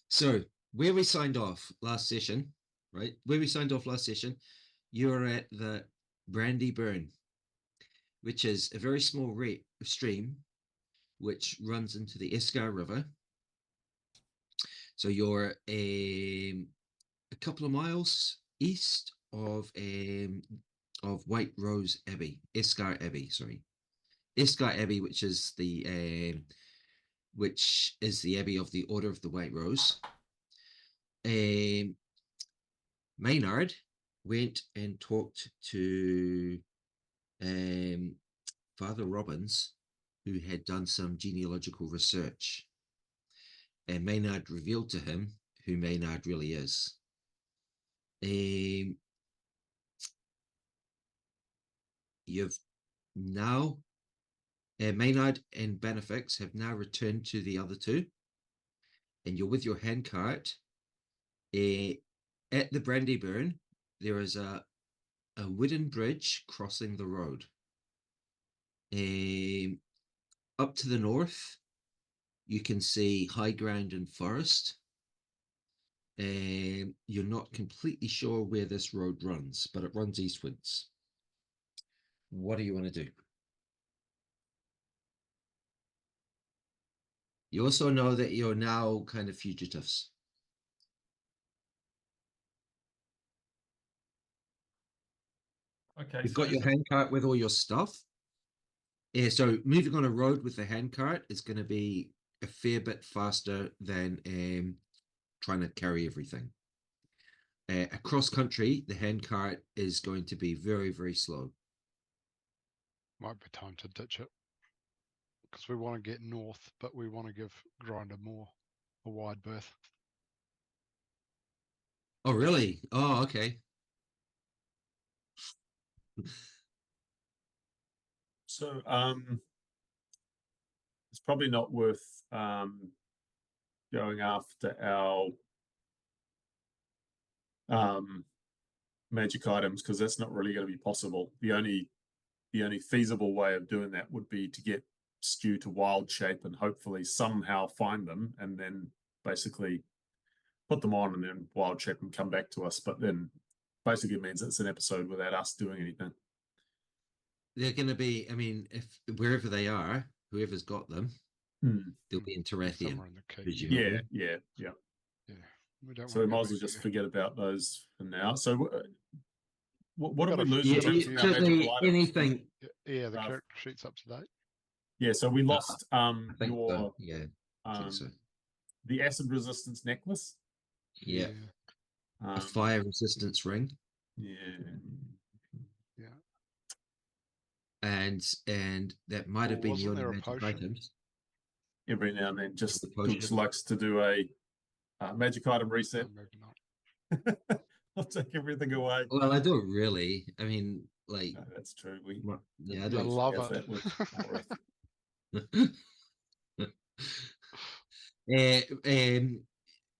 So where we signed off last session, right? Where we signed off last session, you're at the Brandy Burn, which is a very small stream which runs into the Escar River. So you're a couple of miles east of White Rose Abbey, Escar Abbey, sorry, Escar Abbey, which is the abbey of the Order of the White Rose. Maynard went and talked to Father Robbins, who had done some genealogical research, and Maynard revealed to him who Maynard really is. You've now Maynard and Benefics have now returned to the other two, and you're with your handcart. At the Brandy Burn, there is a wooden bridge crossing the road. Up to the north, you can see high ground and forest. You're not completely sure where this road runs, but it runs eastwards. What do you want to do? You also know that you're now kind of fugitives. Okay. You've got your handcart with all your stuff. Yeah, so moving on a road with the handcart is going to be a fair bit faster than trying to carry everything. Across country, the handcart is going to be very, very slow. Might be time to ditch it. Because we want to get north, but we want to give Grendor Moor a wide berth. Oh, really? Oh, okay. So it's probably not worth going after our magic items, because that's not really going to be possible. The only feasible way of doing that would be to get Stu to wild shape and hopefully somehow find them, and then basically put them on and then wild shape and come back to us. But then basically it means it's an episode without us doing anything. They're going to be, I mean, if wherever they are, whoever's got them, they'll be in Tarathian. Somewhere in the key. Yeah. We don't so we might as well just forget about those for now. So what did we lose in terms of magical items? Anything? Yeah, the character sheet's up to date. Yeah, so we lost your so. The acid resistance necklace. Yeah. A fire resistance ring. Yeah. And that might have been the only magic items. Every now and then, just Dukes likes to do a magic item reset. I'll take everything away. Well, I don't really. I mean, like no, that's true. I don't love it.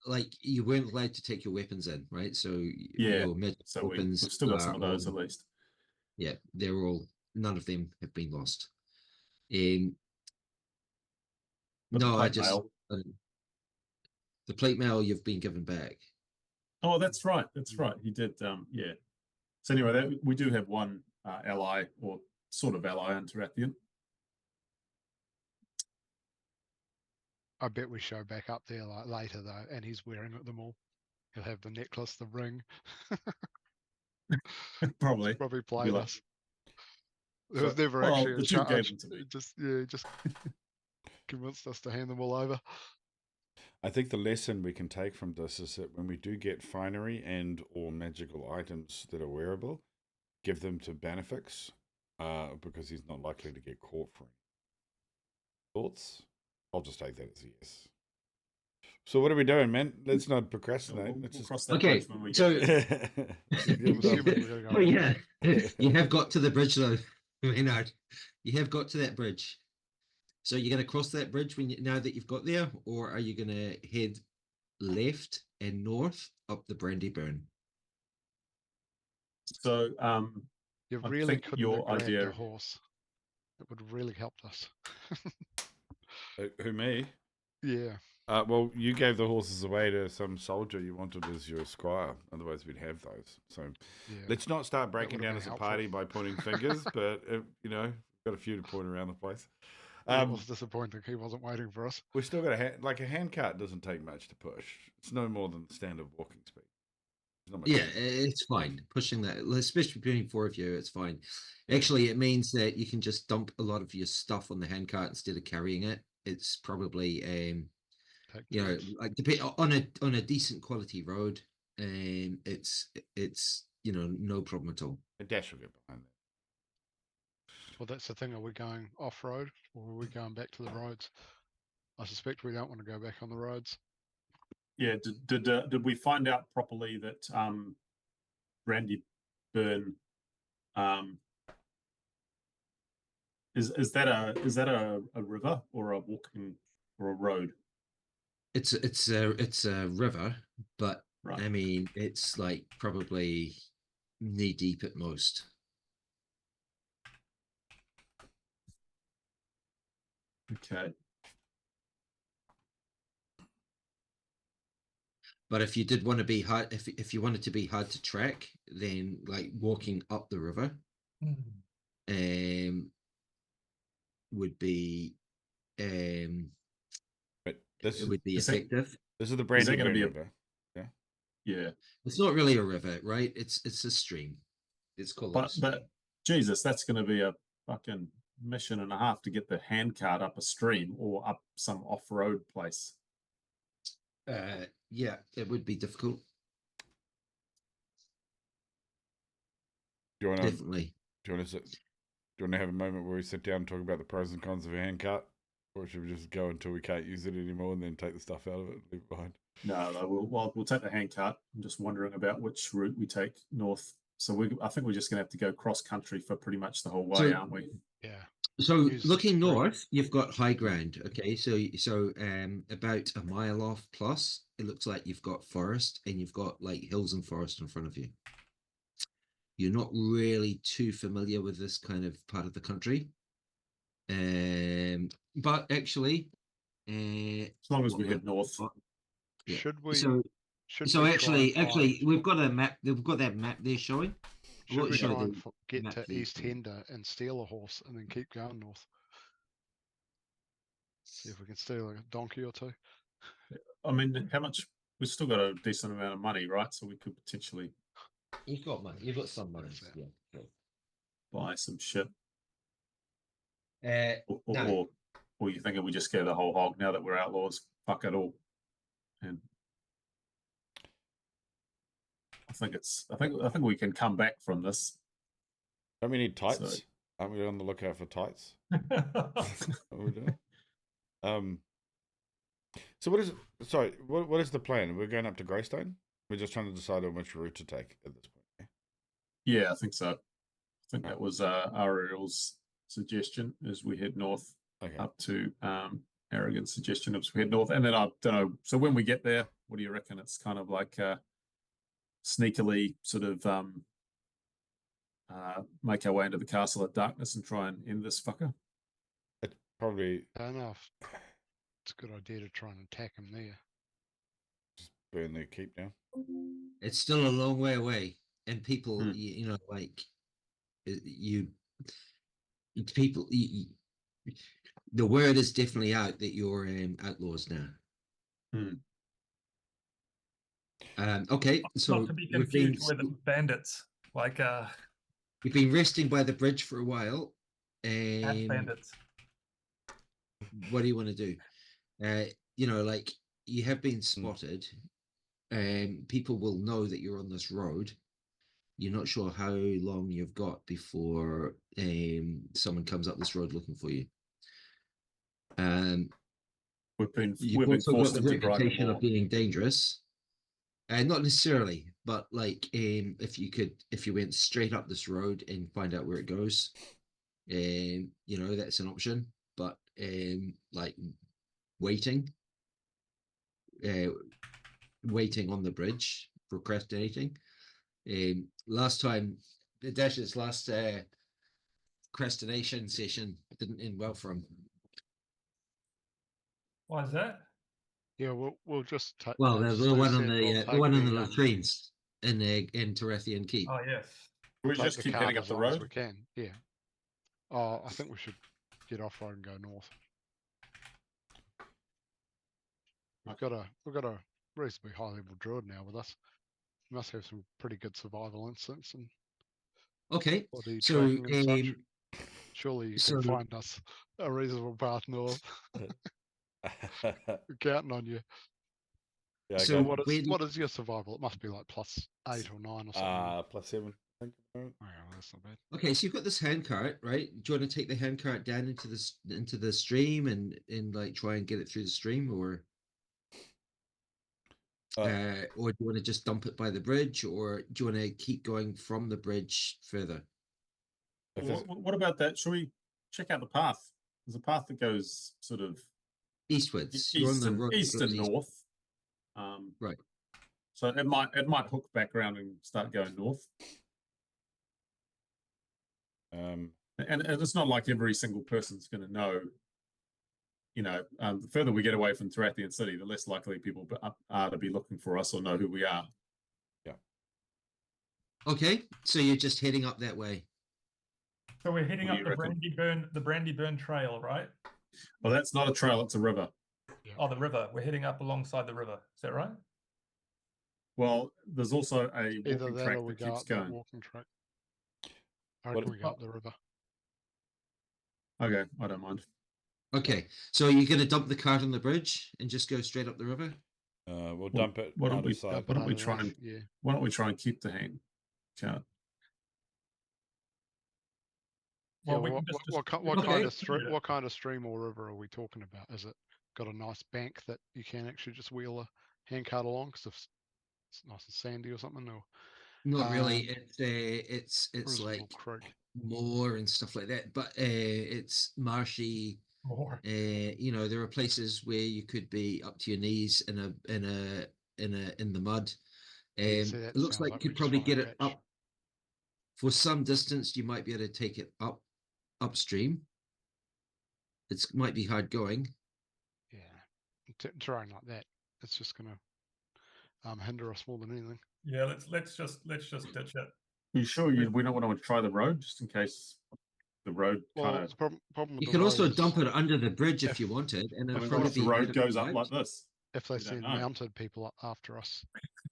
Like you weren't allowed to take your weapons in, right? So your magic weapons. We've still got some of those at least. Yeah, they're all. None of them have been lost. No, I just the plate mail you've been given back. Oh, that's right. That's right. He did. Yeah. So anyway, we do have one ally or sort of ally on Tarathian. I bet we show back up there like later though, and he's wearing them all. He'll have the necklace, the ring. Probably played us. There was never actually a charge. Just convinced us to hand them all over. I think the lesson we can take from this is that when we do get finery and or magical items that are wearable, give them to Benefics, because he's not likely to get caught for it. Thoughts? I'll just take that as a yes. So what are we doing, man? Let's not procrastinate. We'll cross that okay, when we so get oh yeah, you have got to the bridge though, Maynard. You have got to that bridge. So you're going to cross that bridge now that you've got there, or are you going to head left and north up the Brandy Burn? So you really couldn't have grabbed a horse. It would really help us. Who, me? Yeah. Well, you gave the horses away to some soldier you wanted as your squire. Otherwise, we'd have those. So Yeah. let's not start breaking would've down been as a helpful. party by pointing fingers. But you know, we've got a few to point around the place. It was disappointing. He wasn't waiting for us. We've still got a hand cart doesn't take much to push. It's no more than standard walking speed. There's not much Yeah, difference. it's fine. Pushing that, especially between four of you, it's fine. Yeah. Actually, it means that you can just dump a lot of your stuff on the handcart instead of carrying it. It's probably, Take you know, turns. like on a decent quality road, it's no problem at all. A dash will get behind that. Well, that's the thing. Are we going off road or are we going back to the roads? I suspect we don't want to go back on the roads. Yeah, did we find out properly that Brandy Burn is that a river or a walking or a road? It's a river, but Right. I mean it's like probably knee deep at most. Okay. But if you did want to be hard, if you wanted to be hard to track, then like walking up the river, would be But this it would be is that- effective. this is the Is Brandy that gonna Burn be a- River. Yeah. It's not really a river, right? It's a stream. It's called a stream. But Jesus, that's going to be a fucking mission and a half to get the handcart up a stream or up some off-road place. Yeah, it would be difficult. Do you want to Definitely. do you want to have a moment where we sit down and talk about the pros and cons of a handcart, or should we just go until we can't use it anymore and then take the stuff out of it and leave it behind? No, we'll take the handcart. I'm just wondering about which route we take north. So I think we're just going to have to go cross country for pretty much the whole way, aren't we? Yeah. So Use looking the road. north, you've got high ground. Okay, so about a mile off plus, it looks like you've got forest and you've got like hills and forest in front of you. You're not really too familiar with this kind of part of the country, but actually, As long as we head north. Yeah. Should we? So Should so we actually, try and find- we've got a map. We've got that map there showing. should won't we show try and the get map to for you East today. Hender and steal a horse and then keep going north? See if we can steal a donkey or two. I mean, how much? We've still got a decent amount of money, right? So we could potentially You've got money. You've got some money. That's it. Yeah. Sure. buy some shit. No. Or you thinking we just go the whole hog now that we're outlaws? Fuck it all. And I think we can come back from this. Don't we need tights? So- Aren't we on the lookout for tights? What are we doing? So what is the plan? We're going up to Greystone? We're just trying to decide on which route to take at this point. Yeah, I think so. I think that was Ariel's suggestion as we head north Okay. up to Arrogant's suggestion as we head north. And then I don't know. So when we get there, what do you reckon? It's kind of like sneakily sort of make our way into the castle at darkness and try and end this fucker. It probably I don't know if it's a good idea to try and attack him there. just burn their keep down. It's still a long way away, and people, Hmm. you know, like people. The word is definitely out that you're outlaws now. Hmm. Okay, so Not to be we've been confused with bandits, like we've been resting by the bridge for a while. half bandits. What do you want to do? You know, like you have been spotted. People will know that you're on this road. You're not sure how long you've got before someone comes up this road looking for you. We've been You've also got forced the into Grendor reputation Moor. of being dangerous. Not necessarily, but like if you went straight up this road and find out where it goes, you know, that's an option. But like waiting on the bridge, procrastinating. Last time, the Dash's last procrastination session didn't end well for him. Why is that? Yeah, we'll just take. Well, as the Stu one on said, we'll the take one on the the, latrines in Tarathian Keep. Oh yes. We take just the keep cart heading up as the long as we road. can. Yeah. Oh, I think we should get off road and go north. We've got a reasonably high level druid now with us. We must have some pretty good survival instincts and Okay, body so tracking and such. Surely you so- can find us a reasonable path north. We're counting on you. Yeah, So I got where What is your survival? It must be like +8 or 9 or something. +7. I think. Oh, yeah, that's not bad. okay, so you've got this handcart, right? Do you want to take the handcart down into the stream and like try and get it through the stream, or do you want to just dump it by the bridge, or do you want to keep going from the bridge further If it's, What about that? Shall we check out the path? There's a path that goes sort of eastwards? You're on the road that east goes and east. north. Right. So it might hook back around and start going north. And it's not like every single person's going to know. The further we get away from Tarathian City, the less likely people are to be looking for us or know who we are. Okay, so you're just heading up that way. So we're heading What do up you reckon? the Brandyburn Trail, right? Well, that's not a trail; it's a river. Oh, the river. We're heading up alongside the river. Is that right? Well, there's also a Either walking that track or we that go keeps up that going. walking track. I reckon we go up the river. Okay, I don't mind. Okay, so you're going to dump the cart on the bridge and just go straight up the river? we'll dump it why don't either we side. Dump Why it don't we try underneath, and yeah. why don't we try and keep the hand cart? Yeah, Well, we what, can just what, what, we what can kind of distribute stream? it. What kind of stream or river are we talking about? Is it got a nice bank that you can actually just wheel a handcart along because it's nice and sandy or something, or Not really. Um, It's or is it a like little creek? moor and stuff like that, but it's marshy. More. There are places where you could be up to your knees in the mud. Yeah, see, It that looks sounds like like you we could just probably want to get it ditch. up for some distance. You might be able to take it upstream. It might be hard going. Yeah, terrain like that, it's just gonna hinder us more than anything. Yeah, let's just ditch it. Are you sure we don't want to try the road just in case the road Well, kind of? the problem with You the could road also is dump it under the bridge if if- you wanted, and if it'd they probably If the be road better goes for up lives. like this, if they we don't send know. mounted people up after us,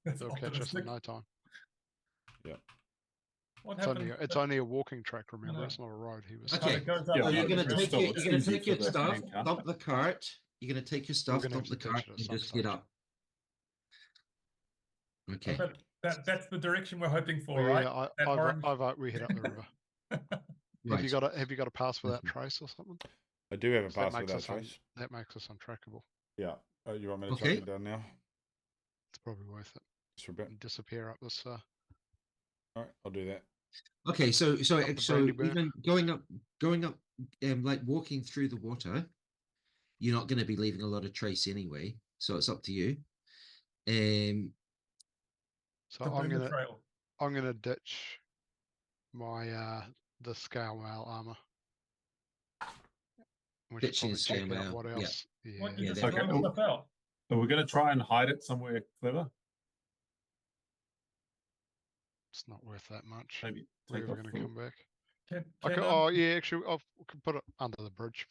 That's they'll catch us in optimistic. no time. What It's happens? it's only a walking track. Remember, know. it's not a road. He was. It Okay, kinda goes up Yeah, so and you're but gonna it's take still, your it's you're gonna easy take for your the stuff, handcart. dump the cart. You're gonna take your We're stuff, gonna dump have the to ditch cart, it at and some just get stage. up. Okay. But that's the direction we're hoping for, Well, right? yeah, That orange. I vote we head up the river. Right. Have you got a pass for that Okay. trace or something? I do have a 'Cause that pass makes with that us trace. that makes us untrackable. Yeah. You want me to Okay. chuck it down now? It's probably worth it. Just for a bit. And disappear up this. All right, I'll do that. Okay, so Up the so Brandy burn. even going up, like walking through the water, you're not going to be leaving a lot of trace anyway. So it's up to you. So to burn the trail. I'm gonna ditch my the scale mail armor. We should Ditching probably the scale check out mail, what yeah. else. Yeah. What you Yeah, just that- throwing stuff out? So we're going to try and hide it somewhere clever. It's not worth that much. Maybe We're take ever off going to the- come back. Can, Oh yeah, actually, I can put it under the bridge.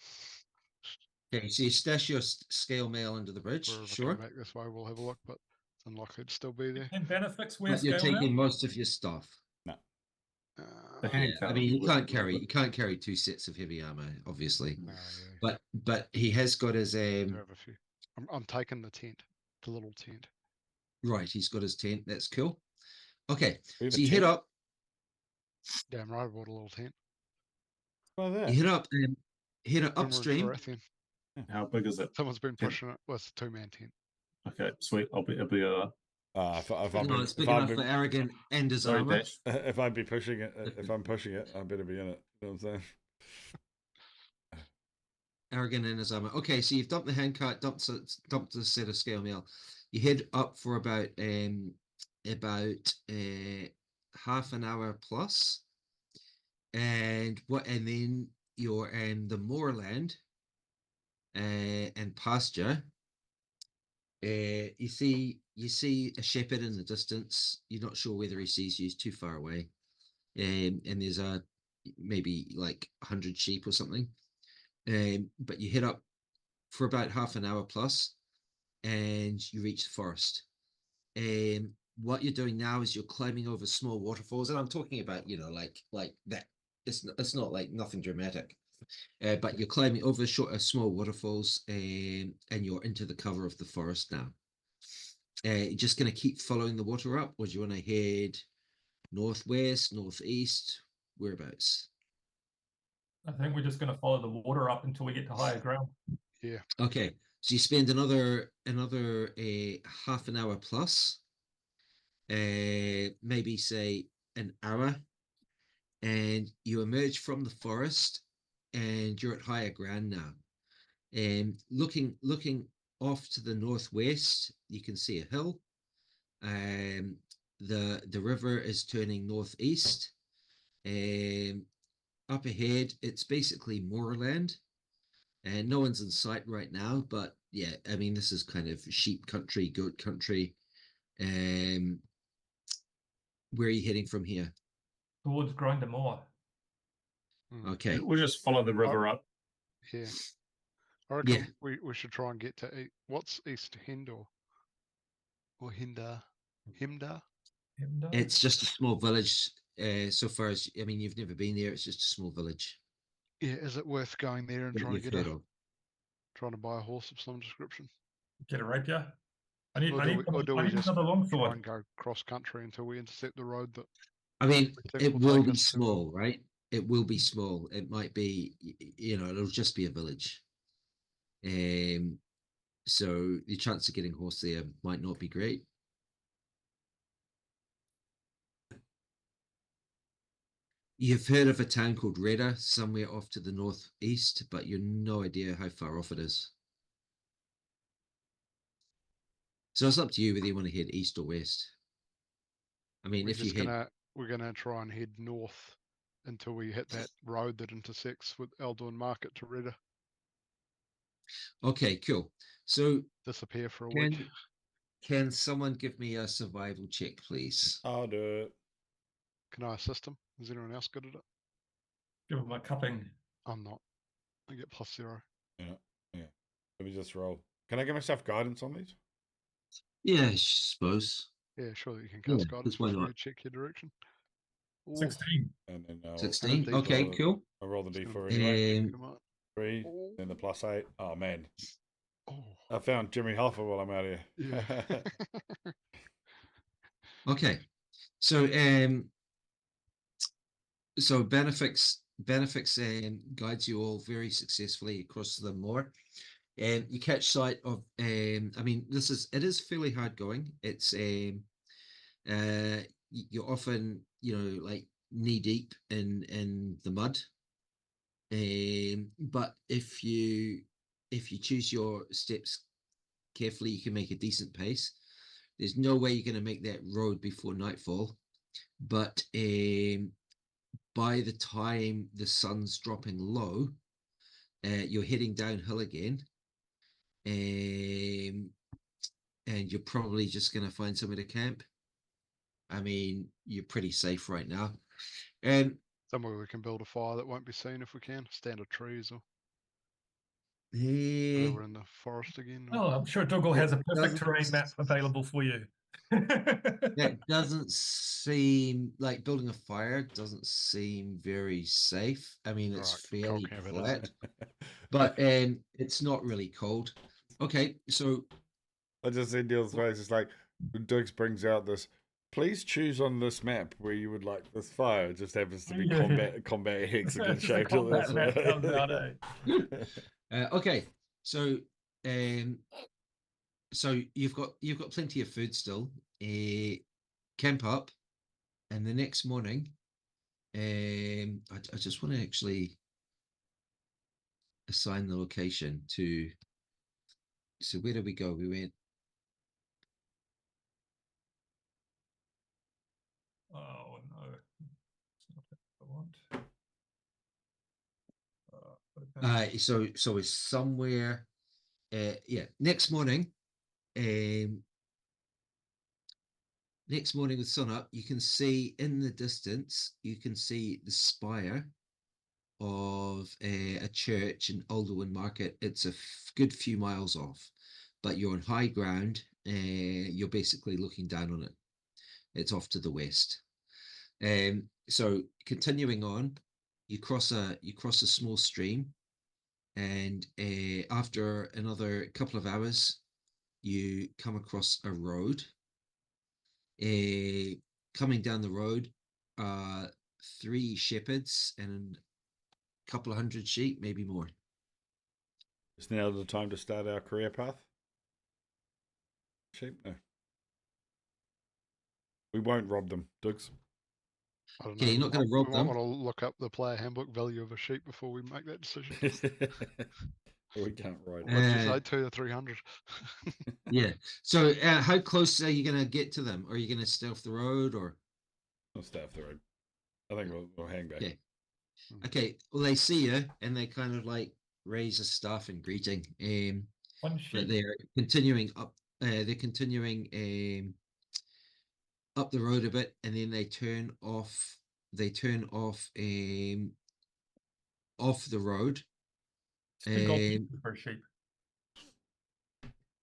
Okay, so you stash your scale mail under the bridge, Wherever I sure. come back this way, we'll have a look, but it's unlikely to still be there. can benefits wear But you're scale taking mail? most of your stuff. The Uh, hand Yeah, I cart mean will you work can't a little carry bit. two sets of heavy armor, obviously. no, yeah. But he has got his I do have a few. I'm taking the tent, the little tent. right. He's got his tent. That's cool. Okay, We have so a you head tent? up. Damn right, I bought a little tent. Oh, there. You head up and head When we're in upstream. Tarathian. How big is it? Someone's been Tent. pushing it with a 2-man tent. Okay, sweet. I'll be If I've No, been, it's big if I've enough been, for Arrogant and his sorry, armor. Dash. if I'd be pushing it, if I'm pushing it, I better be in it. You know what I'm saying? Arrogant and his armor. Okay, so you've dumped the handcart, dumped the set of scale mail. You head up for about half an hour plus, and then you're in the moorland and pasture, You see a shepherd in the distance. You're not sure whether he sees you. He's too far away. And there's maybe like 100 sheep or something. But you head up for about half an hour plus, and you reach the forest. What you're doing now is you're climbing over small waterfalls, and I'm talking about, like that. It's not like nothing dramatic, but you're climbing over small waterfalls, and you're into the cover of the forest now. You're just going to keep following the water up, or do you want to head northwest, northeast, whereabouts? I think we're just going to follow the water up until we get to higher ground. Yeah. Okay, so you spend another half an hour plus, maybe say an hour, and you emerge from the forest, and you're at higher ground now. And looking off to the northwest, you can see a hill. The river is turning northeast. Up ahead, it's basically moorland, and no one's in sight right now. But yeah, I mean, this is kind of sheep country, goat country. Where are you heading from here? Towards Grendor Moor. Okay. We'll just follow the river up. Yeah. I reckon we should try and get to what's East Hindor or Himdar? It's just a small village. So far as, I mean, you've never been there. It's just a small village. Yeah, is it worth going there and that trying to you've get heard of. trying to buy a horse of some description? Get a rapier. I need Or do we just another try longsword. and go cross country until we intercept the road that I mean, we think it will will take be us to, small, right? It will be small. It might be, it'll just be a village. So the chance of getting horse there might not be great. You've heard of a town called Redder, somewhere off to the northeast, but you've no idea how far off it is. So it's up to you whether you want to head east or west. I mean, we're if you just head, we're gonna try and head north until we hit that road that intersects with Eldon Market to Redder. okay, cool. So Disappear for a week. can someone give me a survival check, please? I'll do it. Can I assist him? Is anyone else good at it? Give him a cupping. I'm not. I get +0. Yeah. Let me just roll. Can I give myself guidance on these? Yeah, I suppose. Yeah, surely you can cast guidance why before not? you check your direction. Ooh, 16. And then 16. D4. Okay, cool. I'll roll the It's gonna D4 be anyway. Come on. 3, Oh. then the +8. Oh man, Oh. I found Jimmy Hoffa while I'm out here. Yeah. Okay. So Benefix guides you all very successfully across the moor. And you catch sight of I mean, it is fairly hard going. It's you're often, like knee deep in the mud. But if you choose your steps carefully, you can make a decent pace. There's no way you're going to make that road before nightfall, but by the time the sun's dropping low, you're heading downhill again, and you're probably just going to find somewhere to camp. I mean, you're pretty safe right now. Somewhere we can build a fire that won't be seen if we can. Stand of trees or Eh, we're in the forest again. Oh, I'm sure Dougal has a perfect doesn't- terrain map available for you. that doesn't seem like building a fire doesn't seem very safe. I mean, it's Alright, fairly camp it flat, is. but it's not really cold. Okay, so I just see Neil's face. It's like Dux brings out this. Please choose on this map where you would like this fire. It just happens to be Yeah. combat hexagon Just a shaped. combat map comes out, eh? okay, so you've got plenty of food still. Camp up, and the next morning, I just want to actually assign the location to. So where did we go? We went. Oh no, it's not what I want. So it's somewhere. Yeah, next morning, next morning with sun up, you can see in the distance, you can see the spire of a church in Alderwood Market. It's a good few miles off, but you're on high ground. You're basically looking down on it. It's off to the west. So continuing on, you cross a small stream, and after another couple of hours, you come across a road. Coming down the road, 3 shepherds and a couple of 100 sheep, maybe more. Is now the time to start our career path? Sheep? No. We won't rob them, Dukes. I don't Okay, know. you're not going to rob we might them. want to look up the player handbook value of a sheep before we make that decision. We can't ride it. What'd you say, 2 or 300? Yeah. So how close are you going to get to them? Are you going to stealth the road or? We'll stay off the road. I think we'll hang back. Okay. Okay. Well, they see you and they kind of like raise a staff in greeting. One But sheep. they're continuing up. They're continuing up the road a bit, and then they turn off. They turn off off the road. It's a big old sheep for a sheep.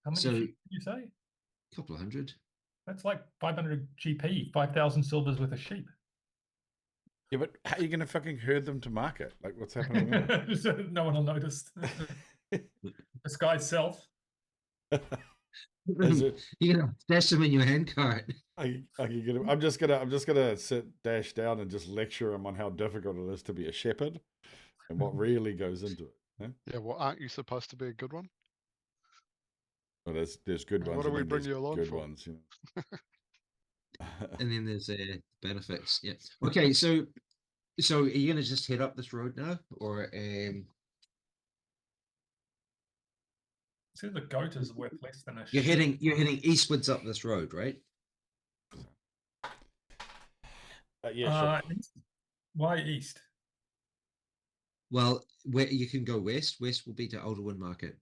How many So- sheep did you say? A couple of hundred. That's like 500 GP, 5,000 silvers with a sheep. Yeah, but how are you going to fucking herd them to market? Like, what's happening there? So no one will notice. Disguise self. Is it- You're gonna dash them in your hand cart. I'm just gonna sit dash down and just lecture him on how difficult it is to be a shepherd and what really goes into it. Yeah? Yeah, well, aren't you supposed to be a good one? Well, there's good What ones. do and we then bring there's you along good for? ones, you know. And then there's benefits. Yeah. Okay. So are you gonna just head up this road now, or See, the goat is worth less than a you're sheep. heading eastwards up this road, right? Yeah, sure. Why east? Well, where you can go west. West will be to Alderwood Market.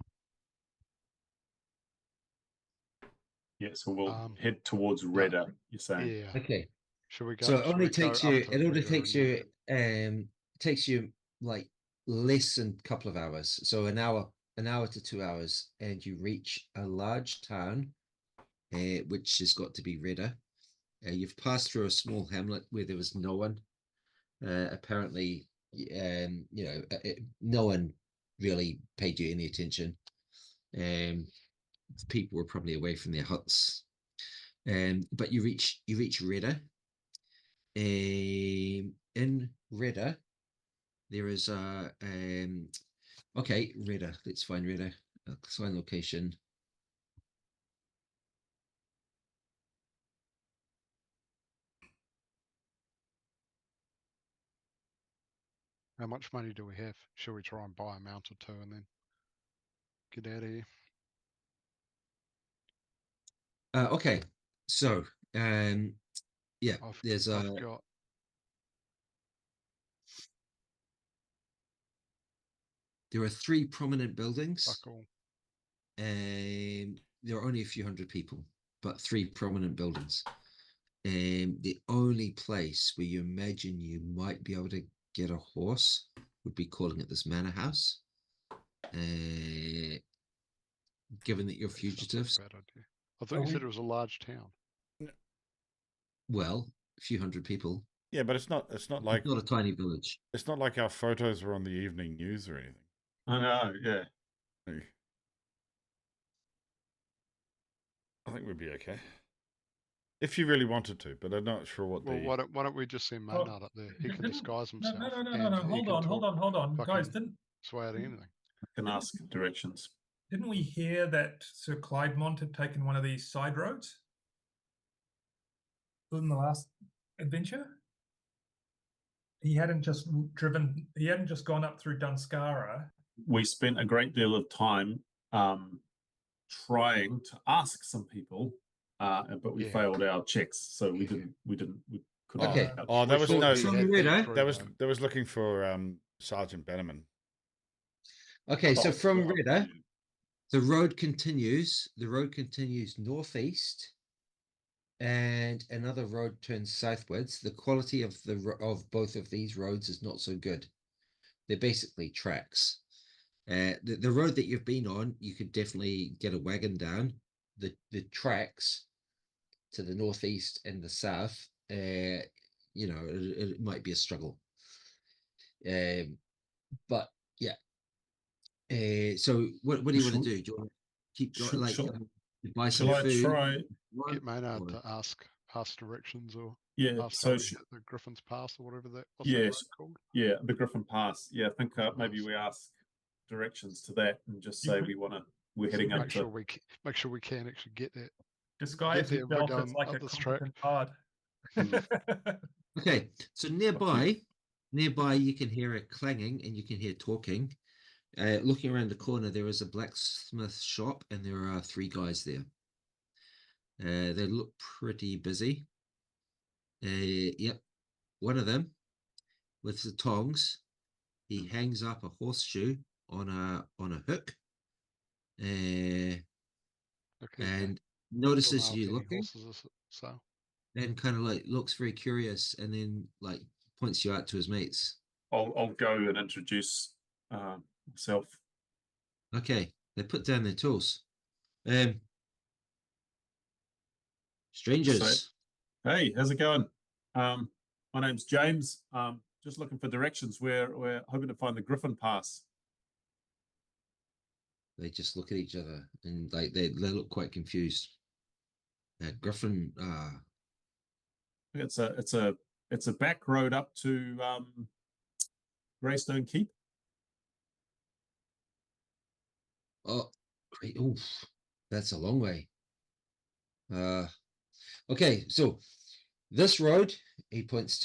Yeah, so we'll head head towards Redder, you're saying. Yeah. Okay. Should we go? So it should only we go takes up you. to It only Redder takes you like less than a couple of hours. So an hour to 2 hours, and you reach a large town, which has got to be Redder. You've passed through a small hamlet where there was no one. Apparently, no one really paid you any attention. People were probably away from their huts. But you reach Redder. In Redder, there is a okay, Redder. Let's find Redder. Let's find location. How much money do we have? Should we try and buy a mount or two and then get out of here? Okay, so yeah, there's I've got there are 3 prominent buildings. buckle. There are only a few hundred people, but 3 prominent buildings. The only place where you imagine you might be able to get a horse would be calling it this manor house. Given that you're That's not a fugitives, bad idea. I thought you said it was a large town. well, a few hundred people. Yeah, but it's not like It's not a tiny village. it's not like our photos were on the evening news or anything. I know, yeah. I think we'd be okay. If you really wanted to, but I'm not sure what Well, the... why don't we just send Maynard up there? He can Didn't- disguise No, himself. no. and he Hold can on. talk Guys, fucking sway out of anything. I can ask directions. didn't we hear that Sir Clydemont had taken one of these side roads in the last adventure? He hadn't just gone up through Dunskara. We spent a great deal of time trying to ask some people, but we Yeah. failed our checks, so we couldn't. Okay. Oh, that was thought no... we From had the been radar, through That was looking for Sergeant Bannerman. Okay, so Oh, from well, Redder, The road continues northeast, and another road turns southwards. The quality of of both of these roads is not so good. They're basically tracks. The road that you've been on, you could definitely get a wagon down. The tracks to the northeast and the south, you know, it might be a struggle. But yeah. So what do you want to do? Do you want to keep going, like buy some Shall I food? try? Get Maynard or- to ask directions or Yeah. ask So how to hit the Griffon's Pass or whatever that. What's that yes, road called? yeah, the Griffon Pass. Yeah, I think Griffon maybe Pass. we ask directions to that and just You say could- we're heading up Make to. sure we can actually get that. Disguise there, we're yourself as going like up a this track. competent bard. Okay, so nearby you can hear it clanging and you can hear talking. Looking around the corner, there is a blacksmith shop, and there are 3 guys there. They look pretty busy. Yep, one of them with the tongs, he hangs up a horseshoe on a hook, Okay. and Don't notices know if you any looking, horses are so. and kind of like looks very curious, and then like points you out to his mates. I'll go and introduce myself. Okay, they put down their tools. Strangers. Hey, how's it going? My name's James. Just looking for directions. We're hoping to find the Griffon Pass. They just look at each other and like they look quite confused. Griffon, It's a back road up to Greystone Keep. oh, great! Oh, that's a long way. Okay, so this road, he points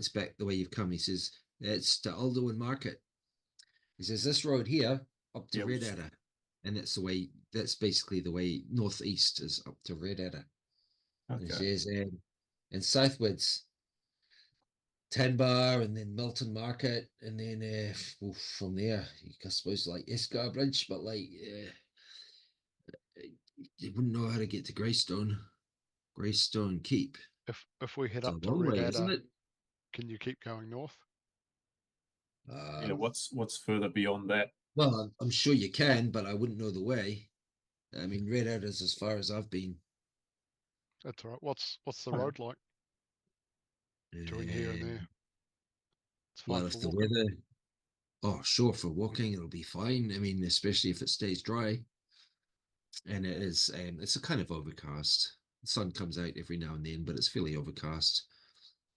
back the way you've come. He says it's to Alderwood Market. He says this road here up to Yeah, Red Adder, and that's basically the way northeast is up to Red Adder. And he Okay. says and southwards Tenbar, and then Milton Market, and then from there, I suppose like Escar Bridge, but like you wouldn't know how to get to Greystone Keep. If we head It's a up to long Red way, isn't Adder, it? can you keep going north? Yeah. What's further beyond that? Well, I'm sure you can, but I wouldn't know the way. I mean, Red Adder's as far as I've been. That's all right. What's the Oh. road like between here and there? It's fine Well, for if the walking. weather, oh, sure, for walking it'll be fine. I mean, especially if it stays dry. And it is, it's a kind of overcast. The sun comes out every now and then, but it's fairly overcast,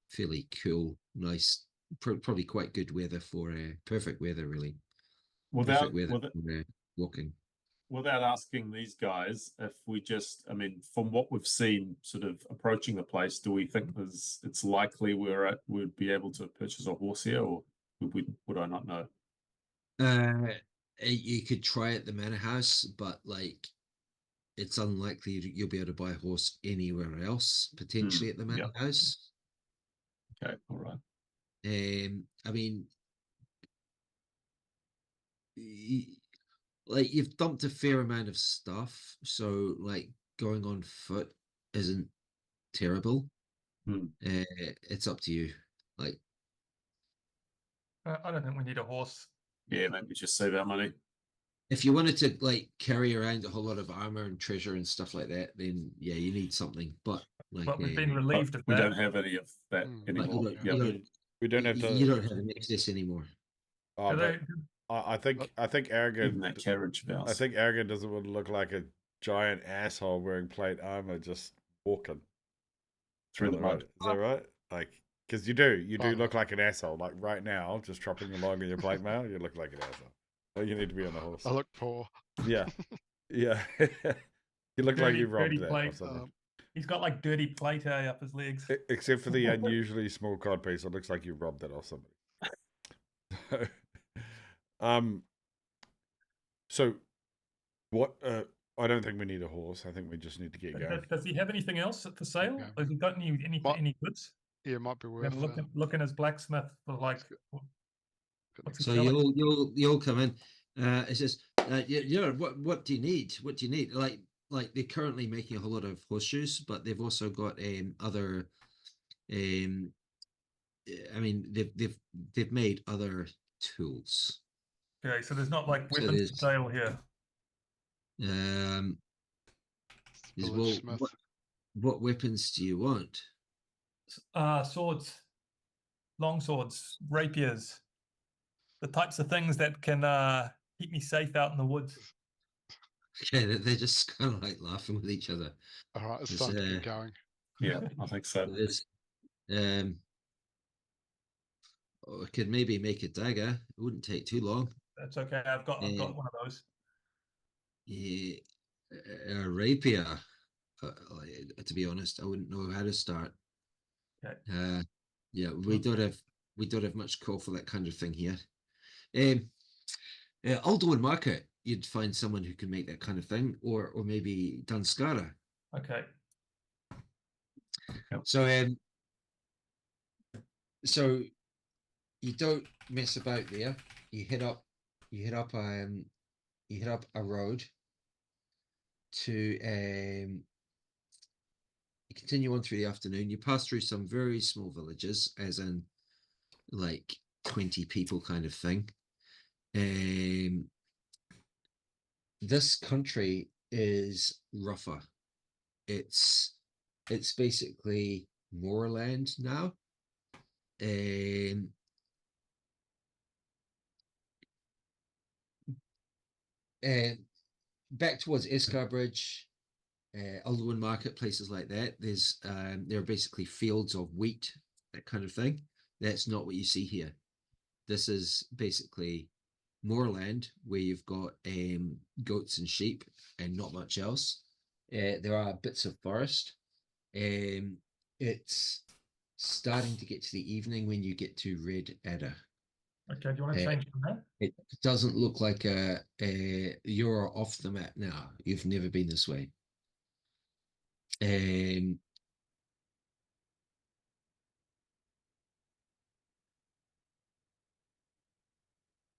fairly cool, nice, probably quite good weather for perfect weather, really. Without Perfect weather for walking. without asking these guys, if we just, I mean, from what we've seen, sort of approaching the place, do we think it's likely we'd be able to purchase a horse here, or would I not know? You could try at the manor house, but like it's unlikely you'll be able to buy a horse anywhere else, potentially at the manor house. Okay, all right. I mean, like you've dumped a fair amount of stuff, so like going on foot isn't terrible. It's up to you. Like, I don't think we need a horse. Yeah, maybe just save our money. if you wanted to like carry around a whole lot of armor and treasure and stuff like that, then yeah, you need something. But like, But we've been relieved of We that. don't have any of that Mm. but anymore. We don't have to. you don't have an excess anymore. Oh, Do but they- I think Even Aragon. that carriage of ours. I think Aragon doesn't want to look like a giant asshole wearing plate armor just walking through on the mud. road. Is that right? Like, because you do Oh, look like an asshole. Like right now, just tropping along in your plate mail, you look like an asshole. So you need to be on a horse. I look poor. Yeah, yeah. You look like Dirty- you robbed dirty that or plate. something. He's got like dirty plate up his legs. Except for the unusually small codpiece, it looks like you robbed that off somebody. So what? I don't think we need a horse. I think we just need to get going. Does he have anything else for sale? Okay. Has he got any goods? Yeah, it might be We're worth. gonna look in his blacksmith for like. What's he So selling? you'll come in. It says What do you need? What do you need? Like they're currently making a whole lot of horseshoes, but they've also got other I mean they've made other tools. Okay, so there's not like So weapons there's for sale here. Is Village Smith. what weapons do you want? Swords, long swords, rapiers, the types of things that can keep me safe out in the woods. Okay, they're just kind of like laughing with each other. All right, it's There's, time to get going. Yeah, I think so. There's, I could maybe make a dagger. It wouldn't take too long. That's okay. I've got one of those. Yeah, a rapier. To be honest, I wouldn't know how to start. Okay. Yeah, we don't have much call for that kind of thing here. Aldoan Market, you'd find someone who can make that kind of thing, or maybe Dunskara. Okay. So so you don't mess about there. You hit up a road to you continue on through the afternoon. You pass through some very small villages, as in like 20 people kind of thing. This country is rougher. It's basically moorland now. And back towards Escarbridge, Alderwood Market, places like that, there are basically fields of wheat, that kind of thing. That's not what you see here. This is basically moorland where you've got goats and sheep and not much else. There are bits of forest. It's starting to get to the evening when you get to Red Adder. Okay. Do you want to change from there? It doesn't look like you're off the map now. You've never been this way.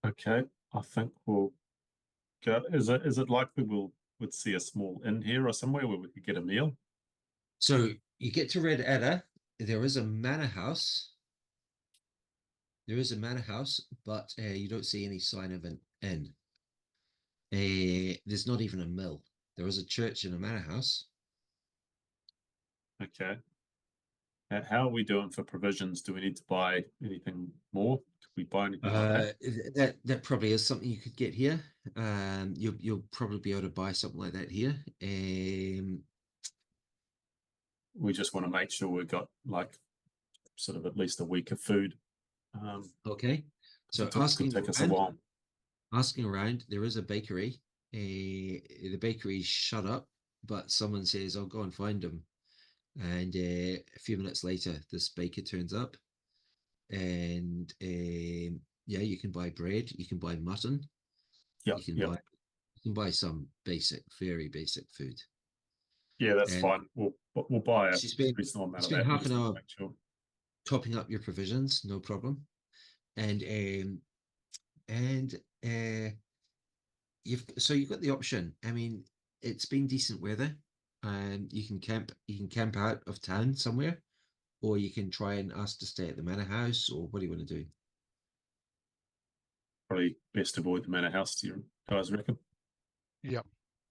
Okay, I think we'll go. Is it likely would see a small inn here or somewhere where we could get a meal? So you get to Red Adder. There is a manor house. But you don't see any sign of an inn. There's not even a mill. There is a church and a manor house. Okay. How are we doing for provisions? Do we need to buy anything more? Could we buy anything like that? That probably is something you could get here. You'll probably be able to buy something like that here. We just want to make sure we've got like sort of at least a week of food. Okay. So it could take us a while. Asking around, there is a bakery. The bakery's shut up, but someone says, "I'll go and find them." And a few minutes later, this baker turns up, and yeah, you can buy bread, you can buy mutton, you can buy some very basic food. Yeah, that's fine. We'll buy a reasonable amount of that. Half an hour topping up your provisions, no problem. And you've got the option. I mean, it's been decent weather, and you can camp out of town somewhere, or you can try and ask to stay at the manor house, or what do you want to do? Probably best to avoid the manor house, do you guys reckon? Yep.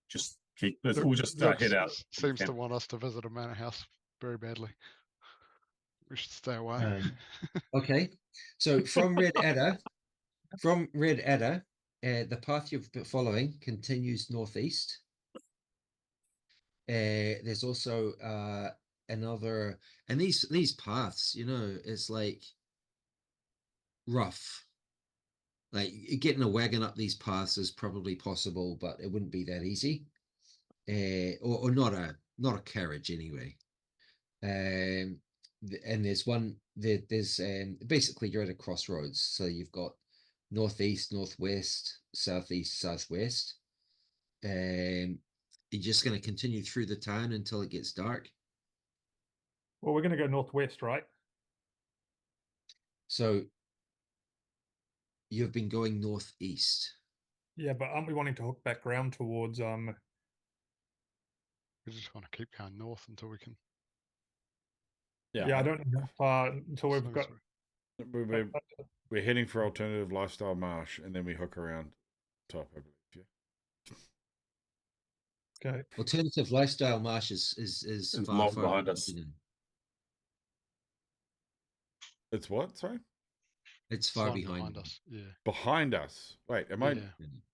Just keep. We'll just head out. Seems to want us to visit a manor house very badly. We should stay away. Okay, so from Red Adder, the path you're following continues northeast. There's also another, and these paths, it's like rough. Like getting a wagon up these paths is probably possible, but it wouldn't be that easy. Or not a carriage anyway. And there's basically you're at a crossroads, so you've got northeast, northwest, southeast, southwest. You're just going to continue through the town until it gets dark. Well, we're going to go northwest, right? So you've been going northeast. Yeah, but aren't we wanting to hook back round towards We just want to keep going north until we can. Yeah, I don't know how far until we've so got. We're, we're heading for alternative lifestyle marsh, and then we hook around top, I believe. Yeah. Okay. Alternative lifestyle marsh is It's far long far behind us. It's what? Sorry, It's far Line behind us. Yeah. behind us. Wait, am I? Yeah.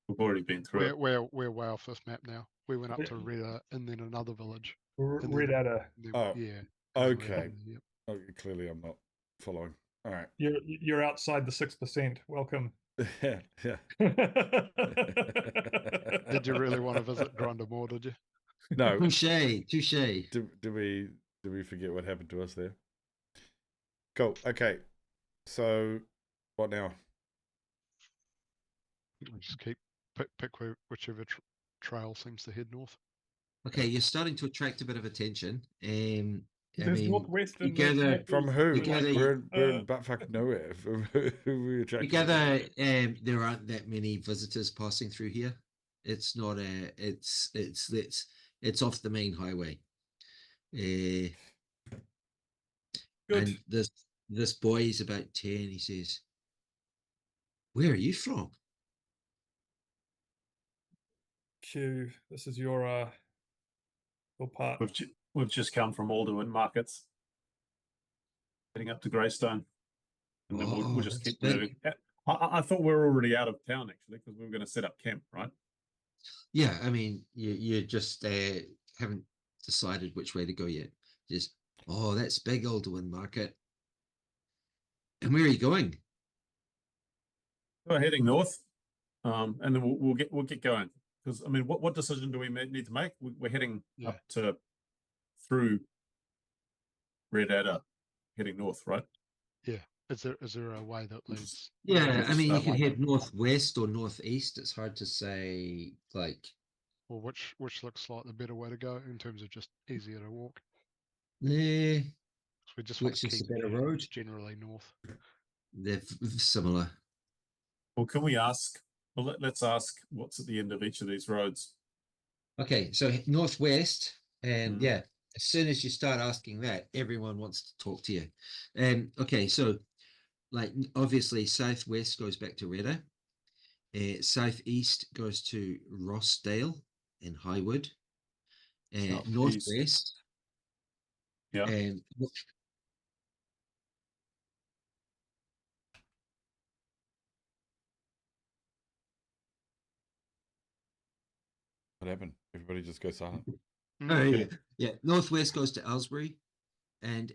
We've already been through it. We're way off this map now. We went up Yeah. to Reda and then another village. Read out a. Oh, yeah. okay. Yep. Okay, clearly I'm not following. All right. You're outside the 6%. Welcome. Yeah, yeah. Did you really want to visit Grendor Moor? Did you? No. Touche. Do we forget what happened to us there? Cool. Okay. So, what now? We just keep pick whichever trail seems to head north. Okay, you're starting to attract a bit of attention. I There's mean, northwest you and gather From who? You gather- We're in buttfuck nowhere. From who we attracted? you gather there aren't that many visitors passing through here. It's not a. It's off the main highway. Good. And this boy is about 10. He says, "Where are you from?" Q. This is your part. We've just come from Alderwood markets, heading up to Greystone, and then we'll just that's keep big. moving. I thought we were already out of town actually because we were going to set up camp, right? Yeah, I mean, you just haven't decided which way to go yet. Just, that's big Alderwin Market. And where are you going? We're heading north, and then we'll get going. Because I mean, what decision do we need to make? We're heading up to through Red Adder, heading north, right? Yeah. Is there a way that leads? Yeah, I mean, you start could like- head northwest or northeast. It's hard to say, like, Or which looks like the better way to go in terms of just easier to walk? eh, 'Cause we just want which to is the keep better road? generally north. They're similar. Well, can we ask? Well, let's ask what's at the end of each of these roads. Okay, so northwest, and Mhm. yeah, as soon as you start asking that, everyone wants to talk to you. Okay, so like obviously southwest goes back to Redder. Southeast goes to Rossdale and Highwood. Southeast. Northwest. Yeah. And What happened? Everybody just go silent. yeah, northwest goes to Alsbury, and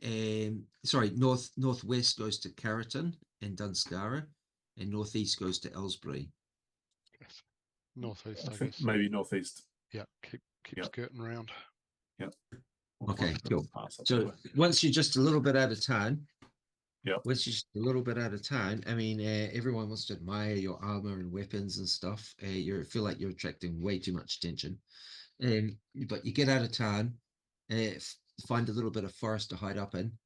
sorry, northwest goes to Carrollton and Dunskara, and northeast goes to Aylesbury. Yes. Northeast, I I think guess. maybe northeast. Yeah. Keep Yep. skirting around. Yep. Okay, cool. Pass up So that way. once you're just a little bit out of town, Yep. once you're just a little bit out of town, I mean, everyone wants to admire your armor and weapons and stuff. You feel like you're attracting way too much attention. But you get out of town, find a little bit of forest to hide up in,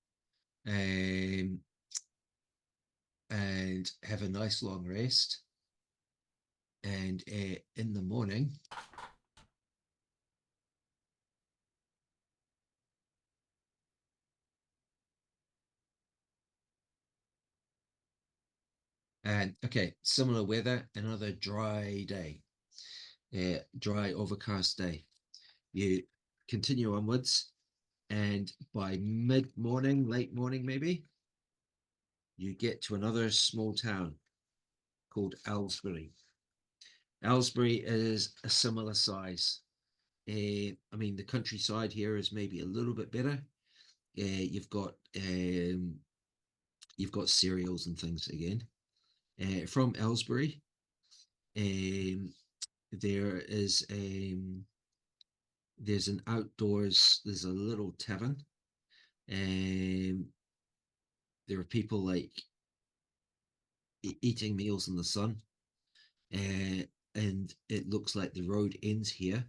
and have a nice long rest. And in the morning, and okay, similar weather, another dry day, dry overcast day. You continue onwards, and by mid-morning, late morning maybe, you get to another small town called Alsbury. Alsbury is a similar size. I mean, the countryside here is maybe a little bit better. You've got cereals and things again. From Alsbury, there is there's an outdoors. There's a little tavern. There are people like eating meals in the sun, and it looks like the road ends here.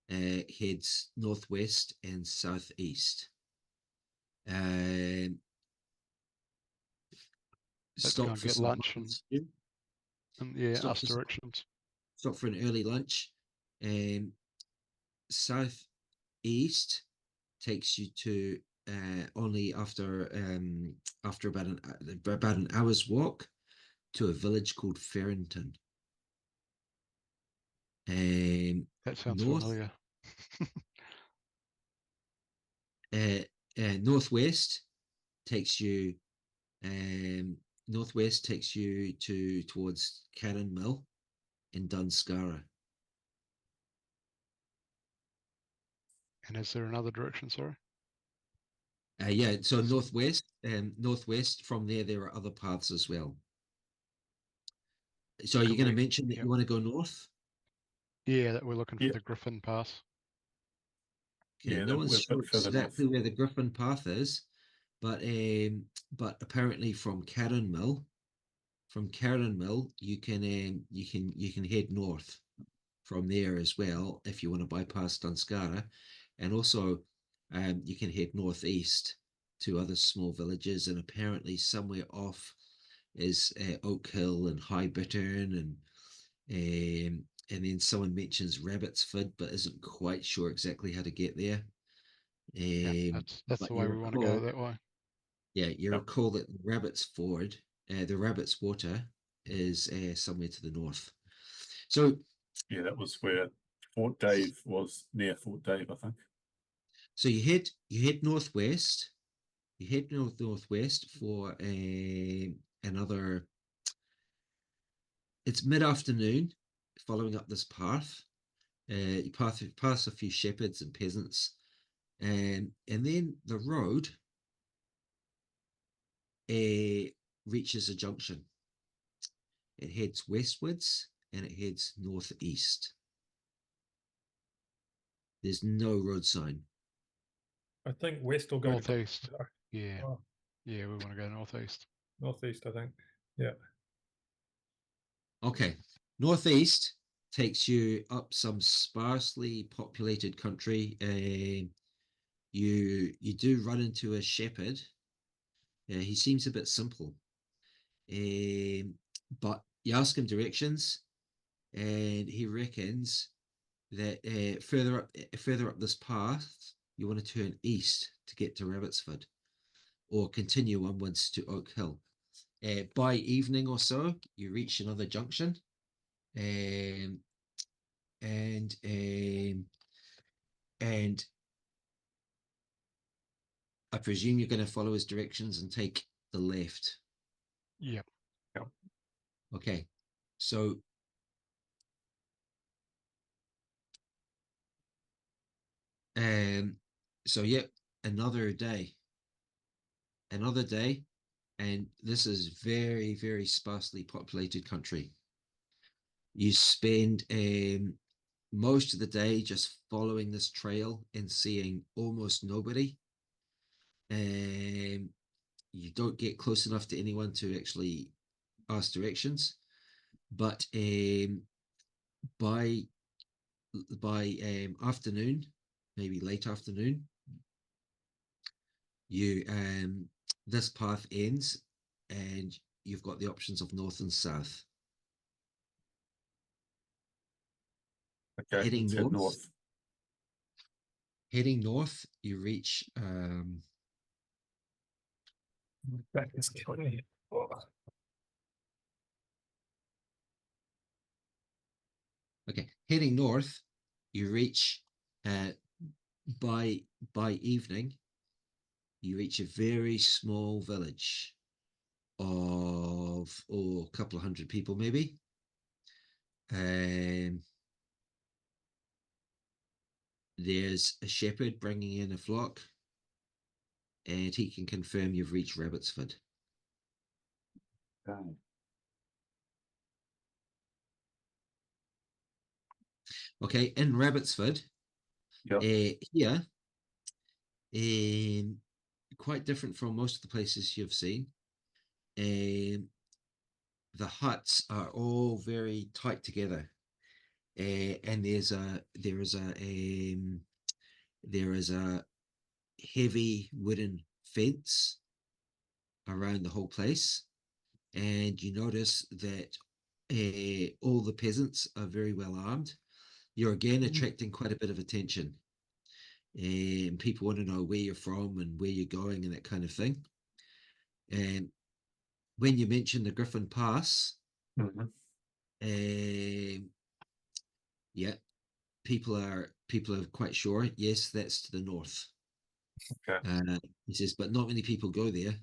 Heads northwest and southeast. Let's go Stop and for get some lunch and yeah, Stop us for some- directions. stop for an early lunch. Southeast takes you to only after about an hour's walk to a village called Farrington. That sounds North familiar. Northwest takes you towards Cannon Mill in Dunskara. And is there another direction? Sorry. Yeah, so northwest from there are other paths as well. So are you Could going to we- mention that yep. you want to go north? Yeah, that we're looking for Yeah. the Griffon Pass. Okay, Yeah, no that one's we're a sure bit further exactly north. where the Griffon Path is, but apparently from Carron Mill, you can head north from there as well if you want to bypass Dunskara, and also you can head northeast to other small villages, and apparently somewhere off is Oak Hill and High Bittern, and then someone mentions Rabbitsford, but isn't quite sure exactly how to get there. Yeah, that's But the way you we want to go. recall, That way. yeah, you Yep. recall that the Rabbits Water is somewhere to the north. So Yeah, that was where Fort Dave was, near Fort Dave, I think. so you head northwest. You head northwest for another. It's mid-afternoon, following up this path. You pass a few shepherds and peasants, and then the road reaches a junction. It heads westwards and it heads northeast. There's no road sign. I think west will go Northeast. to Yeah. Oh, Yeah, we want to go northeast. northeast, I think. Yeah. Okay, northeast takes you up some sparsely populated country. You do run into a shepherd. He seems a bit simple, but you ask him directions, and he reckons that further up this path, you want to turn east to get to Rabbitsford, or continue onwards to Oak Hill. By evening or so, you reach another junction, and I presume you're going to follow his directions and take the left. Yep. Okay, so yep, another day, and this is very, very sparsely populated country. You spend most of the day just following this trail and seeing almost nobody. You don't get close enough to anyone to actually ask directions, but by afternoon, maybe late afternoon, you this path ends, and you've got the options of north and south. Okay, Heading let's head north. Heading north, you reach Back is killing me. Oh. okay. Heading north, you reach by evening, you reach a very small village of a couple of hundred people, maybe. There's a shepherd bringing in a flock, and he can confirm you've reached Rabbitsford. Okay. Okay, in Rabbitsford, Yep. here, quite different from most of the places you've seen. The huts are all very tight together, and there is a heavy wooden fence around the whole place, and you notice that all the peasants are very well armed. You're again attracting quite a bit of attention. And people want to know where you're from and where you're going and that kind of thing. And when you mention the Griffon Pass, yeah, people are quite sure. Yes, that's to the north. Okay. He says, but not many people go there.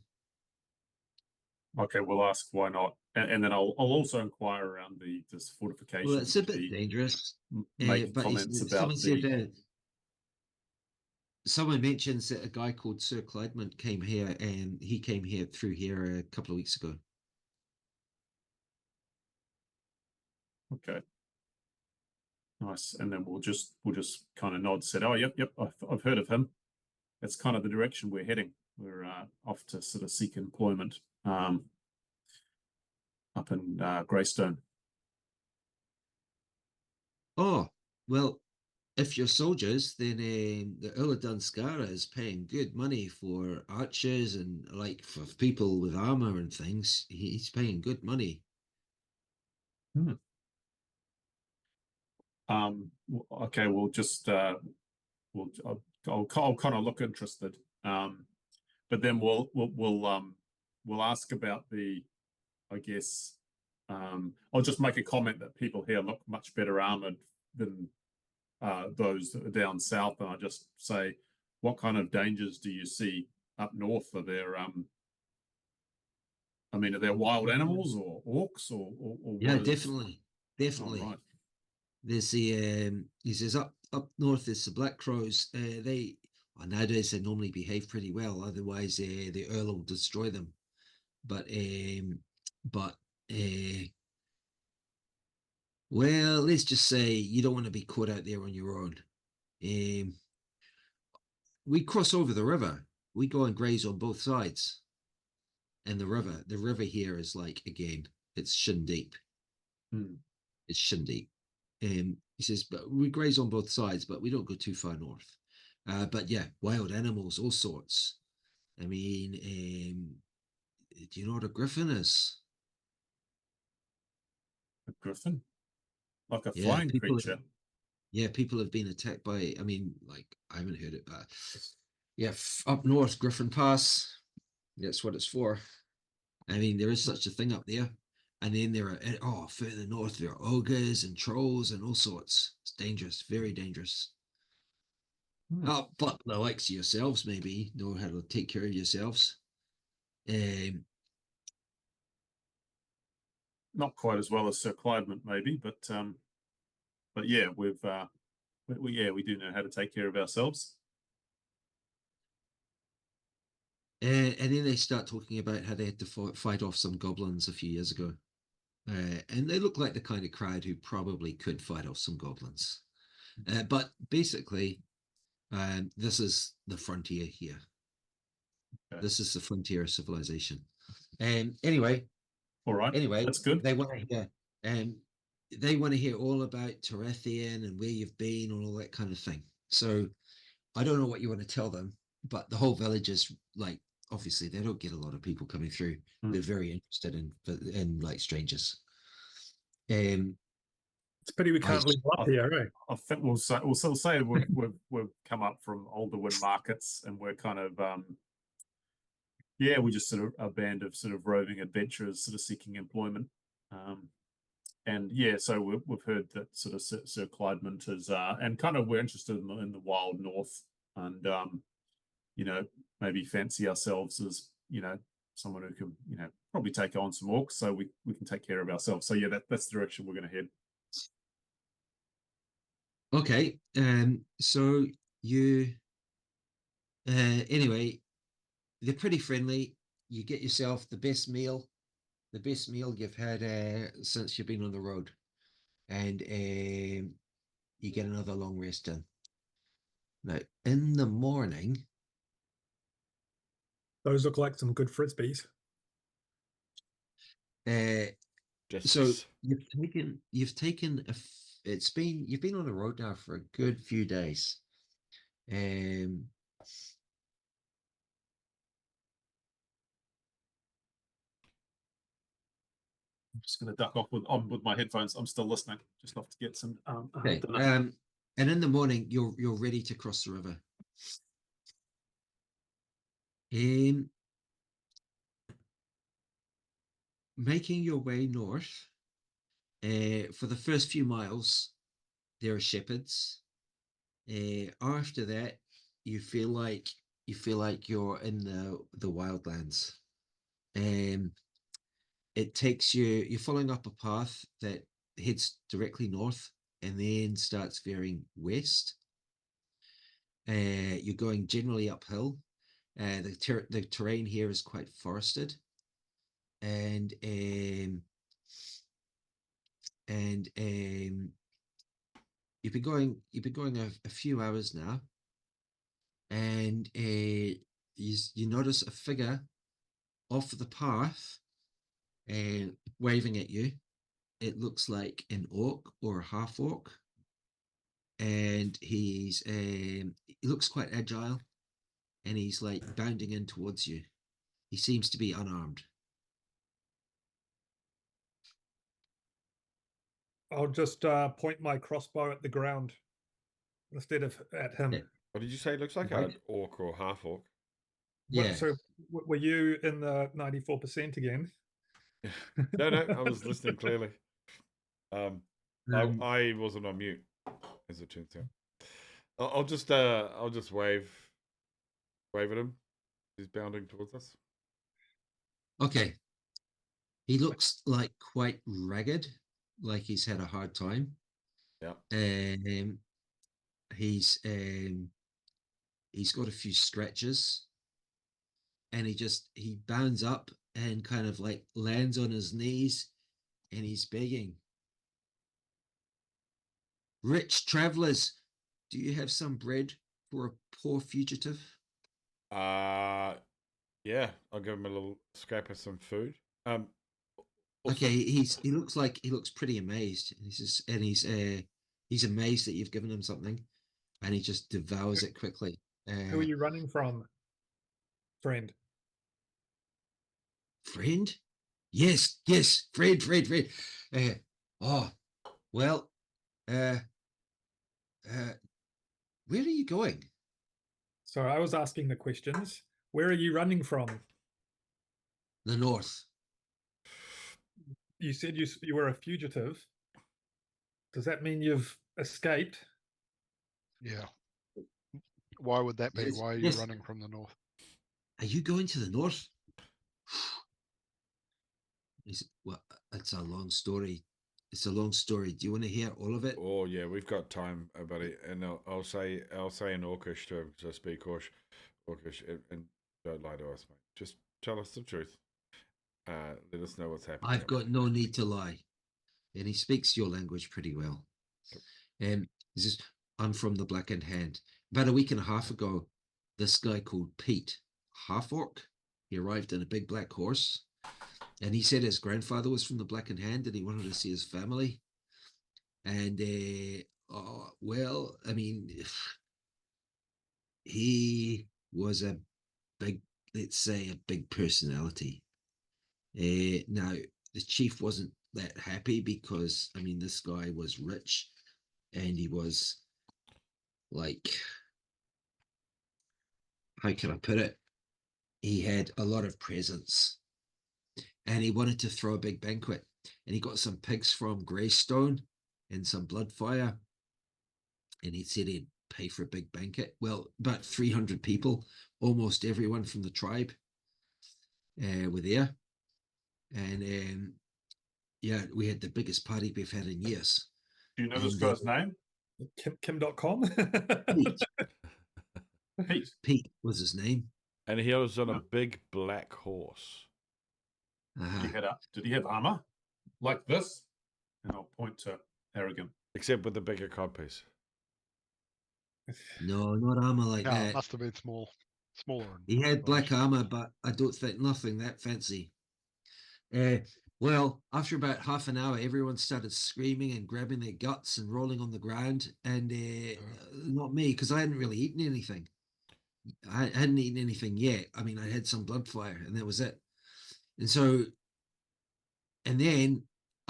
Okay, we'll ask why not, and then I'll also inquire around this fortification. Well, it's a bit dangerous. Make But comments about someone said someone mentions that a guy called Sir Clydman came here, and he came here through here a couple of weeks ago. Okay. Nice, and then we'll just kind of nod, said, "Oh, yep, I've heard of him." That's kind of the direction we're heading. We're off to sort of seek employment up in Greystone. Oh, well, if you're soldiers, then the Earl of Dunskara is paying good money for archers and like for people with armor and things. He's paying good money. Okay, we'll just I'll kind of look interested. But then we'll ask about the, I guess, I'll just make a comment that people here look much better armored than those that are down south, and I just say, what kind of dangers do you see up north? Are there I mean, are there wild animals or orcs or Yeah, what is... definitely. Oh, right. There's the he says up north there's the Black Crows. Nowadays they normally behave pretty well. Otherwise, the Earl will destroy them. But well, let's just say you don't want to be caught out there on your own. We cross over the river. We go and graze on both sides. And the river here is like, again, it's shin deep. It's shin deep. He says, but we graze on both sides, but we don't go too far north. But yeah, wild animals, all sorts. I mean, do you know what a griffin is? A griffin? Like a Yeah, flying creature? People have been attacked by, I mean, like, I haven't heard it, but yeah, up north, Griffon Pass, that's what it's for. I mean, there is such a thing up there. And then there are, further north, there are ogres and trolls and all sorts. It's dangerous, very dangerous. But the likes of yourselves maybe know how to take care of yourselves. Not quite as well as Sir Clydman, maybe, but yeah, we do know how to take care of ourselves. And then they start talking about how they had to fight off some goblins a few years ago. And they look like the kind of crowd who probably could fight off some goblins. But basically, this is the frontier here. Okay. This is the frontier of civilization. Anyway. All right. Anyway, that's good. They want to hear, they want to hear all about Tarathian and where you've been and all that kind of thing. So I don't know what you want to tell them, but the whole village is like, obviously they don't get a lot of people coming through. They're very interested in like strangers. It's pity we can't live up here, right? I think we'll say we've come up from Alderwyn markets, and we're kind of we're just sort of a band of sort of roving adventurers, sort of seeking employment. And yeah, so we've heard that sort of Sir Clydman is, and kind of we're interested in the wild north, and maybe fancy ourselves as someone who can probably take on some orcs, so we can take care of ourselves. So yeah, that's the direction we're going to head. Okay, so you anyway, they're pretty friendly. You get yourself the best meal you've had since you've been on the road, and you get another long rest in. Now, in the morning, those look like some good frisbees. So you've taken you've been on the road now for a good few days. just going to duck off with my headphones. I'm still listening. Just off to get some. Okay. dinner. And in the morning, you're ready to cross the river. Making your way north. For the first few miles, there are shepherds. After that, you feel like you're in the wildlands. It takes you're following up a path that heads directly north and then starts veering west. You're going generally uphill. The terrain here is quite forested, and you've been going a few hours now, and you notice a figure off the path waving at you. It looks like an orc or a half orc, and he looks quite agile, and he's like bounding in towards you. He seems to be unarmed. I'll just point my crossbow at the ground instead of at him. Yeah. What did you say? It looks like Right. an orc or half orc. Yeah. So were you in the 94% again? No, I was listening clearly. I wasn't on mute, as it turns out. I'll just wave at him. He's bounding towards us. Okay. He looks like quite ragged, like he's had a hard time. Yeah. He's got a few scratches, and he bounds up and kind of like lands on his knees, and he's begging. Rich travelers, do you have some bread for a poor fugitive? Yeah, I'll give him a little scrap of some food. Also, Okay, he looks pretty amazed. He's amazed that you've given him something, and he just devours it quickly. Who are you running from, friend? Friend? Yes, friend. Well, where are you going? So I was asking the questions. Where are you running from? The north. You said you were a fugitive. Does that mean you've escaped? Yeah. Why would that be? Yes, Why are you yes. running from the north? Are you going to the north? Well, it's a long story. It's a long story. Do you want to hear all of it? Oh yeah, we've got time, buddy. And I'll say in Orcish to him, so speak Orcish, and don't lie to us, mate. Just tell us the truth. Let us know what's happening. I've got no need to lie. And he speaks your language pretty well. He says, I'm from the Blackened Hand. About a week and a half ago, this guy called Pete, half orc, he arrived in a big black horse. And he said his grandfather was from the Blackened Hand and he wanted to see his family. And, well, I mean, he was a big, let's say, a big personality. Now, the chief wasn't that happy because, I mean, this guy was rich and he was like, how can I put it? He had a lot of presents and he wanted to throw a big banquet, and he got some pigs from Greystone and some blood fire, and he said he'd pay for a big banquet. Well, about 300 people, almost everyone from the tribe were there. And yeah, we had the biggest party we've had in years. Do you know this guy's name? Kim.com? Pete. Pete was his name. And he was on a big black horse. Did he have armor like this? And I'll point to Harrigan. Except with the bigger codpiece. No, not armor like Yeah, that. it must have been smaller. He had black armor, but I don't think nothing that fancy. Well, after about half an hour, everyone started screaming and grabbing their guts and rolling on the ground. And not me, because I hadn't really eaten anything. I hadn't eaten anything yet. I mean, I had some blood fire, and that was it. And so, and then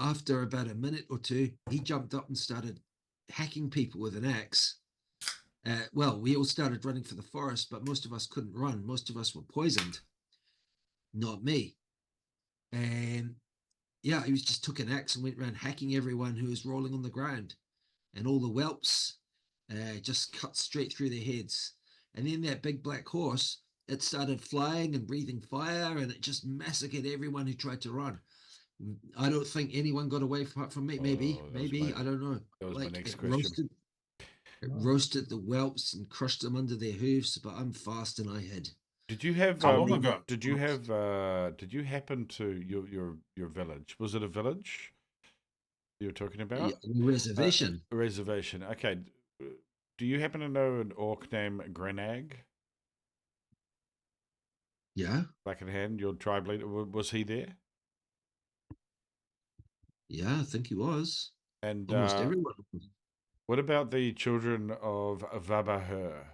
after about a minute or two, he jumped up and started hacking people with an axe. Well, we all started running for the forest, but most of us couldn't run. Most of us were poisoned. Not me. And yeah, he just took an axe and went around hacking everyone who was rolling on the ground. And all the whelps just cut straight through their heads. And then that big black horse, it started flying and breathing fire, and it just massacred everyone who tried to run. I don't think anyone got away from me. Maybe, Oh, that was maybe my- I don't know. that was my Like next it question. roasted the whelps and crushed them under their hooves. But I'm fast and I hid. Did you have? How long ago? Did you have? Did you happen to your village? Was it a village you were talking about? Yeah, reservation. A reservation. Okay. Do you happen to know an orc named Grenag? Yeah, Blackened Hand, your tribe leader. Was he there? yeah, I think he was. And Almost everyone. what about the children of Vabahur?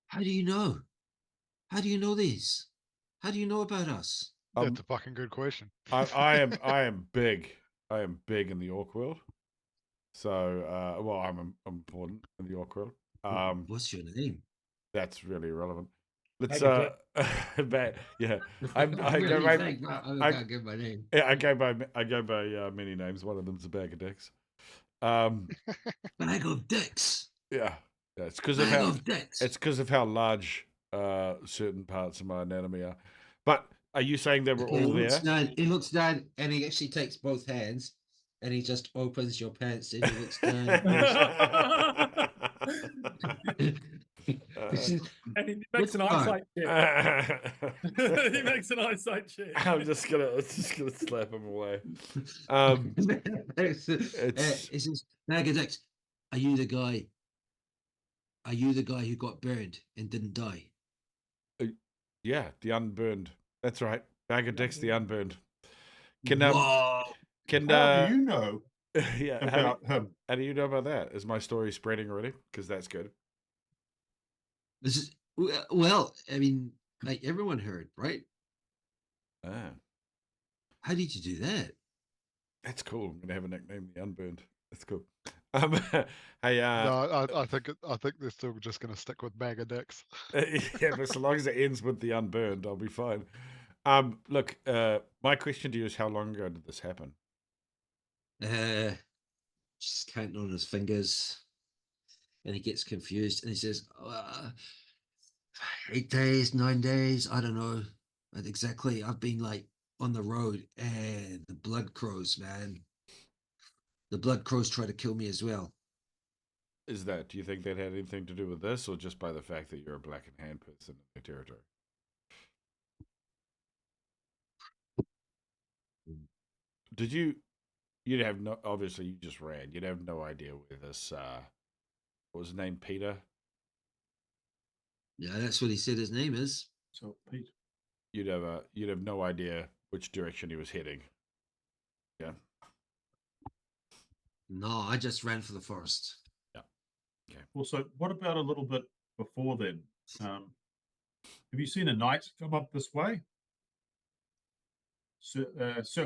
How do you know? How do you know these? How do you know about us? That's a fucking good question. I am big. I am big in the orc world. So well, I'm important in the orc world. What's your name? That's really irrelevant. Let's Megadeth. yeah. I I go really by think that I- can't give my name. yeah, I go by many names. One of them's a bag of dicks. Bag of dicks. Yeah. It's because of Bag how of dicks. it's because of how large certain parts of my anatomy are. But are you saying they were Okay, all there? He looks down and he actually takes both hands and he just opens your pants and he looks down. This is- And he makes an Which part? eyesight check. I'm He makes an eyesight check. just gonna slap him away. It says, bag of dicks. Are you the guy? Are you the guy who got burned and didn't die? Yeah, the unburned. That's right. Bag of dicks, the unburned. Can Whoa. can How do you know yeah, about him? how do you know about that? Is my story spreading already? Because that's good. This is well. I mean, like everyone heard, right? Ah, How did you do that? that's cool. I'm gonna have a nickname, the unburned. That's cool. Hey, No, I think they're still just going to stick with bag of dicks. yeah, but so long as it ends with the unburned, I'll be fine. Look, my question to you is, how long ago did this happen? Just counting on his fingers, and he gets confused, and he says, 8 days, 9 days, I don't know, but exactly. I've been like on the road, and the blood crows, man. The blood crows try to kill me as well. Is that? Do you think that had anything to do with this, or just by the fact that you're a Blackened Hand person in the territory? Did you? You'd have no. Obviously, you just ran. You'd have no idea where this. What was his name? Peter. Yeah, that's what he said his name is. So, Pete, You'd have no idea which direction he was heading. Yeah. No, I just ran for the forest. well, so what about a little bit before then? Have you seen a knight come up this way? Sir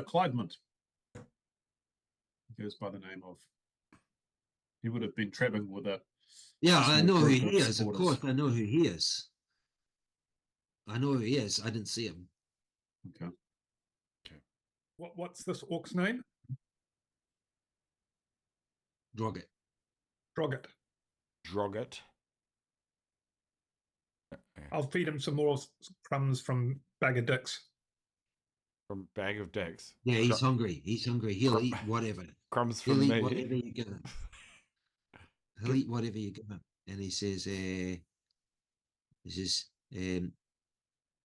Clydemont. He goes by the name of. He would have been traveling with a. Yeah, I small know who group he of is. Of supporters. course, I know who he is. I know who he is. I didn't see him. Okay. What's this orc's name? Droggett. Droggett. Droggett. I'll feed him some more crumbs from bag of dicks. From bag of dicks. Yeah, he's hungry. He's hungry. He'll eat whatever. Crumbs He'll from eat me. whatever you give him. He'll eat whatever you give him. And he says,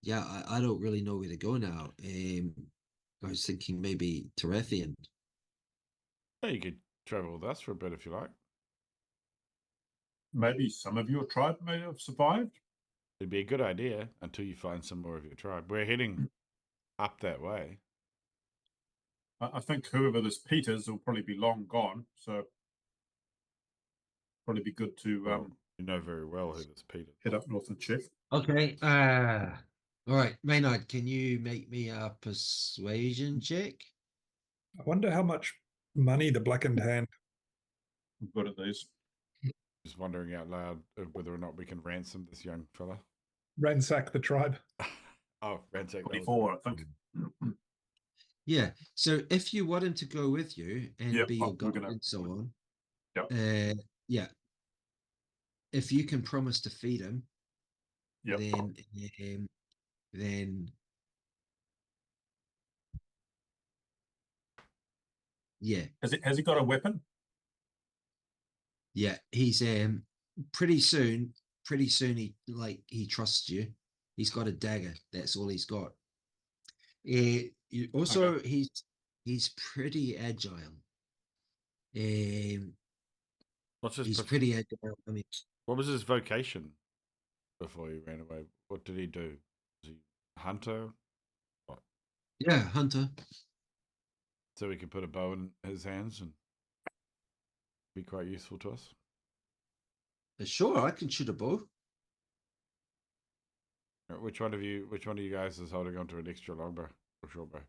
yeah, I don't really know where to go now. I was thinking maybe Tarathian. Well, you could travel with us for a bit if you like. Maybe some of your tribe may have survived. It'd be a good idea until you find some more of your tribe. We're heading up that way. I think whoever this Pete is will probably be long gone. So probably be good to Well, you know very well who this Peter. head up north and check. Okay. All right, Maynard, can you make me a persuasion check? I wonder how much money the Blackened Hand. I'm good at these. Just wondering out loud whether or not we can ransom this young fella. Ransack the tribe. Oh, ransack. that was- 24, I think. Yeah. So if you want him to go with you and Yep, be your we're guide gonna- and so on, Yep. yeah. If you can promise to feed him, Yep. then yeah, Has he got a weapon? yeah. He's pretty soon he trusts you. He's got a dagger. That's all he's got. Also, he's pretty agile. What's his He's prof- pretty agile. I mean, What was his vocation before he ran away? What did he do? Was he a hunter? yeah, hunter. So he could put a bow in his hands and be quite useful to us. Sure, I can shoot a bow. Which one of you guys is holding onto an extra longbow or short bow?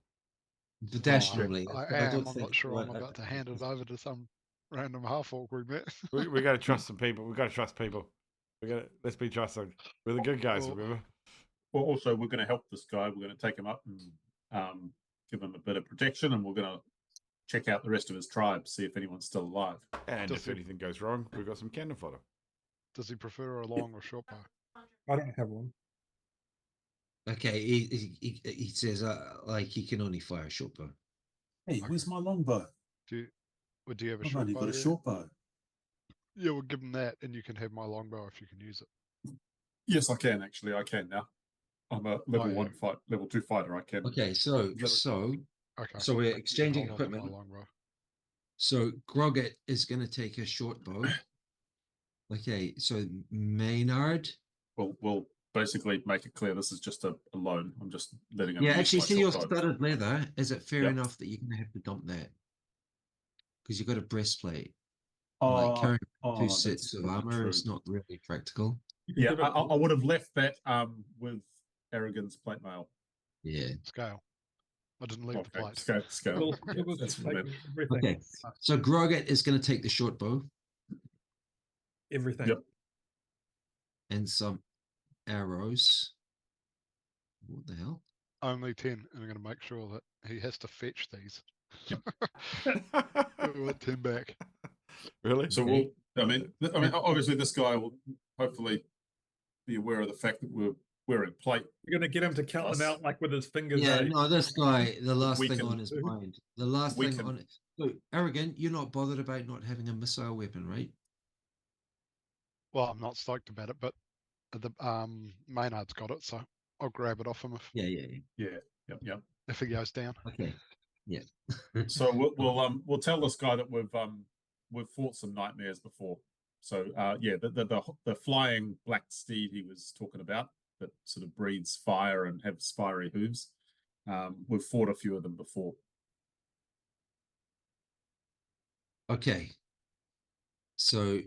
Dashingly, I but am. don't I'm think not sure. I'm I- about to hand it over to some random half orc we met. We got to trust some people. We got to trust people. Let's be trusting. We're the good guys, Well- remember? Well, also, we're going to help this guy. We're going to take him up and give him a bit of protection, and we're going to check out the rest of his tribe, see if anyone's still alive. And Does if he- anything goes wrong, we've got some cannon fodder. Does he prefer a long or short bow? I don't have one. Okay, he says like he can only fire a short bow. Hey, where's my longbow? Do you have a I've short only bow? got a there? short bow. Yeah, we'll give him that, and you can have my longbow if you can use it. Yes, I can actually. I can now. I'm a level yeah. 1 level 2 fighter. I can. Okay, so Okay. so we're You can exchanging hold on to my equipment. longbow. So Grogget is going to take a short bow. Okay, so Maynard. We'll basically make it clear this is just a loan. I'm just letting him. Yeah, use actually, my see your short bow. studded leather. Is it fair Yep. enough that you're going to have to dump that? Because you've got a breastplate. Oh, Like carrying two that's sets of probably armor is true. not really practical. You can Yeah, give it- I would have left that with Aragon's plate mail. Yeah. Scale. I didn't leave the Okay, plate. scale. Well, Yeah, it was that's what I like meant. everything. Okay. So Grogget is going to take the short bow Everything. Yep. and some arrows. What the hell? Only 10, and I'm going to make sure that he has to fetch these. We want 10 back. Really? So Okay. obviously this guy will hopefully be aware of the fact that we're wearing plate. You're going to get him to count them Plus- out like with his fingers. Yeah, eh? no, this guy, the last We thing can- on his mind. The last we thing can- on it. So, Arrogant, you're not bothered about not having a missile weapon, right? Well, I'm not stoked about it, but the Maynard's got it, so I'll grab it off him Yeah, yeah, yeah. Yeah, yep. if he goes down. Okay. Yeah. So we'll tell this guy that we've fought some nightmares before. So the flying black steed he was talking about that sort of breathes fire and has fiery hooves. We've fought a few of them before. Okay. So,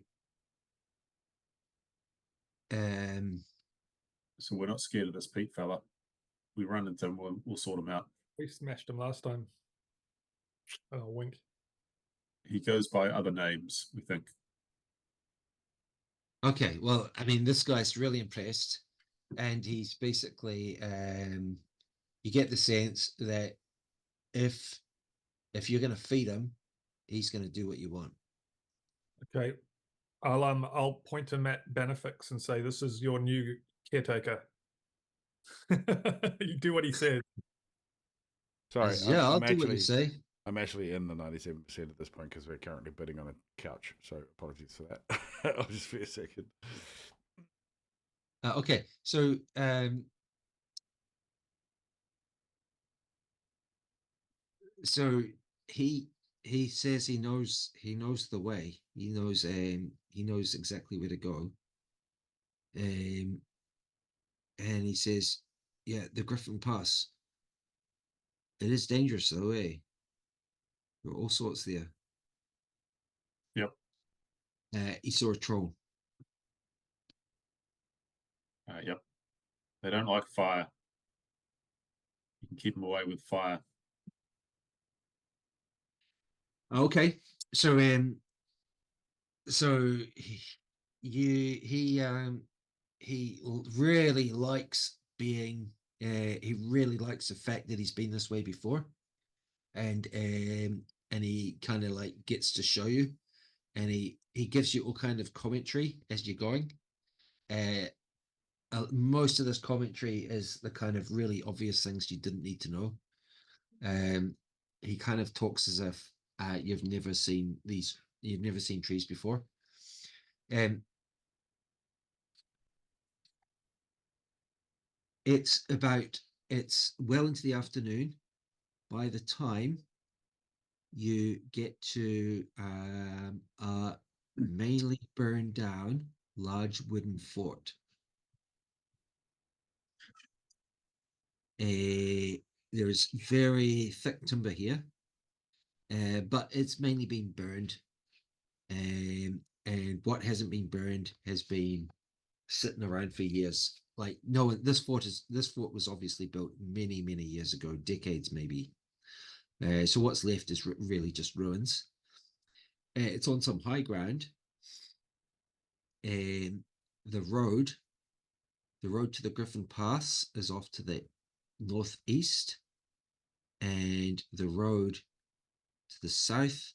um, So we're not scared of this Pete fella. We run into him, we'll sort him out. We smashed him last time. Oh, wink. He goes by other names, we think. okay. Well, I mean, this guy's really impressed, and he's basically, you get the sense that if you're going to feed him, he's going to do what you want. Okay. I'll point him at Benefix and say, "This is your new caretaker." You do what he says. Sorry, Yeah, I'll do what you say. I'm actually in the 97% at this point because we're currently bidding on a couch. So apologies for that. I'll just for a second. Okay, so he says he knows the way. He knows exactly where to go. And he says, yeah, the Griffon Pass. It is dangerous though, eh? There are all sorts there. Yep. He saw a troll. Yep. They don't like fire. You can keep them away with fire. Okay, so so he really likes being. He really likes the fact that he's been this way before, and he kind of like gets to show you, and he gives you all kind of commentary as you're going. Most of this commentary is the kind of really obvious things you didn't need to know. He kind of talks as if you've never seen trees before. It's well into the afternoon by the time you get to a mainly burned down large wooden fort. There's very thick timber here, but it's mainly been burned. And what hasn't been burned has been sitting around for years. Like, no, this fort was obviously built many years ago, decades maybe. So what's left is really just ruins. It's on some high ground. The road to the Griffon Pass is off to the northeast, and the road to the southwest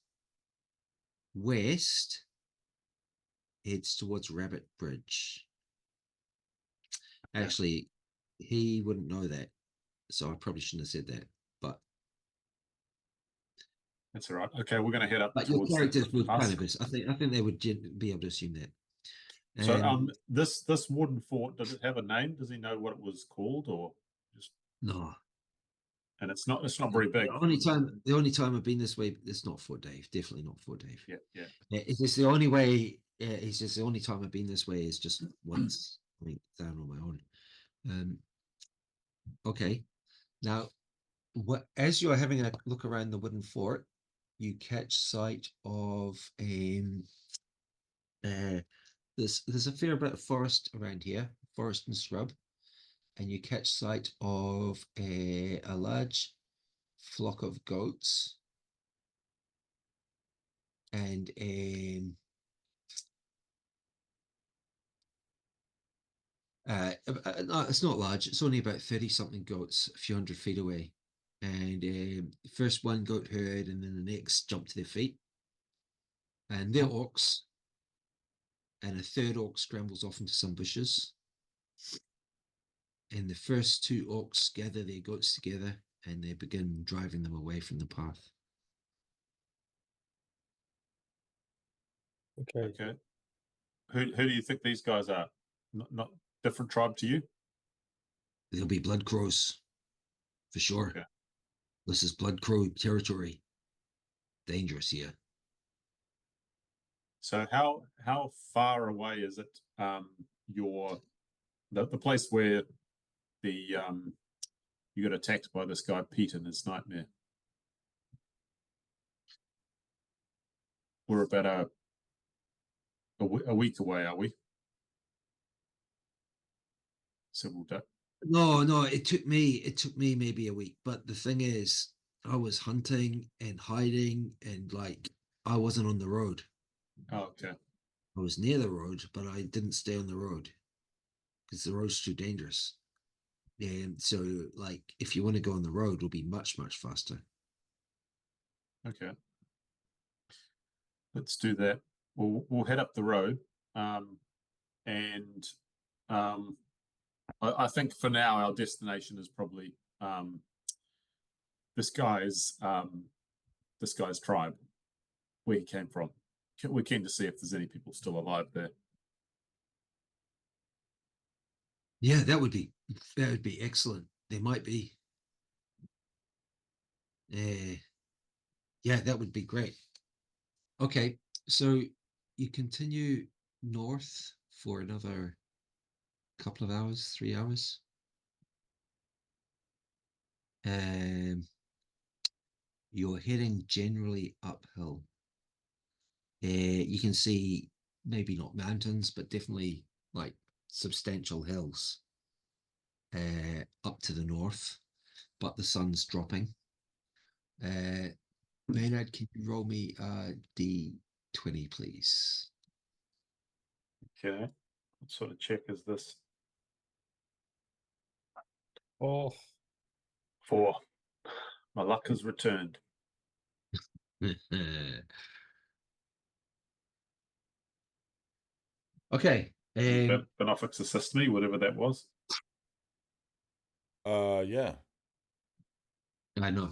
heads towards Rabbit Bridge. Actually, he wouldn't know that, so I probably shouldn't have said that. But that's all right. Okay, we're going to head up. But your characters would kind of. I think they would be able to assume that. So, this wooden fort, does it have a name? Does he know what it was called, or just no? And it's not very big. The only time I've been this way, it's not Fort Dave. Definitely not Fort Dave. Yeah. It's just the only way. It's just the only time I've been this way is just once. I mean, down on my own. Okay. Now, as you're having a look around the wooden fort, you catch sight of there's a fair bit of forest around here, forest and scrub, and you catch sight of a large flock of goats and no, it's not large. It's only about 30 something goats, a few 100 feet away. And first one goat herd, and then the next jump to their feet. And they're orcs. And a third orc scrambles off into some bushes. And the first two orcs gather their goats together and they begin driving them away from the path. Okay. Who do you think these guys are? Not different tribe to you? They'll be blood crows, for sure. Okay. This is blood crow territory. Dangerous here. So how far away is it? The place where you got attacked by this guy Pete in his nightmare. We're about a week away, are we? Several days. No, it took me maybe a week. But the thing is, I was hunting and hiding, and like I wasn't on the road. Oh, okay. I was near the road, but I didn't stay on the road because the road's too dangerous. And so, like, if you want to go on the road, it'll be much faster. Okay. Let's do that. We'll head up the road, and I think for now our destination is probably this guy's tribe, where he came from. We're keen to see if there's any people still alive there. Yeah, that would be excellent. There might be. Yeah, that would be great. Okay, so you continue north for another couple of hours, 3 hours. You're heading generally uphill. You can see maybe not mountains, but definitely like substantial hills up to the north. but the sun's dropping. Maynard, can you roll me D20, please? Okay. What sort of check is this? Oh, 4. My luck has returned. Okay. Benefits assist me, whatever that was. Yeah. I know.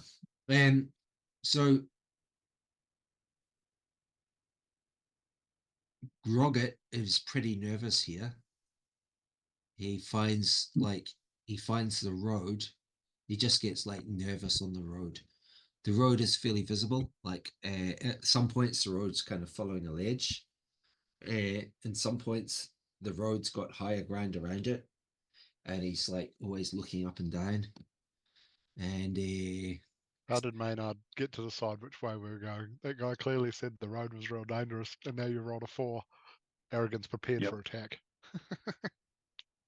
So Grogget is pretty nervous here. He finds the road. He just gets like nervous on the road. The road is fairly visible. Like at some points, the road's kind of following a ledge. In some points, the road's got higher ground around it, and he's like always looking up and down. And How did Maynard get to decide which way we were going? That guy clearly said the road was real dangerous, and now you rolled a 4. Arrogance prepared Yep. for attack.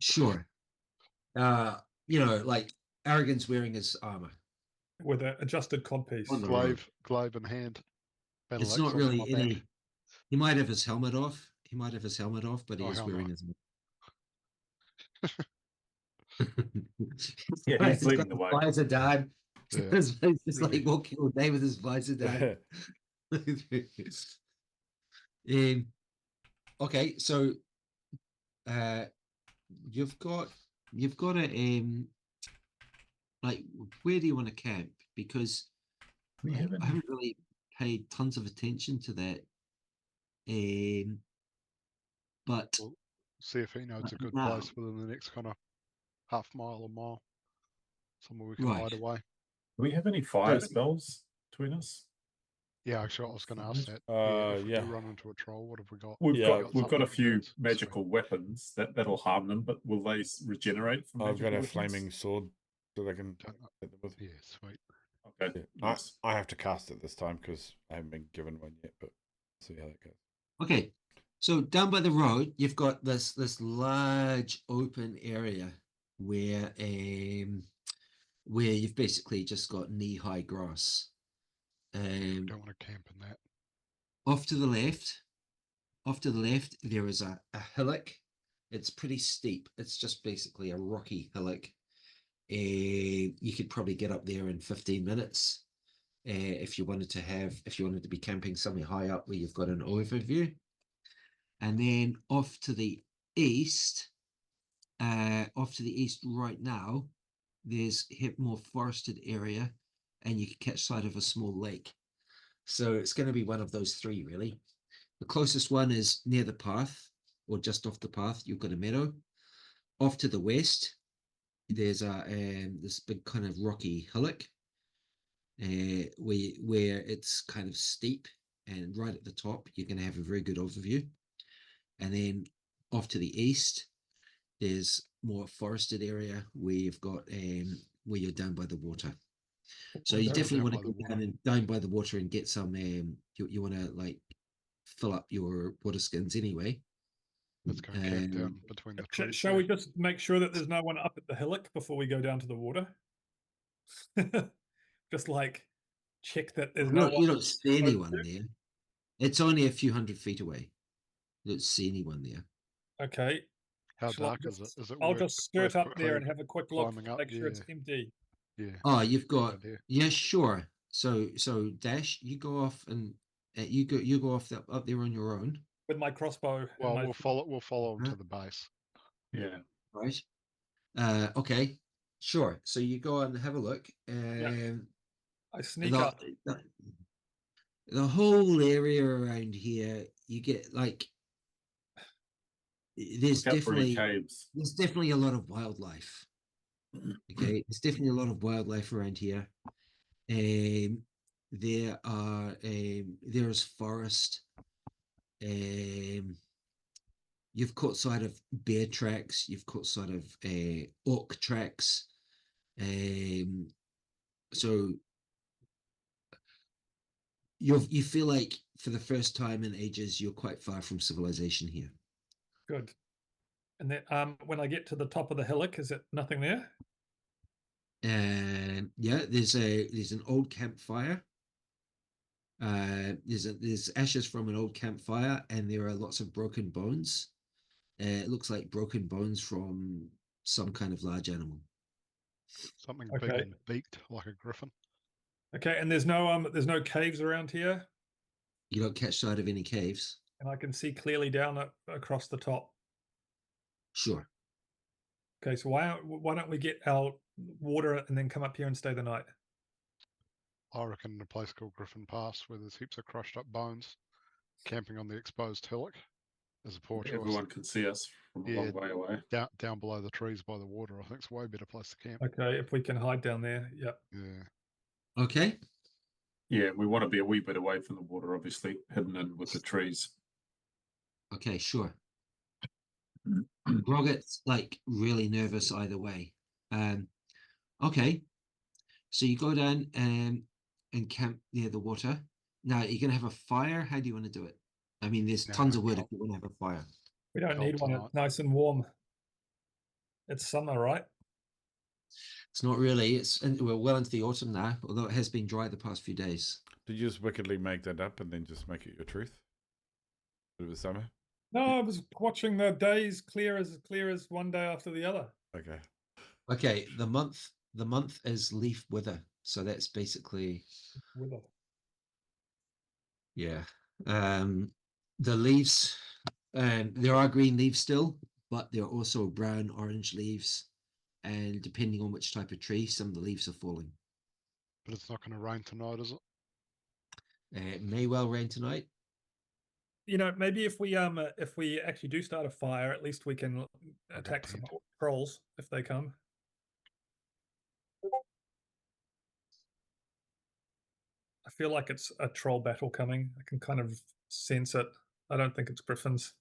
sure, like Arrogance wearing his armor. with an adjusted codpiece. On the road. Glaive in hand. Battle It's axe not off really my back. any. He might have his helmet off. But he Oh, is hell wearing no. his. Yeah, he's He's leading got the way. visor down. Yeah. He's just Really. like walking all day with his visor down. Okay, so you've got a like, where do you want to camp? Because We I haven't. haven't really paid tons of attention to that. But Well, see if he knows a good now, place within the next kind of half mile or mile. Somewhere we can Right. hide away. Do we have any fire So- spells between us? Yeah, actually, I was going to ask that. If we yeah. do run into a troll, what have we got? We've Yeah. got a something few that's magical weapons that'll harm them, but will they regenerate from I've magical got a weapons? flaming sword that I can Don't know. hit them with. Yeah, sweet. Okay, Yeah. nice. I have to cast it this time because I haven't been given one yet, but see how that goes. Okay, so down by the road, you've got this large open area where you've basically just got knee-high grass. Don't want to camp in that. Off to the left, there is a hillock. It's pretty steep. It's just basically a rocky hillock. You could probably get up there in 15 minutes if you wanted to be camping somewhere high up where you've got an overview. And then off to the east right now, there's a more forested area, and you can catch sight of a small lake. So it's going to be one of those three, really. The closest one is near the path, or just off the path. You've got a meadow. Off to the west, there's this big kind of rocky hillock, where it's kind of steep, and right at the top, you're going to have a very good overview. And then off to the east, there's more forested area where you've got where you're down by the water. So you definitely want to go down by the water and get some. You want to like fill up your water skins anyway. Let's go camp down between the trees. Shall we just make sure that there's no one up at the hillock before we go down to the water? Just like check that there's no one. You don't see anyone there. It's only a few hundred feet away. You don't see anyone there. Okay. How Shall I dark just- is it? Is it I'll worth- just skirt worth up there quickly and have a quick look, climbing up? make sure it's Yeah. empty. Yeah. Oh, you've good got idea. yeah, sure. So Dash, you go off and you go off up there on your own, With my crossbow. and Well, my- we'll follow him Huh? to the base. Yeah. right? Okay, sure. So you go and have a look. I sneak the, up. the whole area around here, you get like there's Look out for any definitely caves. a lot of wildlife. Okay, there's definitely a lot of wildlife around here. There's forest. You've caught sight of bear tracks. You've caught sight of orc tracks. So you feel like for the first time in ages, you're quite far from civilization here. Good. And then when I get to the top of the hillock, is it nothing there? Yeah, there's an old campfire. There's ashes from an old campfire, and there are lots of broken bones. It looks like broken bones from some kind of large animal. Something big Okay. and beaked like a griffin. Okay, and there's no caves around here, You don't catch sight of any caves. and I can see clearly down across the top. Sure. Okay, so why don't we get our water and then come up here and stay the night? I reckon in a place called Griffon Pass, where there's heaps of crushed up bones, camping on the exposed hillock is a poor choice. Everyone can see us from a long way away. Down below the trees by the water, I think it's a way better place to camp. Okay, if we can hide down there, yep. Yeah. Okay. Yeah, we want to be a wee bit away from the water, obviously, hidden in with the trees. Okay, sure. Roget's like really nervous either way. Okay. So you go down and camp near the water. Now, you're gonna have a fire. How do you want to do it? I mean, there's tons of wood if you want to have a fire. We don't Cold need one. tonight. It's nice and warm. It's summer, right? It's not really. We're well into the autumn now, although it has been dry the past few days. Did you just wickedly make that up and then just make it your truth? It was summer? No, I was watching the days clear as one day after the other. Okay. Okay, the month is leaf wither, so that's basically Wither. yeah. The leaves, there are green leaves still, but there are also brown, orange leaves, and depending on which type of tree, some of the leaves are falling. But it's not going to rain tonight, is it? It may well rain tonight. You know, maybe if we actually do start a fire, at least we can attack some tent. trolls if they come. I feel like it's a troll battle coming. I can kind of sense it. I don't think it's griffins.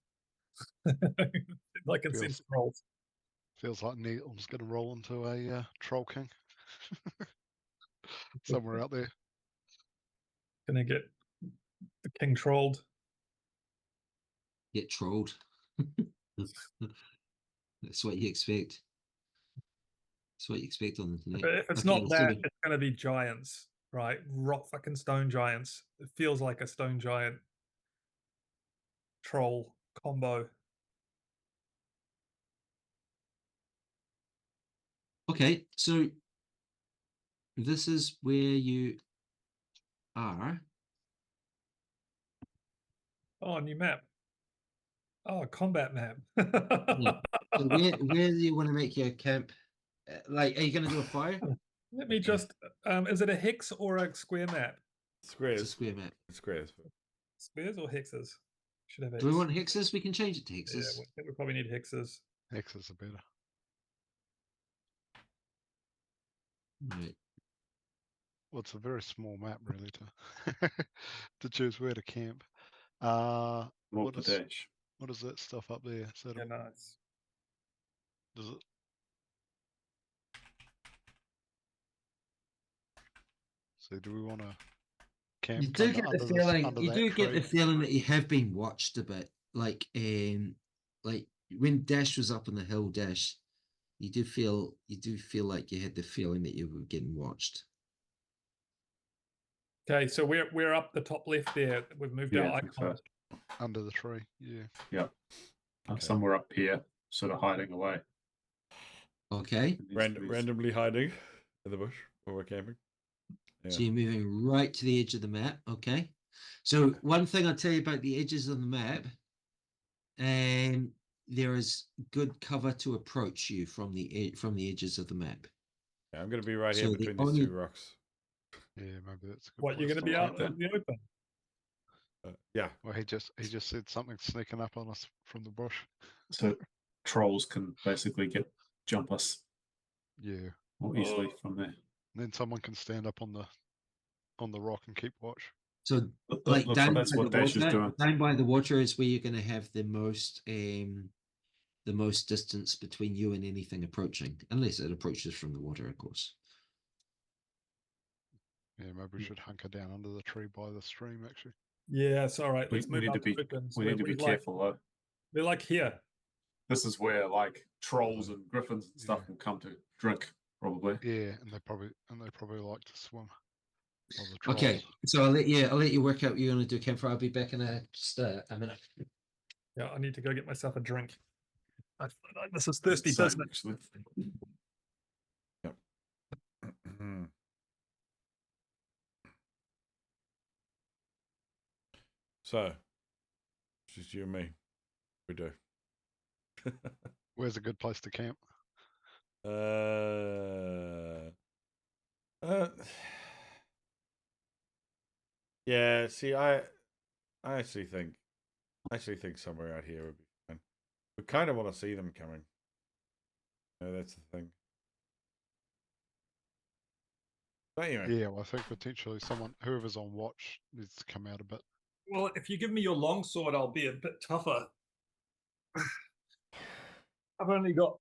I can sense trolls. Feels like Neil's going to roll into a troll king somewhere out there. Gonna get the king trolled. Get trolled. That's what you expect. That's what you expect on the internet. If it's not that, it's gonna be giants, right? Rock fucking stone giants. It feels like a stone giant troll combo. Okay, so this is where you are. Oh, new map. Oh, combat map. Yeah. So where do you want to make your camp? Like, are you going to do a fire? Let me just. Is it a hex or a square map? Squares. It's a square map. Squares. Squares or hexes? Should have. Do we want hexes? We can change it to hexes. Yeah, I think we probably need hexes. Hexes are better. Right. Well, it's a very small map, really, to to choose where to camp. What is that stuff up there? Is that Yeah, nice. does it? So, do we want to camp? You do get the feeling. You do get the tree? feeling that you have been watched a bit. Like when Dash was up on the hill, Dash, you do feel like you had the feeling that you were getting watched. Okay, so we're up the top left there. We've moved our I think so. icons. Under the tree, yeah. Yep. Okay. Somewhere up here, sort of hiding away. Okay. Randomly hiding in the bush while we're camping. Yeah. So you're moving right to the edge of the map. Okay. So one thing I'll tell you about the edges of the map, there is good cover to approach you from the edges of the map. Yeah, I'm going to be right So here the between these two rocks. Yeah, maybe that's a good What, you're place going to be camp out then. in the open? Yeah. Well, he just said something sneaking up on us from the bush. So trolls can basically jump us Yeah. more easily from there. And then someone can stand up on the rock and keep watch. So like down by, That's what Dash is doing. down by the water is where you're going to have the most distance between you and anything approaching, unless it approaches from the water, of course. Yeah, maybe we should hunker down under the tree by the stream, actually. Yeah, it's all right. We Let's move need out to be open. So we need to be we're careful though. They're like here. This is where like trolls and griffins and stuff Yeah. will come to drink probably. Yeah, and they probably like to swim. Or the Okay, trolls. so I'll let you work out what you're going to do, campfire. I'll be back in just a minute. Yeah, I need to go get myself a drink. This is thirsty Same, business. actually. So, it's just you and me. We do. Where's a good place to camp? Yeah. See, I actually think somewhere out here would be fine. We kind of want to see them coming. That's the thing. But anyway. Yeah, well, I think potentially whoever's on watch needs to come out a bit. Well, if you give me your longsword, I'll be a bit tougher. I've only got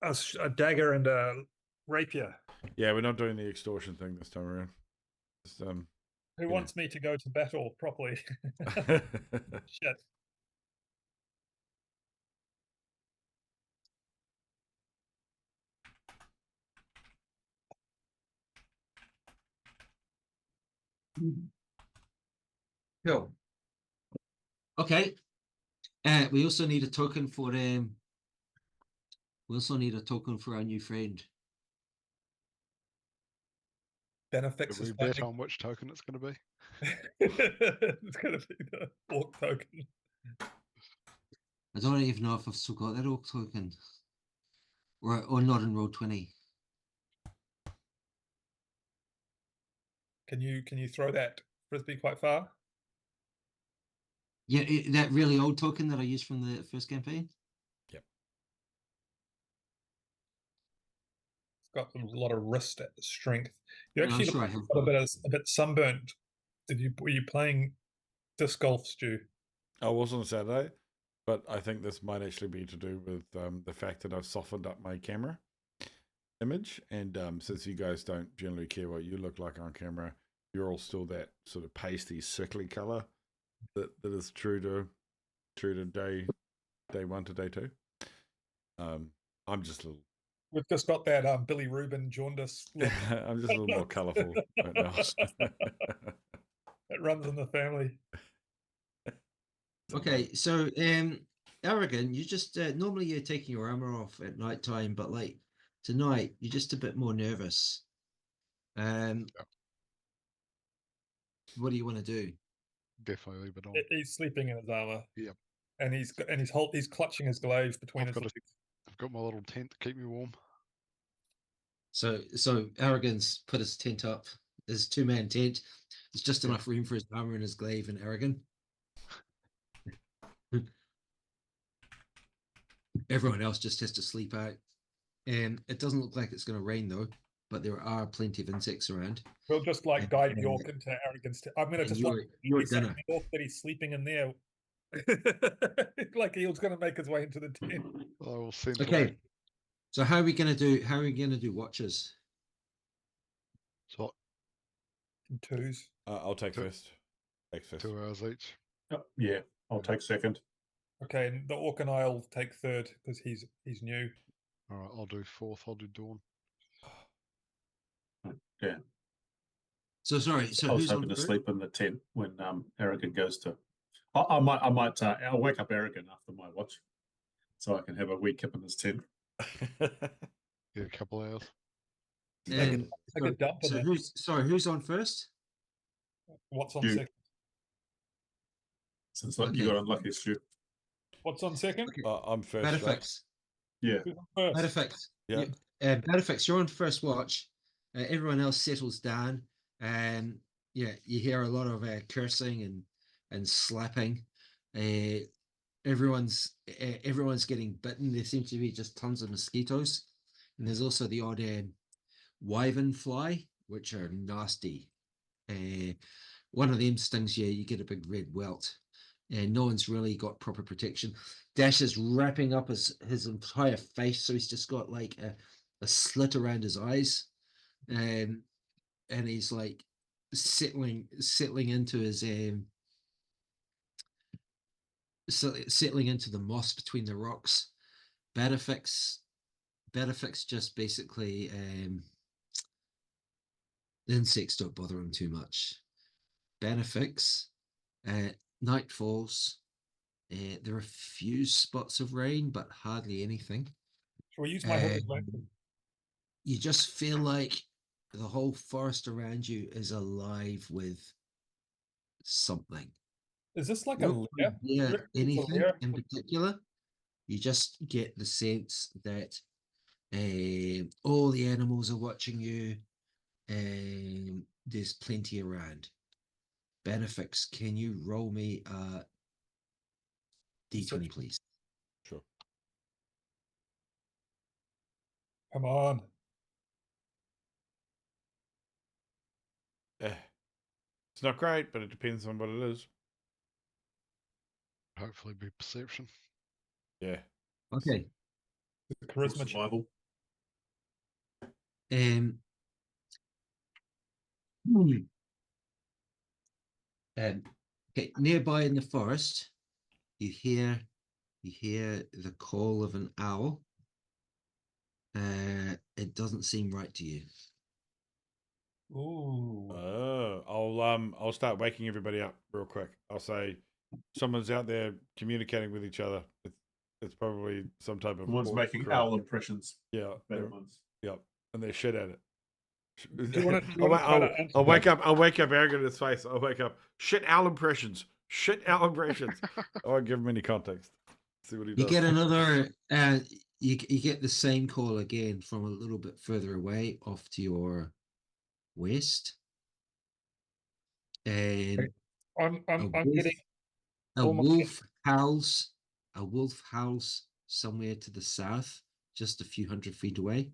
a dagger and a rapier. Yeah, we're not doing the extortion thing this time around. Just, Who wants me to go to battle properly? Shit. Cool. Okay. We also need a token for our new friend. Benefits Did we is bet finding... on which token it's going to be? It's going to be the orc token. I don't even know if I've still got that orc token. Or not in Roll20. Can you throw that frisbee quite far? Yeah, that really old token that I used from the first campaign. Yep. It's got a lot of wrist strength. You I'm actually sure I look have. a bit sunburnt. Were you playing disc golf, Stu? I was on Saturday, but I think this might actually be to do with the fact that I've softened up my camera image, and since you guys don't generally care what you look like on camera, you're all still that sort of pasty, sickly color that is true to day 1 to day 2. I'm just a little. We've just got that Billy Rubin jaundice look. I'm just a little more colourful right now. It runs in the family. Okay, so Aragon, you just normally you're taking your armor off at night time, but like tonight you're just a bit more nervous. What do you want to do? Definitely leave it on. He's sleeping in his armor. Yep. And he's clutching his glaives between his legs. I've got my little tent to keep me warm. So Aragon's put his tent up. His 2-man tent. There's just enough room for his armor and his glaive and Aragon. Everyone else just has to sleep out. And it doesn't look like it's going to rain though, but there are plenty of insects around. We'll just like guide the orc into Aragon's tent. I'm going to just your dinner. Orc that he's sleeping in there. Like he was going to make his way into the tent. I will send. Okay. So how are we going to do watches? So In twos. I'll take first. 2 hours each. Yeah, I'll take second. Okay, and the orc and I'll take third because he's new. All right, I'll do fourth. I'll do dawn. Yeah. So sorry. So I was who's hoping on to third? sleep in the tent when Aragon goes to. I might. I'll wake up Aragon after my watch, so I can have a wee kip in his tent. Yeah, a couple hours. Take a dump in So it. who's on first? What's on You. second? Since like you Okay. got unlucky, Stu. What's on second? I'm first. Right? Battlefix. Yeah. Who's on first? Battlefix. Yeah. Battlefix, you're on first watch. Everyone else settles down. Yeah, you hear a lot of cursing and slapping. Everyone's getting bitten. There seems to be just tons of mosquitoes, and there's also the odd wyvern fly, which are nasty. One of them stings you, you get a big red welt, and no one's really got proper protection. Dash is wrapping up his entire face, so he's just got like a slit around his eyes, and he's like settling into his settling into the moss between the rocks. Battlefix, Benefix just basically the insects don't bother him too much. Benefix, night falls. There are a few spots of rain, but hardly anything. Shall we use my hooded lantern? You just feel like the whole forest around you is alive with something. Is this like You a don't lair? hear It's a anything lair. in particular. You just get the sense that all the animals are watching you. There's plenty around. Benefix, can you roll me a d20, please? Sure. Come on. It's not great, but it depends on what it is. Hopefully be perception. Yeah. Okay. Charisma check. Survival. Hmm. Okay, nearby in the forest, you hear the call of an owl. It doesn't seem right to you. Ooh. I'll start waking everybody up real quick. I'll say someone's out there communicating with each other. It's probably some type of Someone's orc making crew. owl impressions. Yeah, Better they're- ones. yep, and they're shit at it. Do you want to I'll wake up. I'll wake up arrogant in his face. I'll wake up. Shit owl impressions. Shit owl impressions. I won't give him any context. See what he You does. get another. You get the same call again from a little bit further away, off to your west. And I'm getting a all my- wolf howls. A wolf howls somewhere to the south, just a few 100 feet away.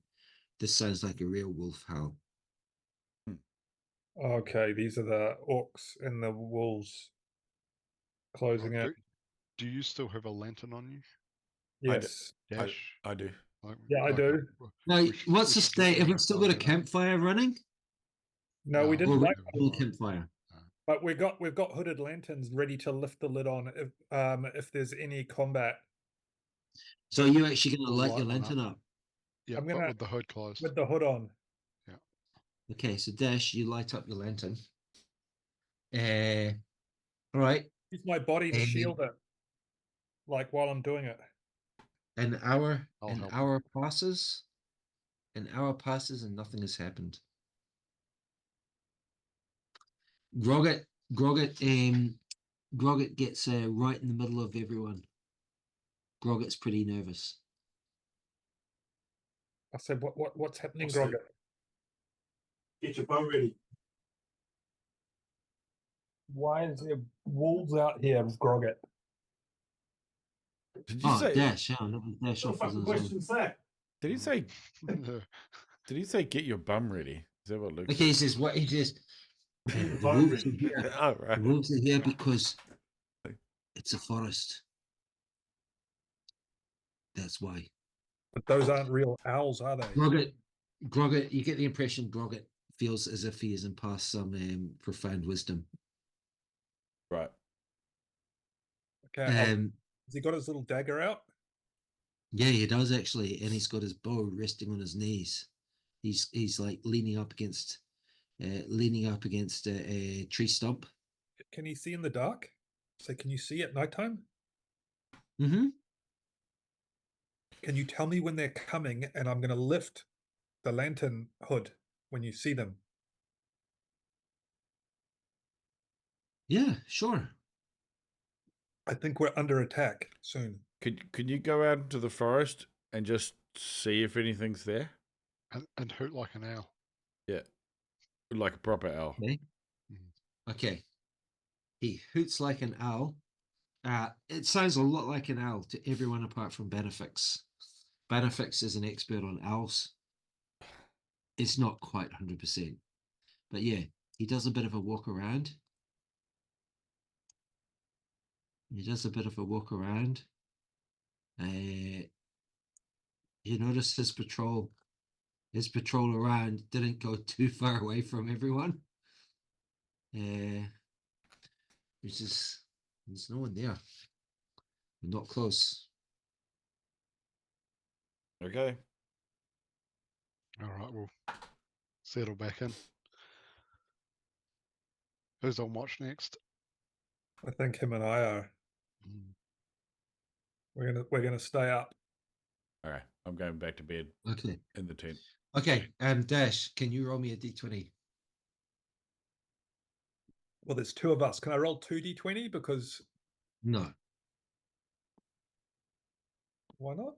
This sounds like a real wolf howl. Okay, these are the orcs and the wolves closing out. Do you still have a lantern on you? Yes. Dash? I do. Yeah, I do. Now, we should- what's we the should state? get Have you we a still got a fire. campfire running? No, we No, didn't Or light we one, a campfire? but we've got hooded lanterns ready to lift the lid on if there's any combat. So you're actually going to We'll light your light one lantern up? Yeah, I'm but gonna- with the hood closed. With the hood on. Okay, so Dash, you light up your lantern. All right. Use my body to And- shield it. Like while I'm doing it. An hour. I'll An help. hour passes. An hour passes and nothing has happened. Grogget gets right in the middle of everyone. Grogget's pretty nervous. I said, what's happening, What's the- Grogget? Get your bow ready. Why is there wolves out here, Grogget? Did you Oh, say? Dash, yeah, let me dash What off the as fucking his own. question's that? Did he say? Yeah. Did he say get your bum ready? Is that what Luke Okay, he says what he says. Get your The bow wolves are ready. here. Oh, The right. wolves are here because it's a forest. That's why. But those aren't real owls, are they? Grogget, you get the impression Grogget feels as if he has imparted some profound wisdom. Right. Okay. Has he got his little dagger out? Yeah, he does actually, and he's got his bow resting on his knees. He's like leaning up against a tree stump. Can he see in the dark? So can you see at nighttime? Mm-hmm. Can you tell me when they're coming and I'm gonna lift the lantern hood when you see them? Yeah, sure. I think we're under attack soon. Could you go out into the forest and just see if anything's there? And hoot like an owl. Yeah, like a proper owl. Okay. Mhm. Okay. He hoots like an owl. It sounds a lot like an owl to everyone apart from Benefix. Benefix is an expert on owls. It's not quite 100%. But yeah, he does a bit of a walk around. You notice his patrol around didn't go too far away from everyone. There's no one there. Not close. Okay. All right, we'll settle back in. Who's on watch next? I think him and I are. Mm. We're gonna stay up. All right, I'm going back to bed Okay. in the tent. Okay. Dash, can you roll me a d20? Well, there's two of us. Can I roll 2d20? Because No. why not?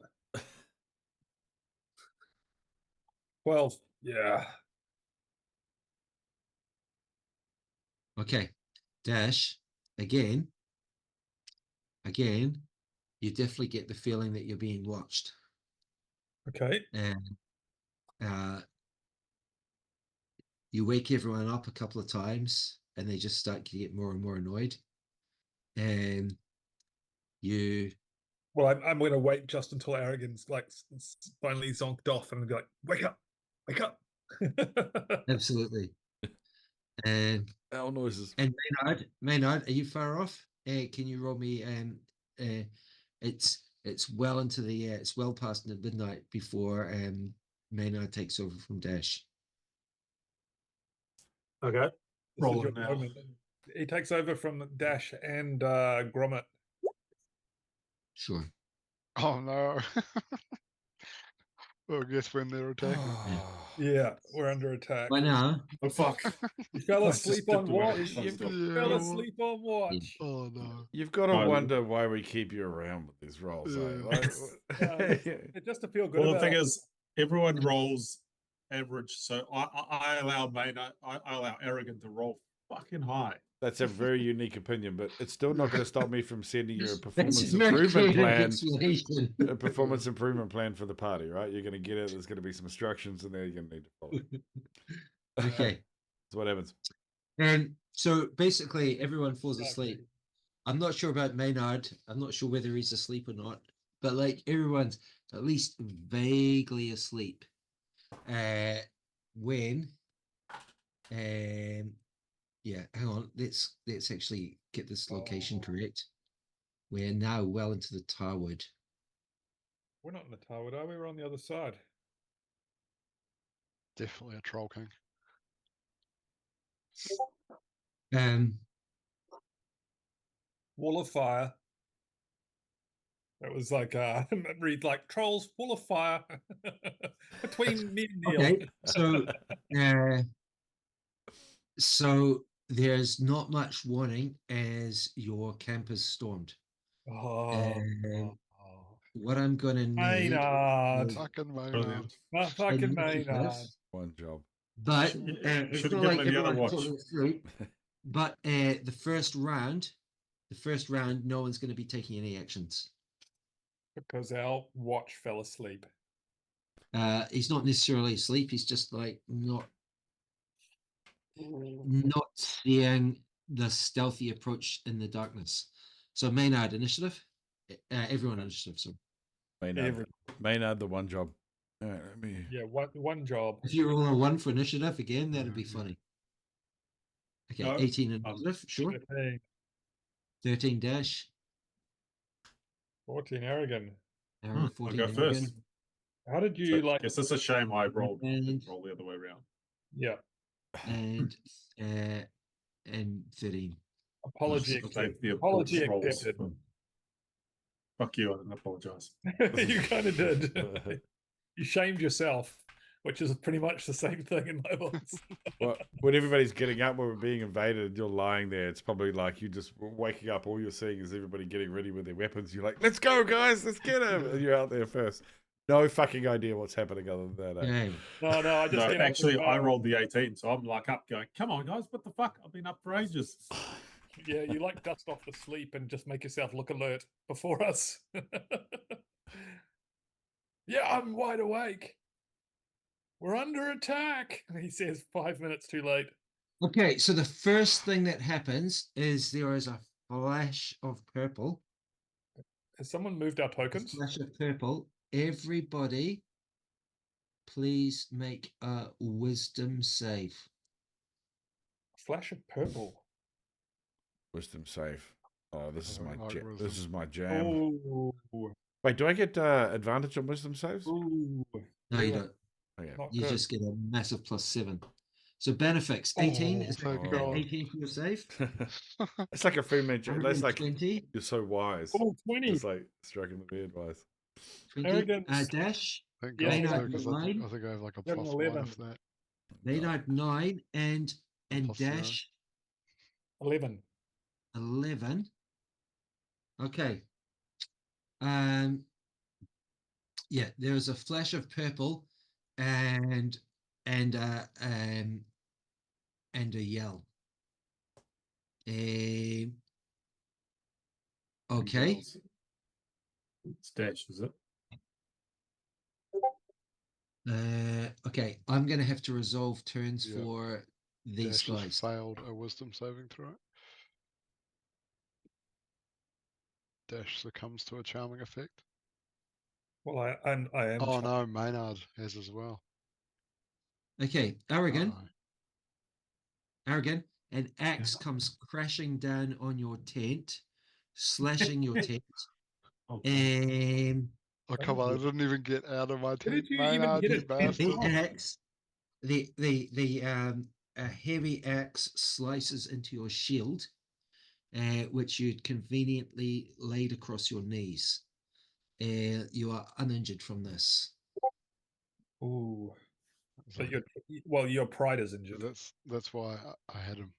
12. Yeah. Okay. Dash, again, you definitely get the feeling that you're being watched. Okay. And you wake everyone up a couple of times and they just start to get more and more annoyed. And you Well, I'm going to wait just until Aragon's like finally zonked off and be like, wake up, wake up. absolutely. And Owl noises. And Maynard, are you far off? Can you roll me? It's well into the it's well past the midnight before Maynard takes over from Dash. Okay. This is Rolling your now. moment. He takes over from Dash and Gromit. Sure. Oh no. Well, I guess when they're attacking. Yeah, we're under attack. By now, Oh fuck! You fell I just asleep dipped on away. watch. Fuck You stop. fell Yeah. asleep on watch. Oh no. You've got to No. wonder why we keep you around with these rolls. Just to feel good Well, the about thing it. is, everyone rolls average, so I allow Maynard, I allow Arrogant to roll fucking high. That's a very unique opinion, but it's still not going to stop me from sending you a that's performance a very improvement creative plan. explanation. A performance improvement plan for the party, right? You're going to get it. There's going to be some instructions in there you're going to need to follow. Okay. So what happens? And so basically, everyone falls asleep. I'm not sure about Maynard. I'm not sure whether he's asleep or not. But like everyone's at least vaguely asleep. When yeah, hang on. Let's actually get this location correct. We're now well into the Tarwood. We're not in the tower, are we? We're on the other side. Definitely a troll king. Wall of fire. It was like read like trolls, wall of fire between me and Neil. Okay, so there's not much warning as your camp is stormed. What I'm gonna need Maynard. Fucking Maynard. Brilliant. Fucking Maynard. One job. But Should it's have not given like him the other everyone's watch. falling asleep. But the first round, no one's going to be taking any actions. Because our watch fell asleep. He's not necessarily asleep. He's just like not seeing the stealthy approach in the darkness. So Maynard initiative, everyone initiative. So Maynard, the one job. All right, let me. Yeah, one job. if you roll a 1 for initiative again, that'd be funny. Okay, No, 18 initiative, sure. 13 Dash. 14 Aragon. I'll 14 go Aragon. first. How did you So, like? guess it's a shame I roll And- the other way around. Yeah. And 13. Apology I'll take the Apology rolls. accepted. Fuck you, I didn't apologize. You kind of did. You shamed yourself, which is pretty much the same thing in my books. Well, when everybody's getting up, when we're being invaded, and you're lying there, it's probably like you just waking up. All you're seeing is everybody getting ready with their weapons. You're like, "Let's go, guys! Let's get him!" And you're out there first. No fucking idea what's happening other than that. Yeah. No, I just No, get actually, I up. rolled the 18, so I'm like up going, come on, guys, what the fuck? I've been up for ages. Yeah, you like dust off the sleep and just make yourself look alert before us. Yeah, I'm wide awake. We're under attack, he says 5 minutes too late. Okay, so the first thing that happens is there is a flash of purple. Has someone moved our tokens? Flash of purple. Everybody, please make a wisdom save. Flash of purple. Wisdom save. Oh, this is I my don't like jam. wisdom. This is my jam. Oh. Wait, do I get advantage on wisdom saves? Ooh. No, you don't. Okay, Not You good. just get a massive +7. So Benefix 18 is thank that God. 18 for your save? It's like a free mention. That's like 120. you're so wise. Oh, 20. It's like striking the beard wise. 20. Arrogance. Dash. Thank Yeah, God, Maynard, too, because I 9. think I have like a Got an +1 11. of that. Maynard 9 and Plus 0. Dash 11. 11. Okay. Yeah, there was a flash of purple and a yell. Okay. It's Dash, is it? Okay, I'm gonna have to resolve turns Yeah. for these Dash has guys. failed a wisdom saving throw. Dash succumbs to a charming effect. Well, I am. Oh no, Maynard has as well. Okay, Aragon. Uh-oh. Aragon, an axe comes crashing down on your tent, slashing your tent. Oh, Oh come on! I didn't even get out of my tent, did you even Maynard, get you it? bastard. The axe, a heavy axe slices into your shield, which you'd conveniently laid across your knees. You are uninjured from this. Ooh. But your pride is injured. That's why I had a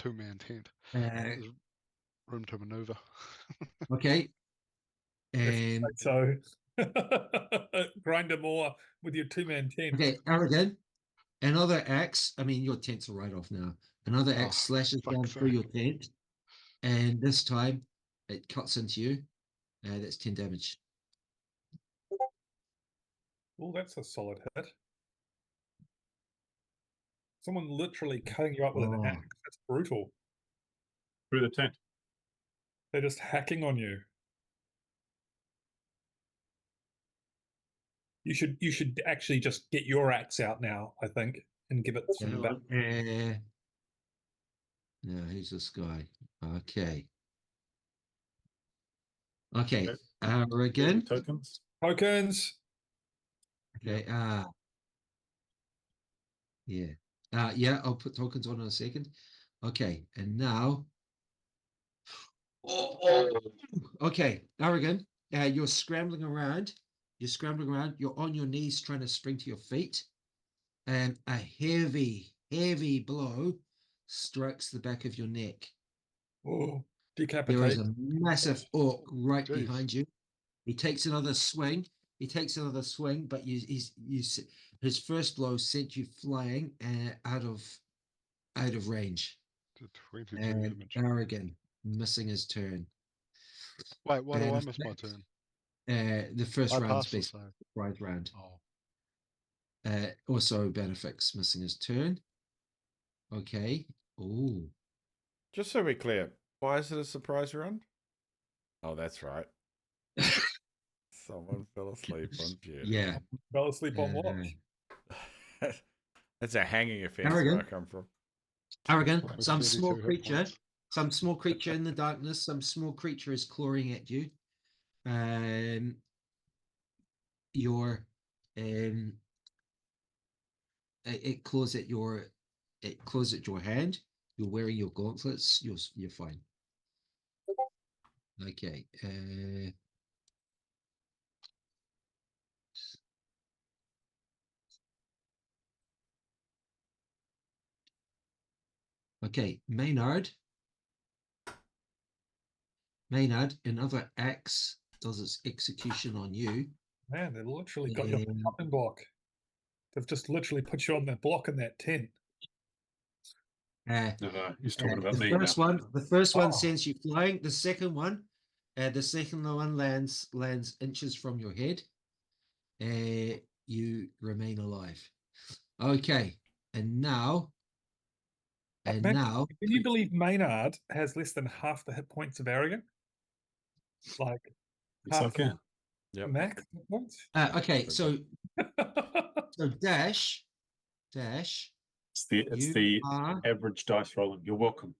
2-man tent. There's room to maneuver. Okay. So, Grendor Moor with your 2-man tent. Okay, Aragon, another axe. I mean, your tents are right off now. Another axe Oh, slashes down fuck's through sake. your tent, and this time it cuts into you. That's 10 damage. Oh, that's a solid hit. Someone literally cutting you up with an Oh. axe. That's brutal. through the tent. They're just hacking on you. You should actually just get your axe out now, I think, and give it some Yeah, back. no, who's this guy? Okay. Okay. Again. Tokens. Tokens. Okay. Yeah. Yeah, I'll put tokens on in a second. Okay, and now. Okay, Aragon, you're scrambling around. You're on your knees trying to spring to your feet. And a heavy blow strikes the back of your neck. Oh, There decapitate. is a massive orc right Jeez. behind you. He takes another swing. But his first blow sent you flying out of range. To 22 And damage. Aragon missing his turn. Wait, why do And I miss my turn? The first I round's passed the basically save. surprise round. Oh. Also Benefix missing his turn. Okay. Oh. Just so we're clear, why is it a surprise round? Oh, that's right. Someone fell asleep on duty. Yeah. Fell asleep on watch. That's a hanging offence where Aragon. I come from. Aragon, With some 32 small hit creature points. in the darkness, some small creature is clawing at you. It claws at your hand. You're wearing your gauntlets. You're fine. Okay. Okay, Maynard, another axe does its execution on you. Man, they've literally got you on the chopping block. They've just literally put you on that block in that tent. No, he's talking about me The first one Oh. sends you flying. The second one lands inches from your head. You remain alive. Okay, and now. Man, can you believe Maynard has less than half the hit points of Aragon? Like Yes, I half can. the max hit points? Okay, so Dash. It's the You are average dice rolling. You're welcome.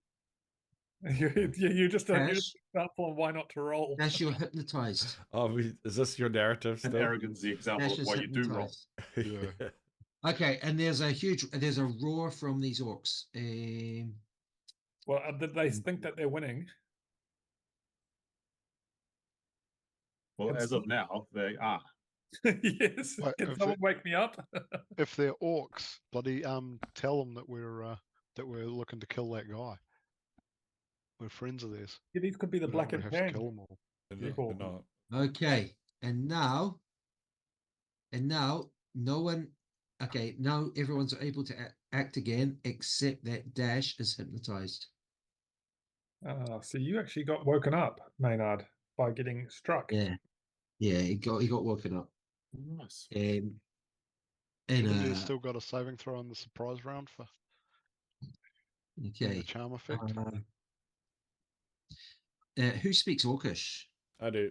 you're just an Dash. example of why not to roll. Dash, you're hypnotized. Oh, is this your narrative And still? Aragon's the example Dash of is why you do roll. hypnotized. Yeah. Okay, and there's a roar from these orcs. Well, did they think that they're winning? Well, Can as of now, they are. Yes. Wait, Can if someone wake me up? If they're orcs, bloody tell them that we're looking to kill that guy. We're friends of theirs. Yeah, these could be the We don't really Blackened have to Hand kill them all. They're people. not. Okay, and now, no one. Okay, now everyone's able to act again, except that Dash is hypnotized. So you actually got woken up, Maynard, by getting struck. Yeah, he got woken up. Nice. And He's still got a saving throw in the surprise round for being a okay, charm effect. who speaks Orcish? I do.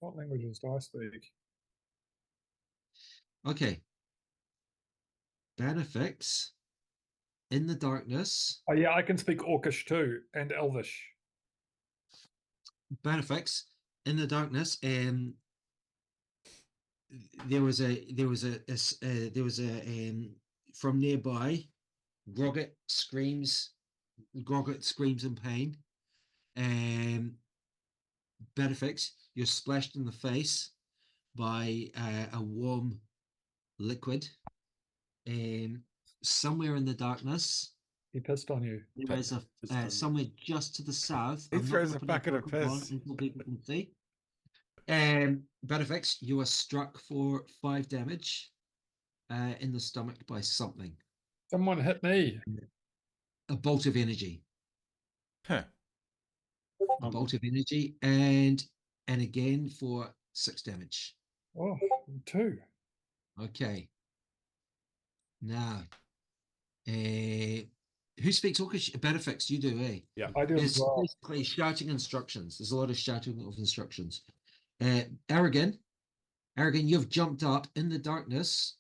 What languages do I speak? Okay, Banifex in the darkness. Oh yeah, I can speak Orcish too, and Elvish. Banifex in the darkness. There was a from nearby. Grogget screams in pain. Benefix, you're splashed in the face by a warm liquid. Somewhere in the darkness, He pissed on you. there is somewhere just to the south. He I'm not throws gonna a put bucket of focus on piss. until people can see. Benefix, you are struck for 5 damage in the stomach by something. Someone hit me. A bolt of energy. Huh. A bolt of energy, and again for 6 damage. Oh, 2. Okay. Now, who speaks Orcish? Benefix, you do, eh? Yeah. I do as There's well. basically shouting instructions. There's a lot of shouting of instructions. Aragon, you've jumped up in the darkness.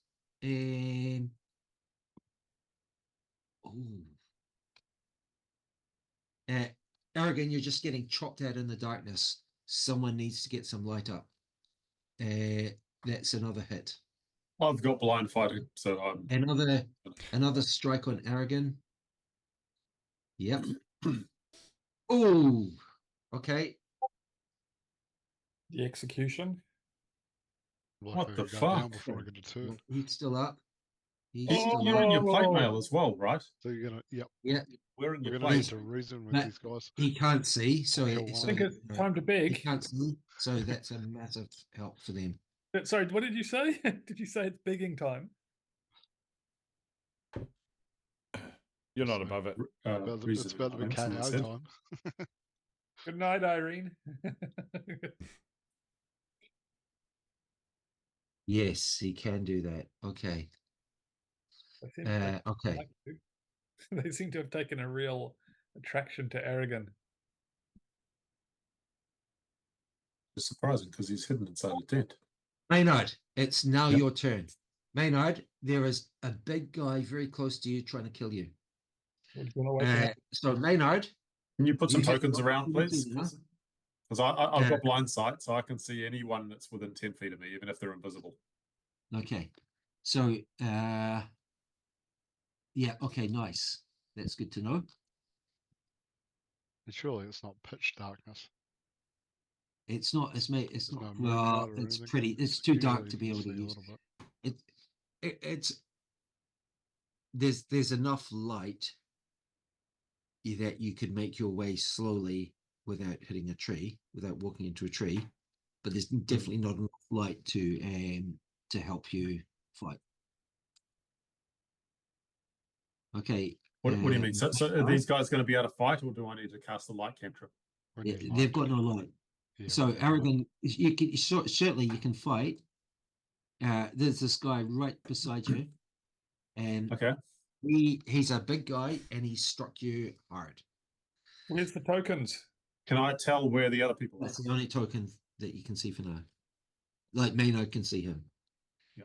Aragon, you're just getting chopped out in the darkness. Someone needs to get some light up. That's another hit. I've got blind fighting, so I'm Another strike on Aragon. Yep. Oh, okay. The execution. What the Go fuck? down before I get a turn. He's still up. He's You- still You're up. in your plate mail as well, right? So you're gonna, yep. Yeah, We're in We're your gonna need plate. to reason with But these guys. he can't see, so Kill one I think it's time to he beg. can't see. So that's a massive help for them. Sorry, what did you say? Did you say it's begging time? You're not above it. It's about to be KO time. Good night, Irene. Yes, he can do that. Okay. Okay. They seem to have taken a real attraction to Aragon. It's surprising because he's hidden inside a tent. Maynard, it's now Yep. your turn. Maynard, there is a big guy very close to you trying to kill you. Would you want to wake him up? So Maynard, Can you put some You have tokens got around, please? opportunity Because I've got blind sight, so I can see anyone that's within 10 feet of me, even if they're invisible. okay. So yeah, okay, nice. That's good to know. And surely it's not pitch darkness. It's not There's no no well, moonlight or it's anything. it's too dark Usually to be you able can to see a use little bit. it's there's enough light that you could make your way slowly without hitting a tree, without walking into a tree, but there's definitely not enough light to help you fight. Okay. What do you mean? So are these guys going to be able to fight, or do I need to cast the light cantrip? We need they've light. got no light. Yeah, So we need light. Aragon, you can certainly you can fight. There's this guy right beside you, and Okay. he's a big guy, and he struck you hard. Where's the tokens? Can I tell where the other people are? That's the only token that you can see for now. Like Maynard can see him. Yeah.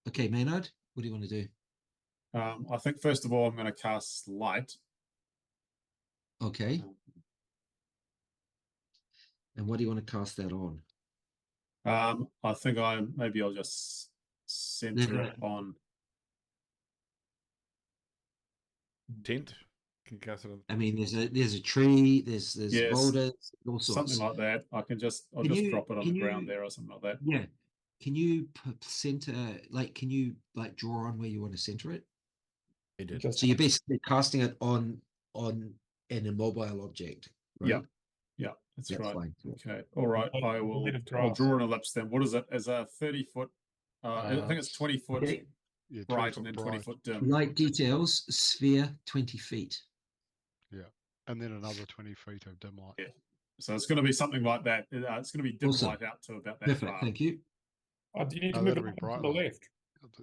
Okay, Maynard, what do you want to do? I think first of all, I'm going to cast light. Okay. And what do you want to cast that on? I think I'll just center it on. Tent? Can you cast it on? I mean, there's a tree, there's Yes, boulders, all sorts. something like that. I'll just drop it on the ground there or something like that. Yeah. Can you center? Like, can you like draw on where you want to center it? He did. So you're basically casting it on an immobile object, right? Yeah, that's That's right. fine. Okay, all right. I'll draw an ellipse then. What is it? As a 30-foot? I think it's 20 foot Okay. Yeah, 20 bright foot and then 20 bright. foot dim. Light details, sphere, 20 feet. Yeah, and then another 20 feet of dim light. Yeah. So it's going to be something like that. It's going to be dim Awesome. light out to about that Perfect. far. Thank you. Do you need to Oh, move it that'll be to bright the light. left?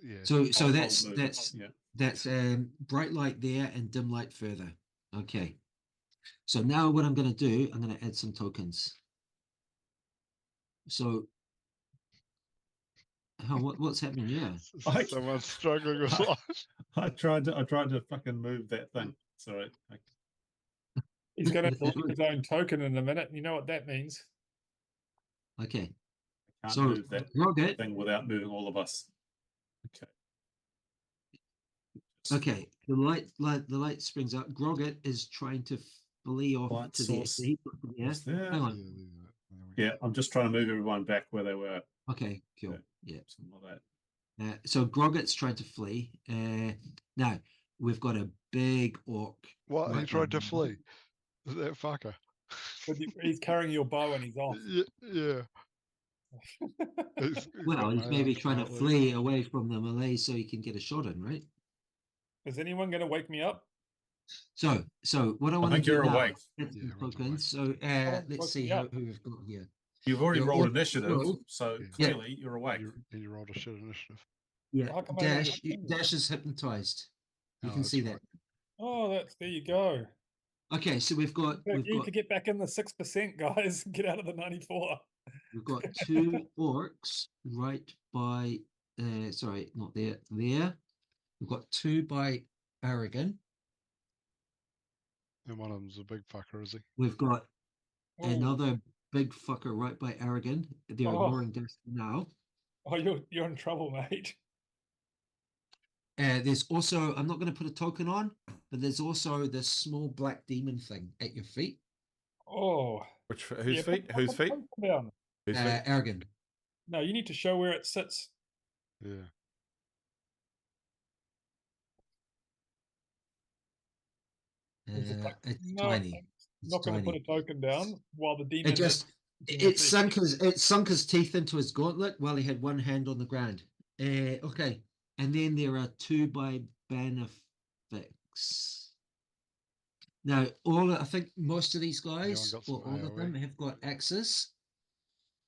Yeah. So I'll that's move it. that's bright light there and dim light further. Okay. So now what I'm going to do, I'm going to add some tokens. So what's happening here? Someone's struggling with life. I tried to fucking move that thing. Sorry. He's going to delete his own token in a minute. You know what that means? Okay. I can't So move that Grogget, thing without moving all of us. Okay. okay, the light springs up. Grogget is trying to flee off Light to source. the yeah. What's there? Hang on. Yeah, I'm just trying to move everyone back where they were. Okay, cool. Yeah. Something like that. So Grogget's trying to flee. Now we've got a big orc. What? He right tried to behind him. flee. That fucker. He's carrying your bow and he's off. Yeah. Well, he's maybe trying to flee away from the melee so he can get a shot in, right? Is anyone going to wake me up? So what I want to think do you're now, awake. get some everyone's tokens. So let's see who we've got here. You've already You're rolled all initiative, rolled. so Yeah. clearly you're awake. You rolled a shit initiative. Yeah, How come I don't Dash. get Dash is hypnotized. You Oh, can that's see right. that. Oh, there you go. Okay, so we've got You need to get back in the 6%, guys. Get out of the 94. we've got two orcs right by. Sorry, not there. There. We've got two by Aragon. And one of them's a big fucker, is he? We've got Oh, another big fucker right by Aragon. They're ignoring Dash now. oh, you're in trouble, mate. There's also, I'm not going to put a token on, but there's also this small black demon thing at your feet. Oh. Whose feet? Whose feet? Down. Whose feet? Aragon. No, you need to show where it sits. Yeah. It's No, tiny. I'm not going to put a token down while the demon. It sunk his teeth into his gauntlet while he had one hand on the ground. Okay, and then there are two by Banifix. Now, I think most of these guys, or all of them, have got axes.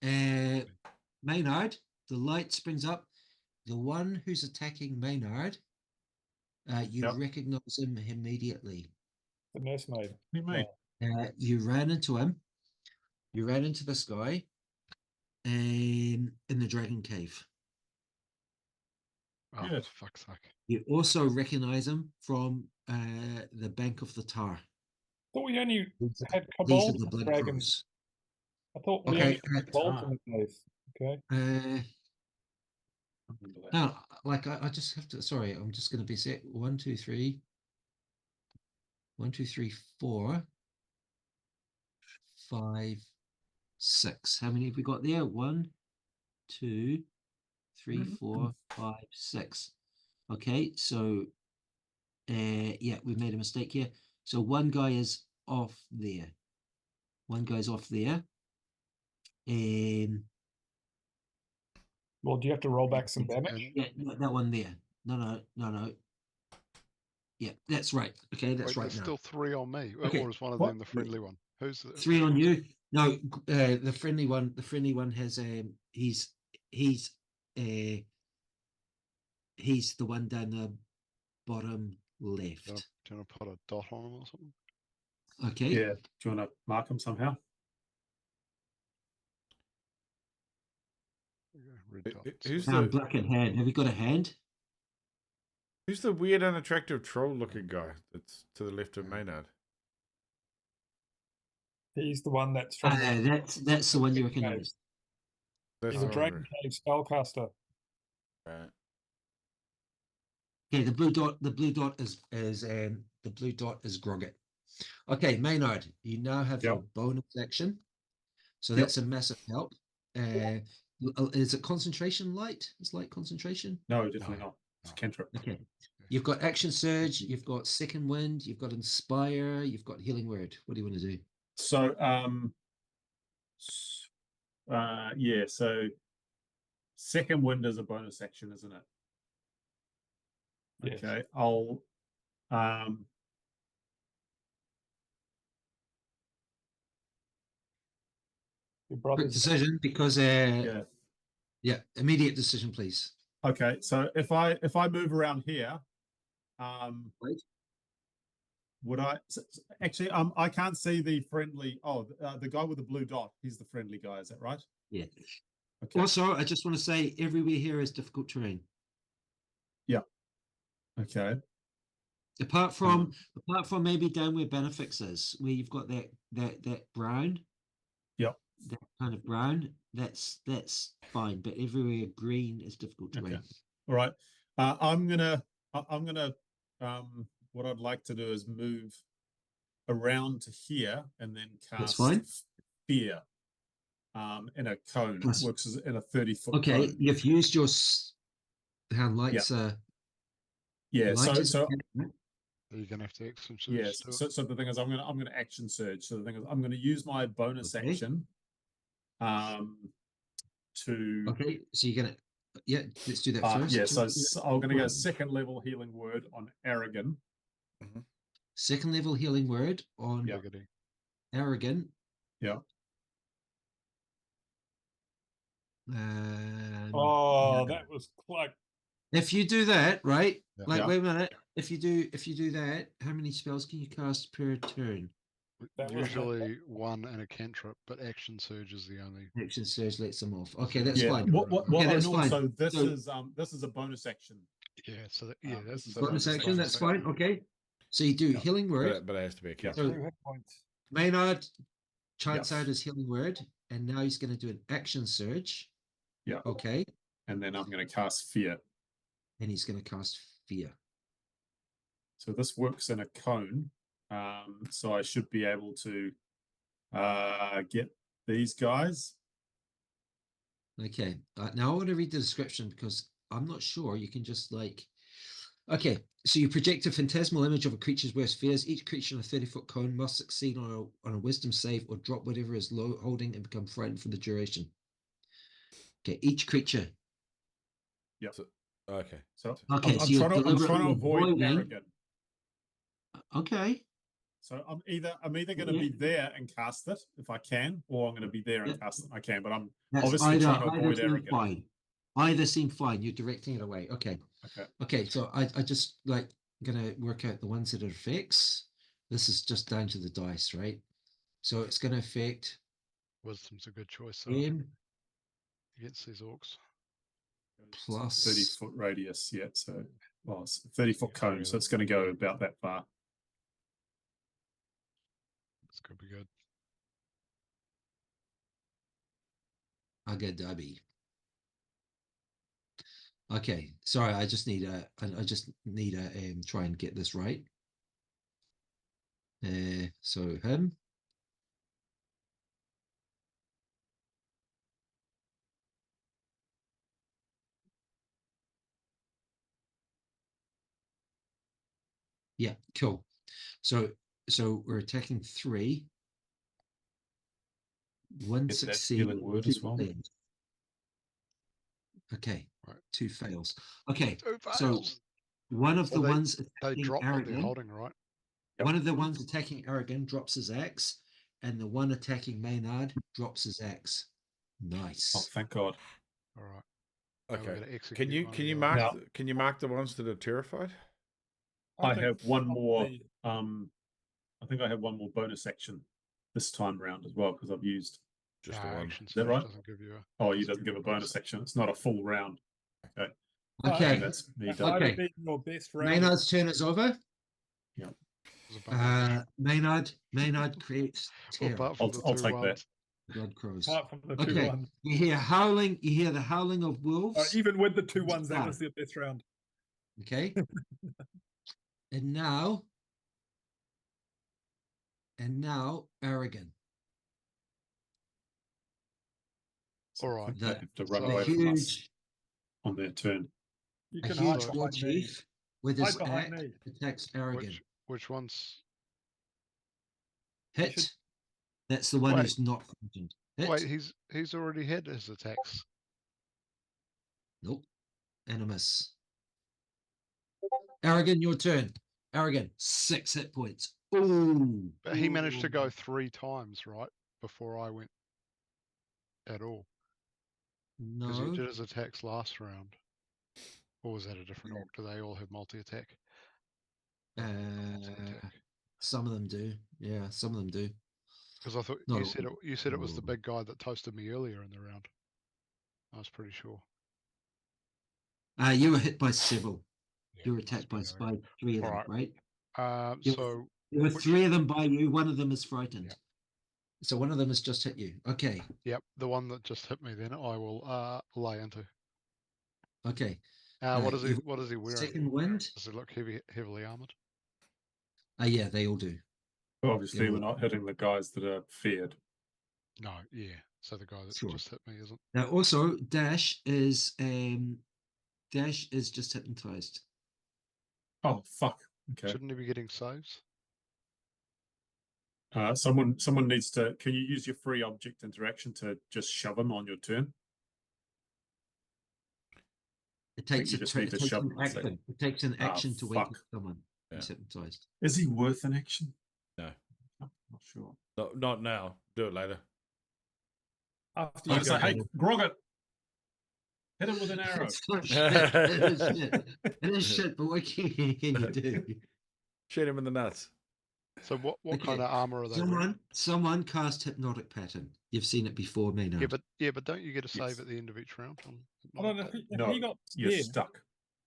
Maynard, the light springs up. The one who's attacking Maynard, you recognize him immediately. The nursemaid. You ran into him. You ran into this guy in the dragon cave. Oh, Good. fuck's sake. You also recognize him from the bank of the tar. I thought we only had These kobolds are the and blood dragons. crows. I thought we Okay, only had kobolds in the cave. Okay. No, like I just have to. Sorry, I'm just going to be set. 1, 2, 3. 1, 2, 3, 4, 5, 6. How many have we got there? 1, 2, 3, 4, 5, 6. Okay, so yeah, we made a mistake here. So one guy is off there. One guy's off there. Well, do you have to roll back some damage? Yeah, that one there. No. Yeah, that's right. Okay, that's right There's now. still 3 on me. Okay, Or is one of what? them the friendly one? Who's the 3 on you? No, the friendly one. The friendly one has he's the one down the bottom left. Do you want to put a dot on him or something? Okay. Yeah. Do you want to mark him somehow? Red dots. Who's the Blackened Hand. Have you got a hand? Who's the weird, unattractive troll-looking guy that's to the left of Maynard? He's the one that's from That's the one you Dragon recognize. That's He's a the Dragon one. Cave spellcaster. Right. Okay, the blue dot is Grogget. Okay, Maynard, you now have your bonus action. So that's a massive help. Is it concentration light? Is light concentration? No, definitely not. It's a cantrip. Okay. You've got action surge, you've got second wind, you've got inspire, you've got healing word. What do you want to do? So yeah, so second wind is a bonus action, isn't it? Yes. Okay, I'll Your Quick brother's decision because yeah, immediate decision, please. okay, so if I move around here, Right. would I actually I can't see the friendly the guy with the blue dot, he's the friendly guy, is that right? Yeah. Okay. Also, I just want to say everywhere here is difficult terrain. Yeah. Okay. Apart from maybe down where Benefix is, where you've got that brown. Yep. That kind of brown, that's fine, but everywhere green is difficult terrain. Okay. All right. I'm gonna what I'd like to do is move around to here and then cast fear in a cone. It works as in a 30-foot okay cone. You've used your hand lights yeah, so Are you gonna have to action surge? yes, so the thing is I'm gonna action surge. So the thing is I'm gonna use my bonus action to okay, so you're gonna let's do that first. yeah, so I'm gonna go second level healing word on Aragon. Second level healing word on Aragon. Yeah. that was like if you do that, right? Yeah. Like wait a minute. If you do that, how many spells can you cast per turn? Usually one and a cantrip, but action surge is the only Action surge lets them off. Okay, that's fine. Okay, that's fine. So this is a bonus action. Yeah, so this is bonus action. That's fine. Okay, so you do healing word, but it has to be a cantrip. So 2 hit points. Maynard chants out his healing word, and now he's going to do an action surge. Yeah. Okay. And then I'm going to cast fear. And he's going to cast fear. So this works in a cone. So I should be able to get these guys. Okay. Now I want to read the description because I'm not sure. You can just like. Okay, so you project a phantasmal image of a creature's worst fears. Each creature in a 30-foot cone must succeed on a wisdom save or drop whatever is holding and become frightened for the duration. Okay, each creature. Yeah. Okay. So I'm trying to avoid Aragon. Okay. So I'm either going to be there and cast it if I can, or I'm going to be there and cast it. I can, but I'm obviously trying to avoid Aragon. Fine. Either seem fine. You're directing it away. Okay. Okay. So I just like gonna work out the ones that it affects. This is just down to the dice, right? So it's gonna affect. Wisdom's a good choice against these orcs. Plus 30-foot radius. Yeah. So it's a 30-foot cone, so it's going to go about that far. This could be good. Agadabi. Okay, sorry, I just need a try and get this right. So him. Yeah, cool. So we're attacking 3. 1 succeed. Word as well. Okay, right. 2 fails. Okay, 2 fails. So one of the ones they drop what they're holding, right? One of the ones attacking Aragon drops his axe, and the one attacking Maynard drops his axe. Nice. Oh, thank God. All right. Okay. Can you mark the ones that are terrified? I have one more. I think I have one more bonus action this time round as well because I've used just the one. Is that right? Doesn't give you he doesn't give a bonus action. It's not a full round. Okay. Okay. That's me That done. might have been your best round. Maynard's turn is over. Yeah. was a bunch. Maynard creates Well, terror. apart from the I'll two take that. ones. God crows. Apart from the two Okay, ones. you hear howling. You hear the howling of wolves. Even with the two It's ones, that fine. was the best round. Okay. and now, Aragon. So All I think right. they have to run So- away The from us huge, on their turn. You a can huge hide war behind me. chief with Hide his behind axe me. attacks Aragon. Which ones? Hit. should- That's the one Wait. who's not frightened. Hit. Wait, he's already had his attacks. Nope. Animus. Aragon, your turn. Aragon, 6 hit points. Ooh. But he managed to go 3 times, right? Before I went at all. Because he No. did his attacks last round. Or was that a different orc? Do they all have multi-attack? Some of them do. Yeah, some of them do. Because I thought Not you all. said it Not was all the of them. big guy that toasted me earlier in the round. I was pretty sure. You were hit by several. Yeah, You were must attacked be by Aragon. 3 of them, Alright. right? There were- So There were which- 3 of them by you. One of them is frightened. Yep. So one of them has just hit you. Okay. yep, the one that just hit me, then I will lay into. Okay. What is he? you've- What is he wearing? Second wind. Does he look heavily armored? Yeah, they all do. Obviously, Yeah, we're not hitting the guys that are feared. No, yeah. So the guy that Sure. just hit me isn't. Now also Dash is just hypnotized. Oh fuck! Okay. Shouldn't he be getting saves? Someone needs to. Can you use your free object interaction to just shove him on your turn? It takes you a just need to it takes shove an them, so- action. It takes an action to wake up fuck. someone. Yeah. He's hypnotized. Is he worth an action? No. I'm not sure. No, not now. Do it later. After I you was go, like, hey, hey, Grogget, hit him with an arrow. It's not shit. It is shit. It is shit, but what can you do? Shoot him in the nuts. So what Okay, kind of armor are they wearing? Someone cast hypnotic pattern. You've seen it before, me now. Yeah, but don't you get a save Yes. at the end of each round? I don't know if No, he got you're scared. stuck.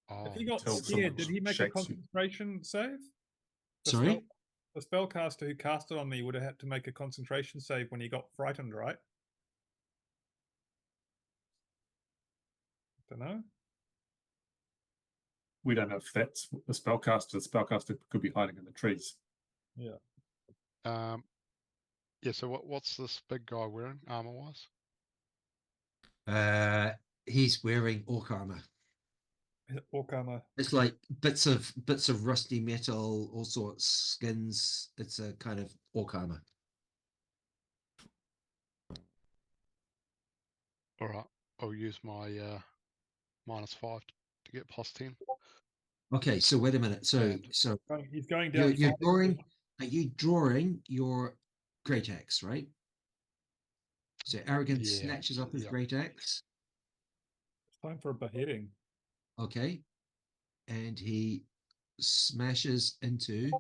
Oh, If he got Until scared, did someone he make a shakes you. concentration save? Sorry? The spellcaster who cast it on me would have had to make a concentration save when he got frightened, right? Don't know. We don't know if that's the spellcaster. The spellcaster could be hiding in the trees. yeah. So what's this big guy wearing armor wise? He's wearing orc armor. Orc armor. It's like bits of rusty metal, all sorts, skins. It's a kind of orc armor. All right, I'll use my -5 to get +10. Okay, so wait a minute. So He's going down. you're fighting. drawing. Are you drawing your great axe, right? So Aragon Yeah, snatches up his yeah. great axe. It's time for a beheading. Okay, and he smashes into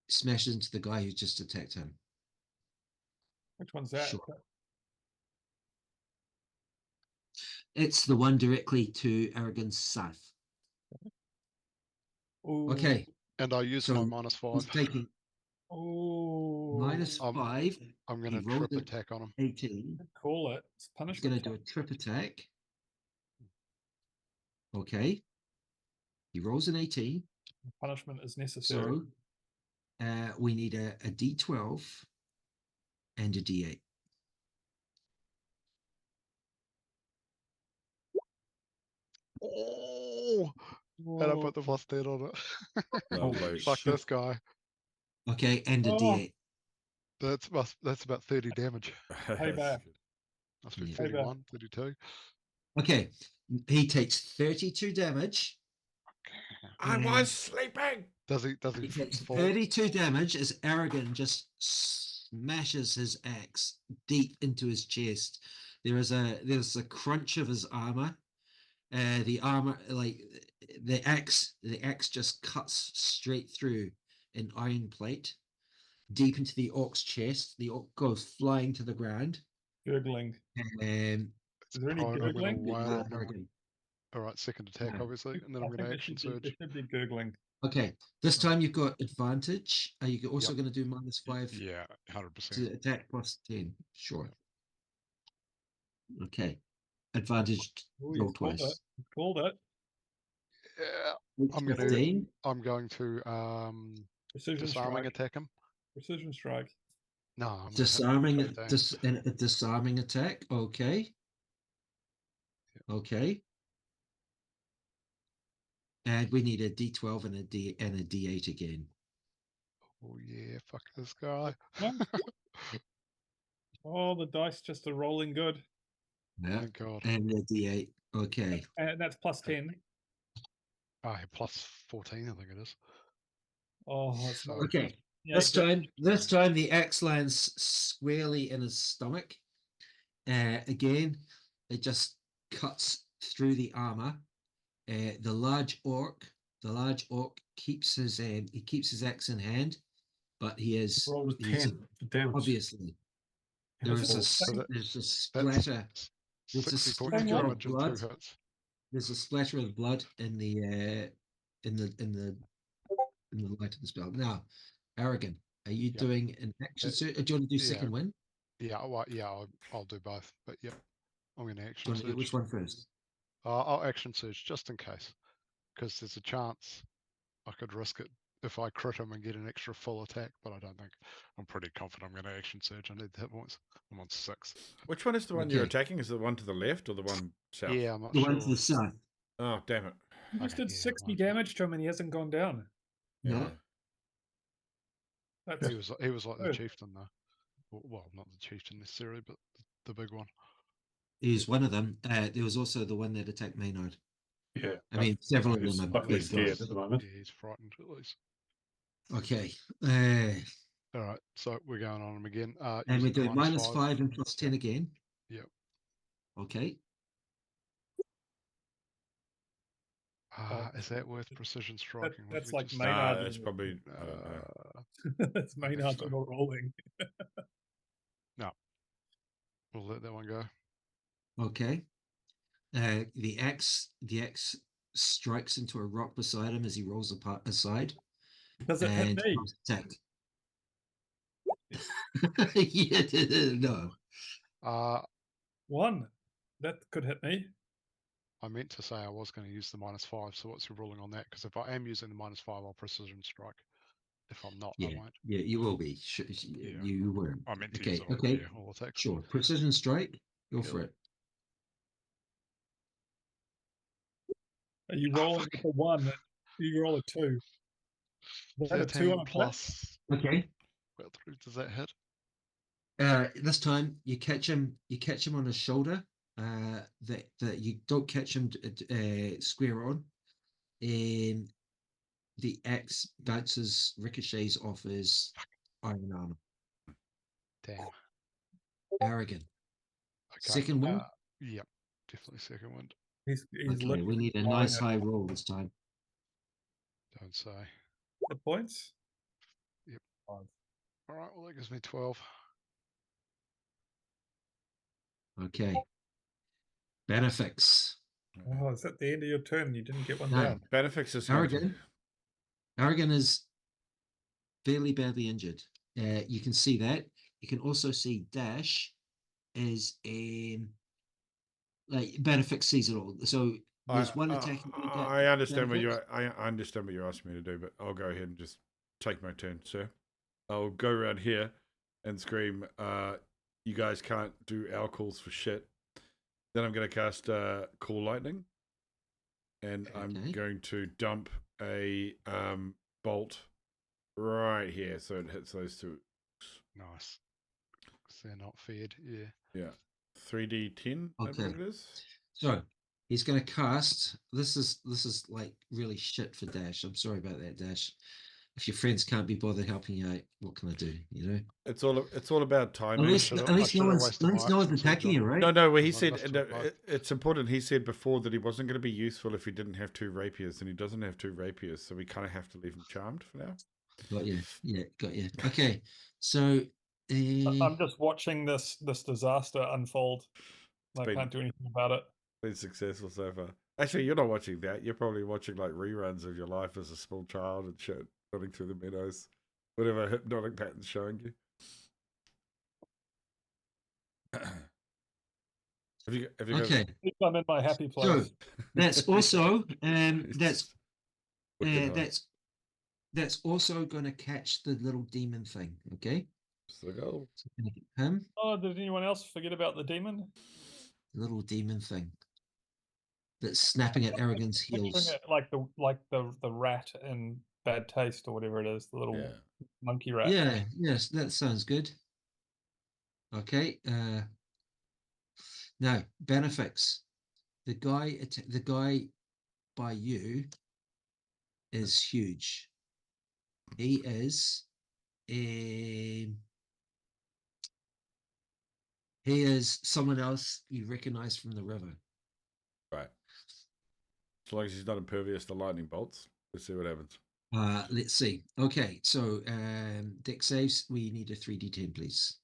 smashes into the guy who just attacked him. Which one's that? Sure. It's the one directly to Aragon's south. Ooh. Okay, And I use so my he's -5. taking Oh. -5. I'm going he to rolled trip an attack on him. 18. Call it. It's He's punishment. going to do a trip attack. Okay. He rolls an 18. Punishment is necessary. So we need a D12 and a D8. Oh, and I put the +10 on it. Lovely. Fuck shit. this guy. Okay, and a Oh. D8. That's about 30 damage. Payback. Must be Yeah. 31, 32. Okay, he takes 32 damage. I was sleeping. Does he He takes fall? 32 damage as Aragon just smashes his axe deep into his chest. There's a crunch of his armor. The armor, like the axe just cuts straight through an iron plate deep into the orc's chest. The orc goes flying to the ground. Gurgling. And Is there any prone, I'm going to gurgling? wail on him. Aragon. All right, second attack, Yeah. obviously, and then I I'm going think to action there surge. should be gurgling. Okay, this Oh. time you've got advantage. Are you also Yep. going to do -5 Yeah, 100%. to attack plus 10? Sure. Okay. Advantage Oh, roll you called it. twice. You called it. Yeah, I'm going to 15. I'm going to Precision disarming strike. attack him. Precision strike. No, I'm gonna hit Disarming, 15. a disarming attack. Okay. Okay. And we need a D12 and a D8 again. Oh yeah, fuck this guy. No. Oh, the dice just are rolling good. Yeah. Thank God. And a D8. Okay. And that's plus 10. Ah, plus 14, I think it is. Oh, that's So- not Okay. yeah, This time the axe lands squarely in his stomach. Again, it just cuts through the armor. The large orc keeps his axe in hand, but he's Rolled a 10 for damage. obviously That's there's a all. there's a That's splatter. There's a 60 points of splatter of damage and 2 blood. hits. There's a splatter of blood in the light of the spell. Now, Aragon, are you Yep. doing an action surge? Do you want to do yeah. second win? Yeah, well, yeah, I'll do both. But yep, I'm going to Do action you want to do surge. which one first? I'll action surge just in case, because there's a chance I could risk it if I crit him and get an extra full attack. But I don't think. I'm pretty confident I'm going to action surge. I need the hit points. I'm on 6. Which one is the one you're Okay. attacking? Is it the one to the left or the one south? Yeah, I'm not The sure. one to the south. Oh, damn it. You just Okay, did yeah, 60 right. damage to him and he hasn't gone down. No. Yeah. That's He was like the Oh. chieftain though. Well, not the chieftain necessarily, but the big one. He's one of them. There was also the one that attacked Maynard. Yeah. I mean, several of He's them are luckily big scared guys. at the moment. Yeah, he's frightened at least. Okay. All right, so we're going on him again. And we're using the doing -5 and +10 again. Yep. Okay. Is that worth precision striking? What that's did we like just Maynard. say? Nah, it's probably. I don't know. That's Maynard so. not rolling. We'll let that one go. Okay. The axe strikes into a rock beside him as he rolls aside. Does it hit And me? rolls attack. Yeah, no. 1. That could hit me. I meant to say I was going to use the -5. So what's your ruling on that? Because if I am using the -5, I'll precision strike. If I'm not, I Yeah, won't. yeah, you will be. You were. I meant to Okay, use all, okay. yeah, all attacks. Sure. Precision strike. Go for it. Are you rolling with a 1? You roll a 2. Is that a 2 13 on a plus? plus. Okay. What does that hit? This time you catch him on his shoulder. That you don't catch him square on. The axe bounces, ricochets off his iron armor. Damn. Aragon. Okay. Second win. Yep, definitely second wind. He's Okay, we need a literally nice flying high roll this time. Don't say. at points. Yep. 5. All right, well, that gives me 12. Okay. Benefix. Oh, is that the end of your turn? You didn't get one No. down. Benefix is going to- Aragon is fairly badly injured. You can see that. You can also see Dash is like Benefix sees it all. So there's one attack. I understand what you. I understand what you're asking me to do, but I'll go ahead and just take my turn, sir. I'll go around here and scream, "You guys can't do our calls for shit." Then I'm going to cast Call Lightning, and I'm going to dump a bolt right here, so it hits those two. Nice. Because they're not fed, yeah. Yeah. 3d10, I believe it is. So he's going to cast. This is like really shit for Dash. I'm sorry about that, Dash. If your friends can't be bothered helping you out, what can I do? You know. It's all about timing. At least no one's attacking you, right? No. Well, he I said must have it's important. He said before that he wasn't going to be useful if he didn't have 2 rapiers, and he doesn't have 2 rapiers, so we kind of have to leave him charmed for now. Got you. Yeah, got you. Okay, so I'm just watching this disaster unfold. I been- can't do anything about it. Been successful so far. Actually, you're not watching that. You're probably watching like reruns of your life as a small child and shit, running through the meadows, whatever hypnotic pattern's showing you. Have you Okay, At least I'm in my happy so place. that's also It's just wicked high. that's also going to catch the little demon thing. Okay, It's the goal. so we're gonna get him, Oh, did anyone else forget about the demon? the little demon thing that's snapping at Aragon's Picturing heels. it like the rat in Bad Taste or whatever it is, the little Yeah. monkey rat. Yeah, yes, that sounds good. Okay, now benefits. The guy by you is huge. He is he is someone else you recognize from the river. Right. As long as he's not impervious to lightning bolts, let's see what happens. Let's see. Okay, so deck saves. We need a 3d10, please.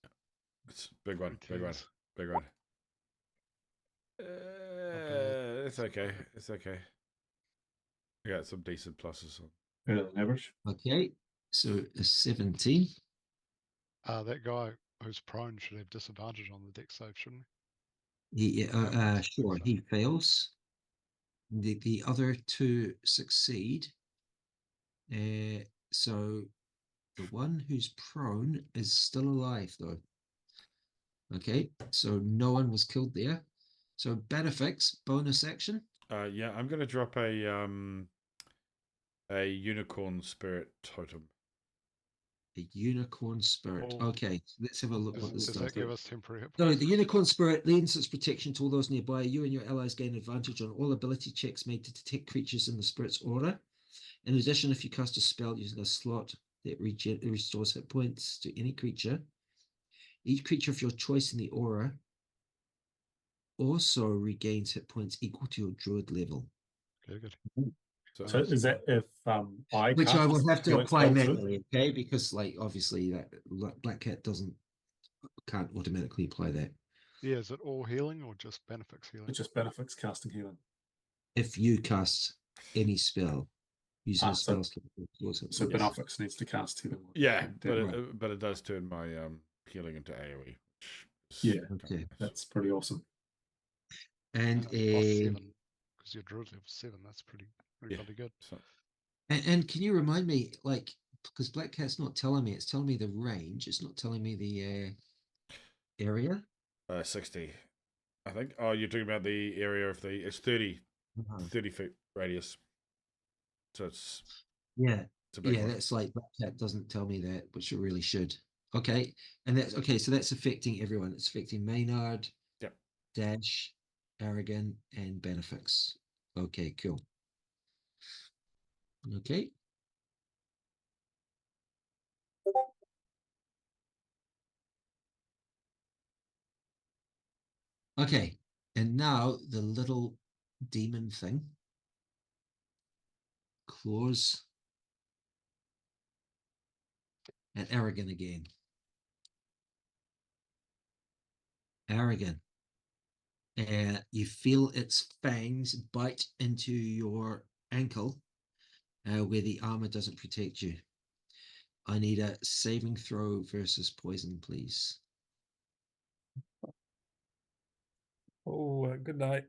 It's big one, big one, 3Ts. big one. It's okay. It's okay. I got some decent pluses on. Better than average. Okay, so a 17. That guy who's prone should have disadvantage on the deck save, shouldn't He Yeah, sure, so. he fails. The other two succeed. So the one who's prone is still alive though. Okay, so no one was killed there. So benefits bonus action. Yeah, I'm gonna drop a unicorn spirit totem. A unicorn spirit. Oh. Okay, let's have a look Is, what this does does. that give us temporary hit So points? the unicorn spirit lends its protection to all those nearby. You and your allies gain advantage on all ability checks made to detect creatures in the spirit's aura. In addition, if you cast a spell using a slot that restores hit points to any creature, each creature of your choice in the aura also regains hit points equal to your druid level, Okay, good. So is that if I which I will cast have to healing apply spell too? manually, okay? Because like obviously that Black Cat can't automatically apply that. Yeah, is it all healing or just benefits healing? It just benefits casting healing. If you cast any spell using a so- spell slot, So yes. Benofix needs to cast healing. Yeah, And but then- it does turn my healing into AoE. Which is Yeah. kinda Okay. nice. That's pretty awesome. And Plus 7, because your druid level 7, that's pretty Yeah. bloody good. So, and can you remind me, like, because Black Cat's not telling me, it's telling me the range, it's not telling me the area. 60, I think. Oh, you're talking about the area of it's 30 feet radius. So it's Yeah, a big yeah, one. that's like Black Cat doesn't tell me that, which it really should. Okay, and that's okay. So that's affecting everyone. It's affecting Maynard, Yep. Dash, Aragon, and Benefix. Okay, cool. Okay. Okay, and now the little demon thing claws at Aragon again. Aragon. And you feel its fangs bite into your ankle where the armor doesn't protect you. I need a saving throw versus poison, please. Oh, good night.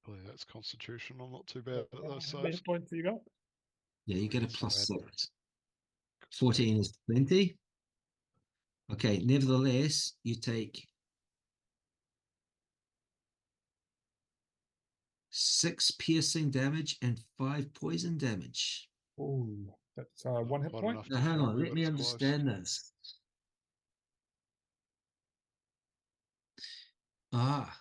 Oh, yeah, that's constitutional, not too bad. But those How many saves. points do you got? Yeah, you get a That's plus not bad. 6. 14 is 20. Okay, nevertheless, you take 6 piercing damage and 5 poison damage. Oh, that's 1 hit Not point. enough Now, to hang kill on, me, let but me it's close. understand this. Ah.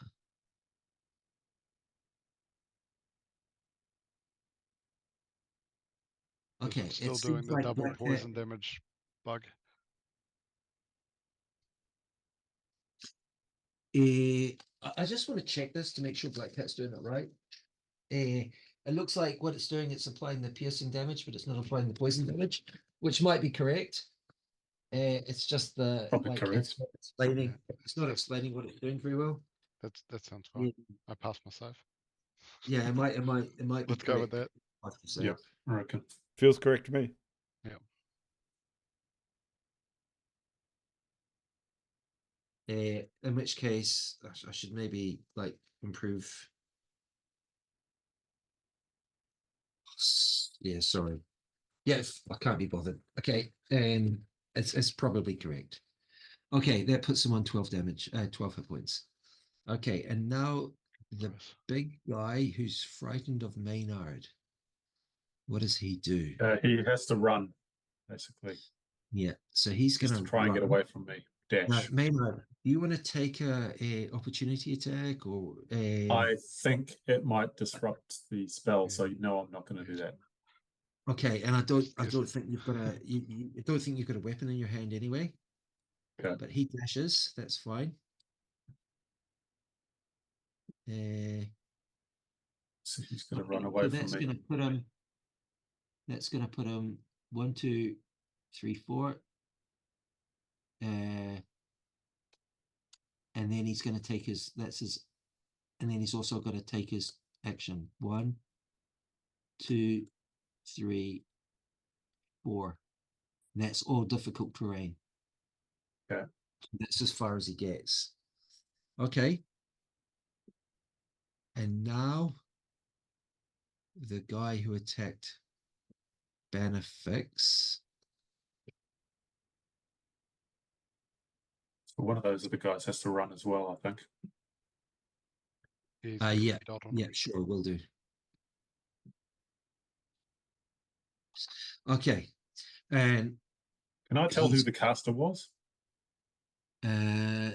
Is Okay, it still it doing seems the like double Black Cat. poison damage bug? I just want to check this to make sure Black Cat's doing it right. It looks like what it's doing, it's applying the piercing damage, but it's not applying the poison damage, which might be correct. It's just the Probably like correct. it's not explaining what it's doing very well. That sounds fine. Yeah, I passed my save. yeah, it might be Let's go with correct. that. Like you said. Yep, I reckon. Feels correct to me. In which case, I should maybe like improve. Yeah, sorry. Yes, I can't be bothered. Okay, it's probably correct. Okay, that puts him on 12 damage, 12 hit points. Okay, and now the Nice. big guy who's frightened of Maynard. What does he do? He has to run, basically. Yeah, so he's Just gonna to try and get run. away from me. Dash. Maynard, do you want to take a opportunity attack or I think it might disrupt the spell, so Yeah. no, I'm not going to do that. Okay, and I don't Yes. think you've got a I don't think you've got a weapon in your hand anyway. Okay. But he dashes, that's fine. So he's going to Okay, run away so from that's me. gonna put him. That's gonna put him 1, 2, 3, 4. And then he's gonna take his. That's his. And then he's also got to take his action. 1, 2, 3, 4. And that's all difficult terrain. Okay. That's as far as he gets. Okay. And now the guy who attacked Banifex. So one of those other guys has to run as well, I think. He's Yeah, dot on yeah, him. sure, will do. Okay, and Can I tell who he's the caster was uh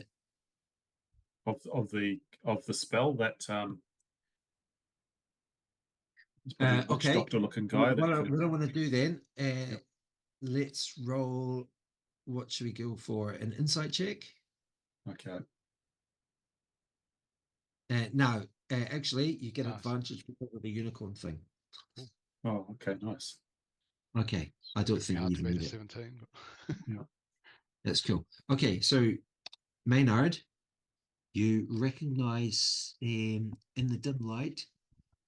of the spell? That it's probably a witch okay. doctor looking guy. What I That want to do then, let's roll. What should we go for? An insight check? okay. No, actually, you get Nice. advantage because of the unicorn thing. Oh, okay, nice. Okay, I don't It'd be think you hard to even beat need a it. 17. But That's cool. Okay, so Maynard, you recognize in the dim light,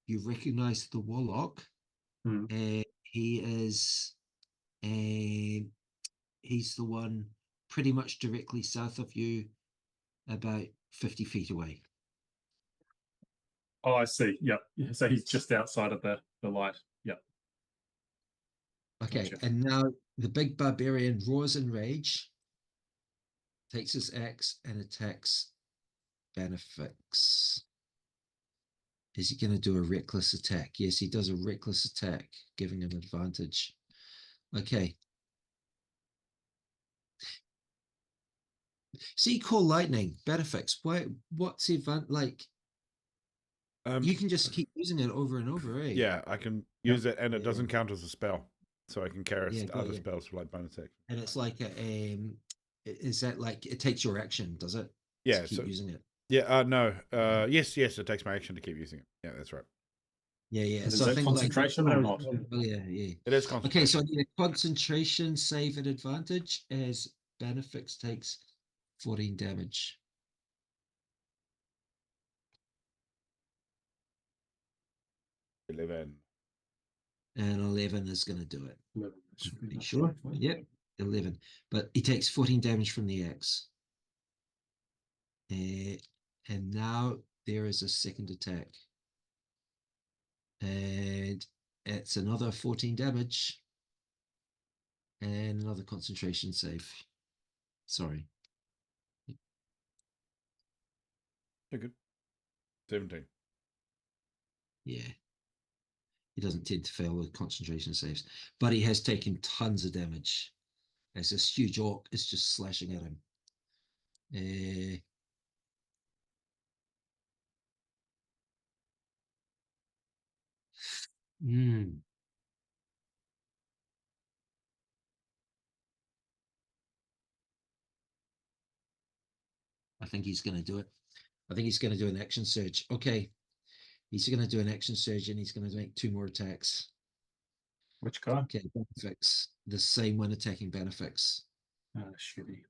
you recognize the warlock. Hmm. He is he's the one pretty much directly south of you, about 50 feet away. Oh, I see. Yep. Yeah, so he's just outside of the light. Yep. Okay, Gotcha. and now the big barbarian roars in rage, takes his axe and attacks Banifex. Is he going to do a reckless attack? Yes, he does a reckless attack, giving him advantage. Okay. See, call lightning, Banifex. What's the event like? You can just keep using it over and over, eh? Yeah, I can use it, and it Yeah. doesn't count as a spell, so I can carry Yeah, got other you. spells for like bonus action. And it's like is that like it takes your action, does it? Yeah, To keep so using it. yeah, no, yes, it takes my action to keep using it. Yeah, that's right. Yeah, yeah. And so is I that think concentration like, or not? Yeah, yeah. It is Okay, so concentration. I need a concentration save at advantage as Banifex takes 14 damage. Okay. 11. And 11 is going to do it. 11. Should I'm be pretty enough, sure. hopefully. Yep, 11. But he takes 14 damage from the axe. And now there is a second attack. And it's another 14 damage. And another concentration save. Sorry. You're good. 17. Yeah. He doesn't tend to fail with concentration saves. But he has taken tons of damage. As this huge orc is just slashing at him. I think he's going to do it. I think he's going to do an action surge. Okay. He's going to do an action surge and he's going to make 2 more attacks. Which guy? Okay, Banifex. The same one attacking Banifex. Shitty.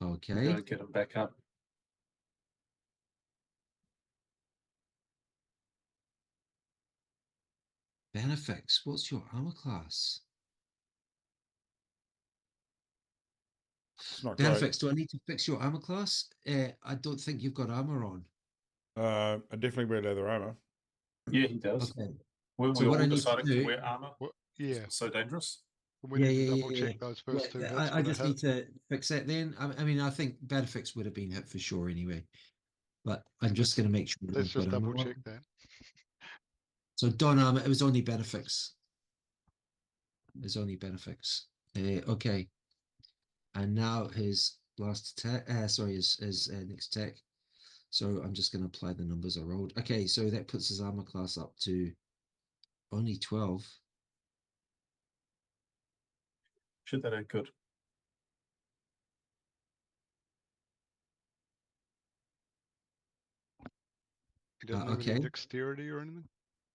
Okay. Go get him back up. Benefix, what's your armor class? It's not great. Benefix, do I need to fix your armor class? I don't think you've got armor on. I definitely wear leather armor. Yeah, he does. Okay. Weren't So we what I all need to deciding to do- wear armor? Well, yeah, It's so dangerous. we need to double check those first two hits. I when it just hit. need to fix that then. I mean, I think Benefix would have been hit for sure anyway. But I'm just going to make sure that Let's I've got just double armor on. check that. So Don armor, it was only Benefix. It was only Benefix. Okay. And now his last attack, sorry, his next attack. So I'm just going to apply the numbers I rolled. Okay, so that puts his armor class up to only 12. Shit, that ain't good. He doesn't have okay. any dexterity or anything.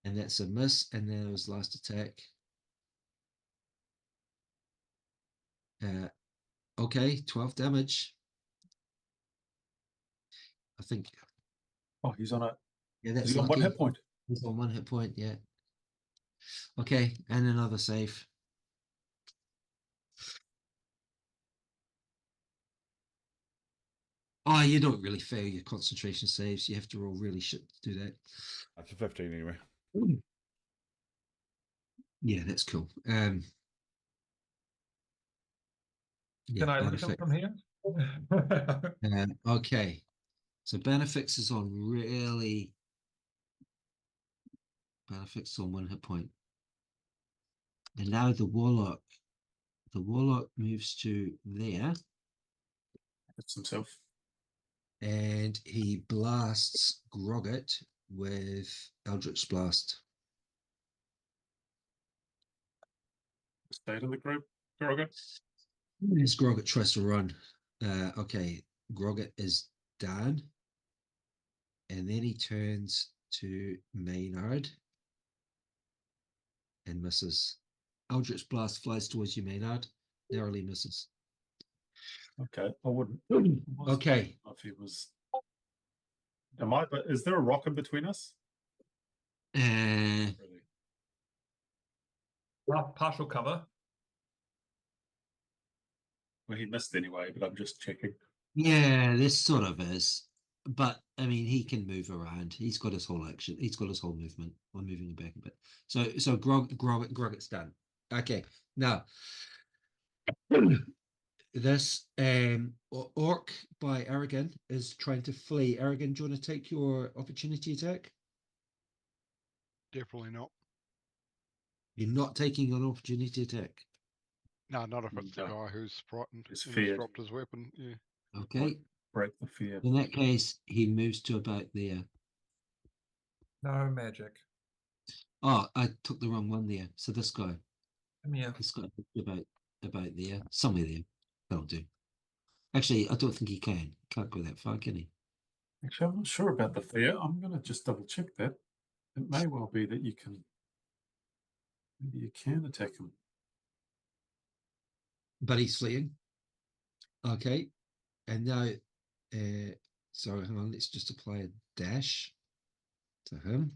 And that's a miss. And then his last attack. Okay, 12 damage. I think. Oh, he's on a Yeah, that's he's on lucky. 1 hit point. He's on 1 hit point, yeah. Okay, and another save. Oh, you don't really fail your concentration saves. You have to roll really shit to do that. That's a 15 anyway. Yeah, that's cool. Yeah, Can I look Benefix. from here? Okay, so Benefix is on really. Benefix on 1 hit point. And now the Warlock. The Warlock moves to there. Hits himself. And he blasts Grogget with Eldritch Blast. Stayed in the group. Grogan. As Grogget tries to run. Okay, Grogget is down. And then he turns to Maynard and misses. Eldritch Blast flies towards you, Maynard. Narrowly misses. Okay, I wouldn't. Okay. If he was. Am I? But is there a rock in between us? Uh, Really? Partial cover. Well, he missed anyway, but I'm just checking. yeah, this sort of is. But I mean, he can move around. He's got his whole action. He's got his whole movement. I'm moving him back a bit. So Grogget's done. Okay, now this orc by Aragon is trying to flee. Aragon, do you want to take your opportunity attack? Definitely not. You're not taking an opportunity attack. No, not if it's the No. guy who's frightened He's and feared. has dropped his weapon. Yeah. Okay. Break the fear. In that case, he moves to about there. No magic. Oh, I took the wrong one there. So this guy, Come here. he's got about there, somewhere there. That'll do. Actually, I don't think he can. Can't go that far, can he? Actually, I'm not sure about the fear. I'm going to just double check that. It may well be that you can. Maybe you can attack him. But he's fleeing. Okay. And now, sorry, hang on. Let's just apply a dash to him.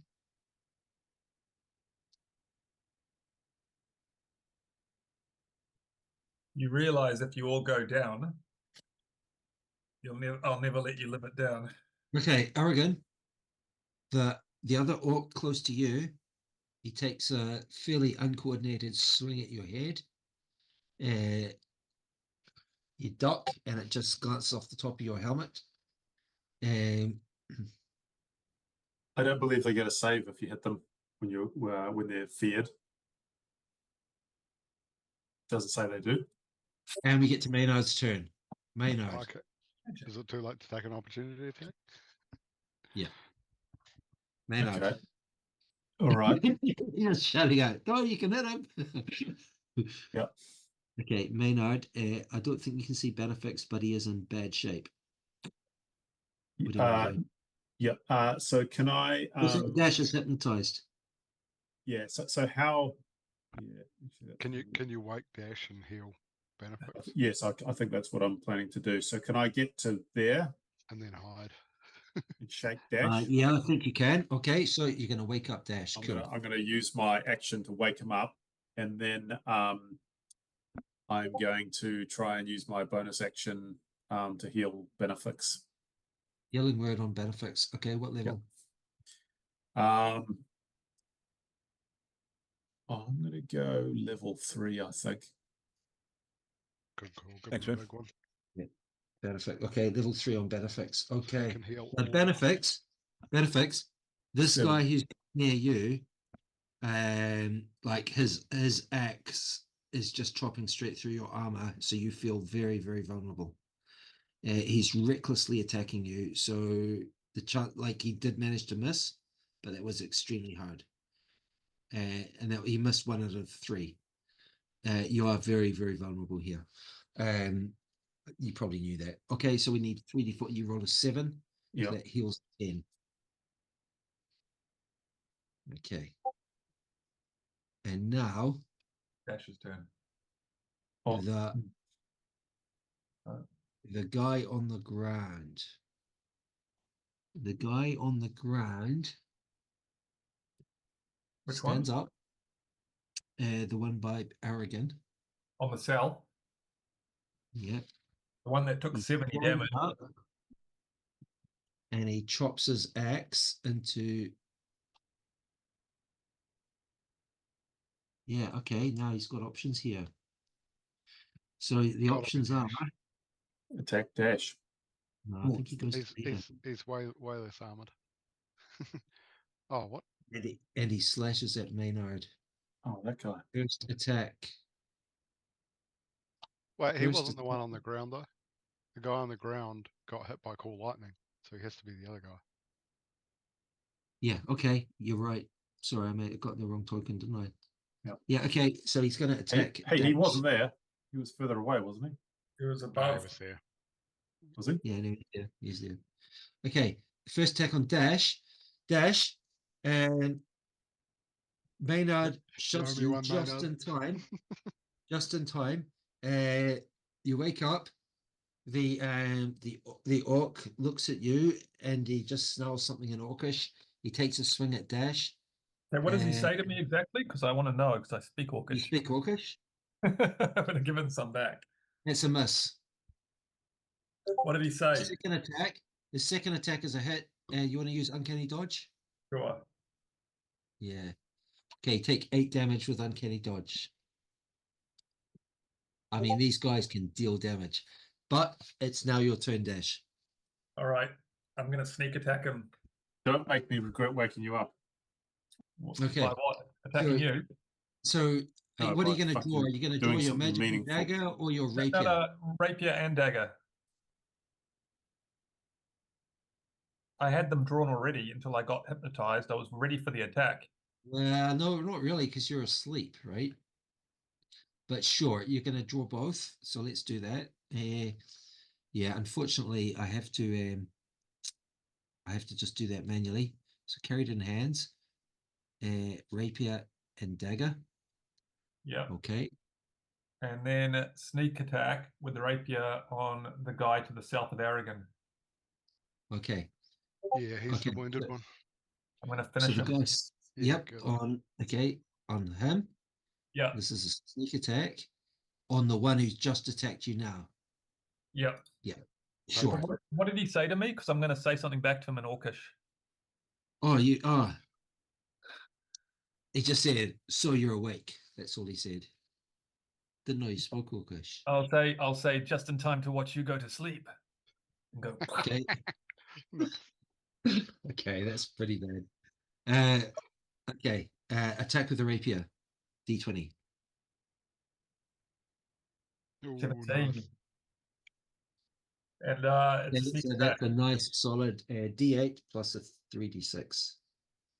You realize if you all go down, I'll never let you live it down. Okay, Aragon. The other orc close to you, he takes a fairly uncoordinated swing at your head. You duck, and it just glances off the top of your helmet. I don't believe they get a save if you hit them when they're feared. Doesn't say they do. And we get to Maynard's turn. Maynard. Okay. Is it too late to take an opportunity attack? Yeah. Maynard. Okay. All right. You're shouting out, oh, you can hit him. Yeah. Okay, Maynard, I don't think you can see Benefix, but he is in bad shape. What do you want to do? Yeah. So can I? Dash is hypnotized. Yeah. So how? Yeah. Can you wake dash and heal? benefits Yes, I think that's what I'm planning to do. So can I get to there and then hide. and shake dash? Yeah, I think you can. Okay, so you're going to wake up Dash. I'm Cool. gonna use my action to wake him up, and then I'm going to try and use my bonus action to heal Benefix. Healing word on benefits. Okay, what level? I'm gonna go level 3, I think. Good call. Give Thanks, him a man. big one. Benefit. Okay, level 3 on benefits. So he Okay. can heal Now, all benefits. This 7. guy who's near you, like his axe is just chopping straight through your armor, so you feel very, very vulnerable. He's recklessly attacking you, so the chance, like he did manage to miss, but it was extremely hard. And that he missed 1 out of 3. You are very, very vulnerable here. You probably knew that. Okay, so we need 3d4. You roll a 7. Yeah. So that heals 10. Okay. And now Dash's turn. Oh, the guy on the ground. The guy on the ground Which stands one? up. The one by Aragon. On the cell. Yeah. The one that took He 70 stands damage. up and he chops his axe into. Yeah, okay. Now he's got options here. So the Gotta be options are. Dash. attack dash. No, I think he goes to there. He's way less armored. Oh, what? And he slashes at Maynard. Oh, that guy. First attack. Wait, he First wasn't the one attack. on the ground though. The guy on the ground got hit by cool lightning, so he has to be the other guy. Yeah, okay, you're right. Sorry, I got the wrong token, didn't I? Yep. Yeah, okay, so he's going to attack. Hey, he Dash. wasn't there. He was further away, wasn't he? It was No, he above. was there. Was he? Yeah, no, yeah, he's there. Okay, first attack on Dash. Dash, and Maynard Show shoves me you one, just Maynard. in time. Just in time. You wake up. The orc looks at you and he just snarls something in Orcish. He takes a swing at Dash. So what does he say to me exactly? Because I want to know, because I speak You Orcish. speak Orcish? I'm going to give him some back. It's a miss. What did he say? Second attack. The second attack is a hit. You want to use Uncanny Dodge? Sure. Yeah. Okay, take 8 damage with Uncanny Dodge. I mean, these guys can deal damage. But it's now your turn, Dash. All right. I'm going to sneak attack him. Don't make me regret waking you up. Okay. By what? Attacking So- you? So, No, what are you by going to fucking draw? Are you going to doing draw your something magical meaningful. dagger or your No, rapier? no, rapier and dagger. I had them drawn already until I got hypnotized. I was ready for the attack. No, not really, because you're asleep, right? But sure, you're going to draw both. So let's do that. Yeah, unfortunately, I have to just do that manually. So carried in hands, rapier and dagger. Yeah. Okay. And then sneak attack with the rapier on the guy to the south of Aragon. Okay. Yeah, he's the wounded one. I'm going to So finish the him. guys, Yeah, yep, good. on him. Yeah. This is a sneak attack on the one who's just attacked you now. Yeah. Yeah, Okay. sure. What did he say to me? Because I'm going to say something back to him in Orcish. He just said, "So you're awake." That's all he said. Didn't know you spoke Orcish. I'll say just in time to watch you go to sleep. And go. Okay. No. Okay, that's pretty bad. Okay. Attack with the rapier. D20. Ooh, 17. nice. And it's a sneak So attack. that's a nice solid D8 plus a 3d6.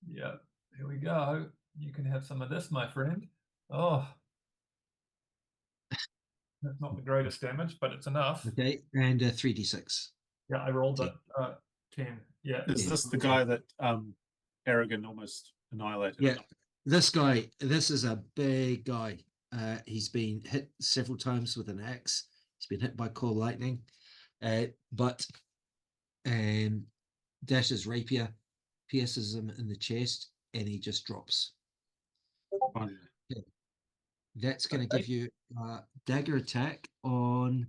Yeah. Here we go. You can have some of this, my friend. Oh. That's not the greatest damage, but it's enough. Okay, and 3d6. Yeah, I rolled 10. a 10. Yeah. Is this the guy that Aragon almost annihilated? Yeah, this guy. This is a big guy. He's been hit several times with an axe. He's been hit by cold lightning. But Dash's rapier pierces him in the chest and he just drops. Fine. That's going to Okay. give you a dagger attack on.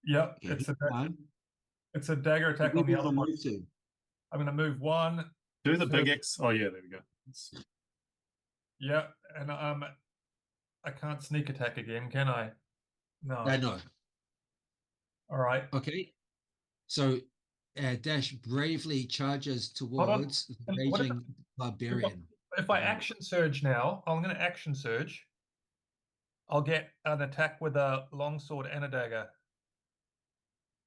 Yep, Yeah, it's a dagger attack on the other one. Two. I'm going to move one. Do the So- big X. Oh yeah, there we go. Yeah, and I can't sneak attack again, can I? No. No. All right. Okay. So Dash bravely charges on. towards the And what if- raging barbarian. If I action surge now, I'm going to action surge. I'll get an attack with a longsword and a dagger.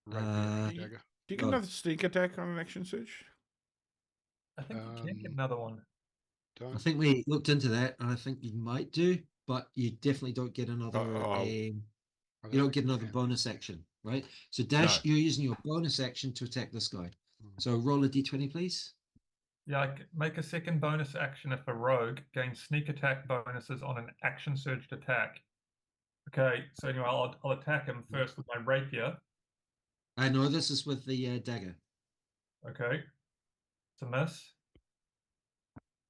Rapier and Uh, dagger. Do you get another sneak attack on an action search? I think you can get Um, another one. I Don't. think we looked into that, and I think you might do, but you definitely don't get another. oh. You I don't think get you another can. bonus action, right? So Dash, No. you're using your bonus action to attack this guy. So roll a d20, please. Yeah, make a second bonus action if a rogue gains sneak attack bonuses on an action surged attack. Okay, so anyway, I'll attack him first with my rapier. I know this is with the dagger. Okay, it's a miss.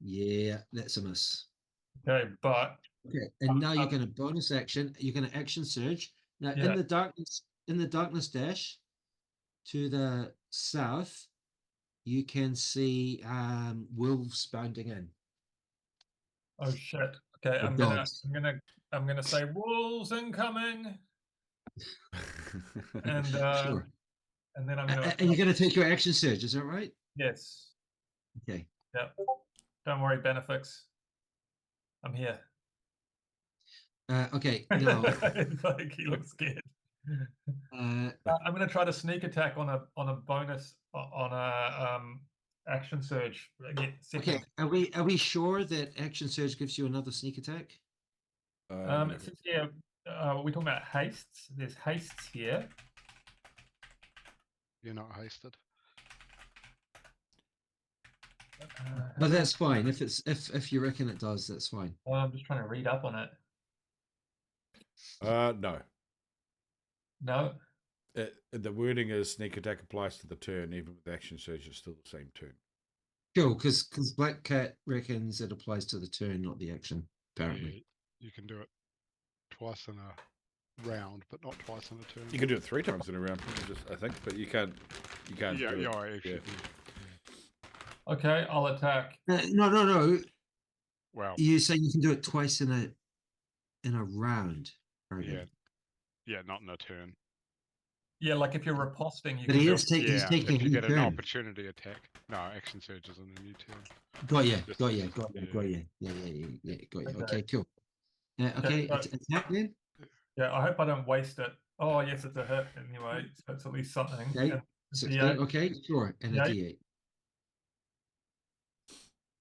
Yeah, that's a miss. Okay, but Okay, and now you're going to bonus action. You're going to action surge. Now Yeah. in the darkness, Dash to the south, you can see wolves bounding in. oh shit. Okay, Or I'm dogs. gonna say wolves incoming, and Sure. and then I'm gonna And you're going to take your action surge. Is that right? yes. Okay. Yep. Don't worry, Benefix. I'm here. Okay. Now, It's like he looks scared. I'm gonna try to sneak attack on a bonus on a action surge. Get okay. second. Are we sure that action surge gives you another sneak attack? It says here, we're talking about hastes. There's hastes here. You're not hasted. But that's fine. If you reckon it does, that's fine. Well, I'm just trying to read up on it. No. No. The wording is sneak attack applies to the turn, even with action surge, it's still the same turn. Cool, because Black Cat reckons it applies to the turn, not the action. Apparently. Yeah, you can do it twice in a round, but not twice in a turn. You can do it 3 times in a round, I think, but you can't. Yeah, do it. yeah, actually. Okay, I'll attack. No. Well, You say you can do it twice in a round. yeah, yeah, not in a turn. Yeah, like if you're riposting, you But can he do is it. taking. He's Yeah, taking if you a get an turn. opportunity attack. No, action surge is in a new turn. Got you. Just- Got you. yeah. Got you. Yeah. Got you. Okay. Okay. Cool. Okay. so- Attack then. Yeah, I hope I don't waste it. Oh, yes, it's a hit anyway, so it's at least something. Okay. And 16. D8. Okay. Sure. And a Yeah. D8.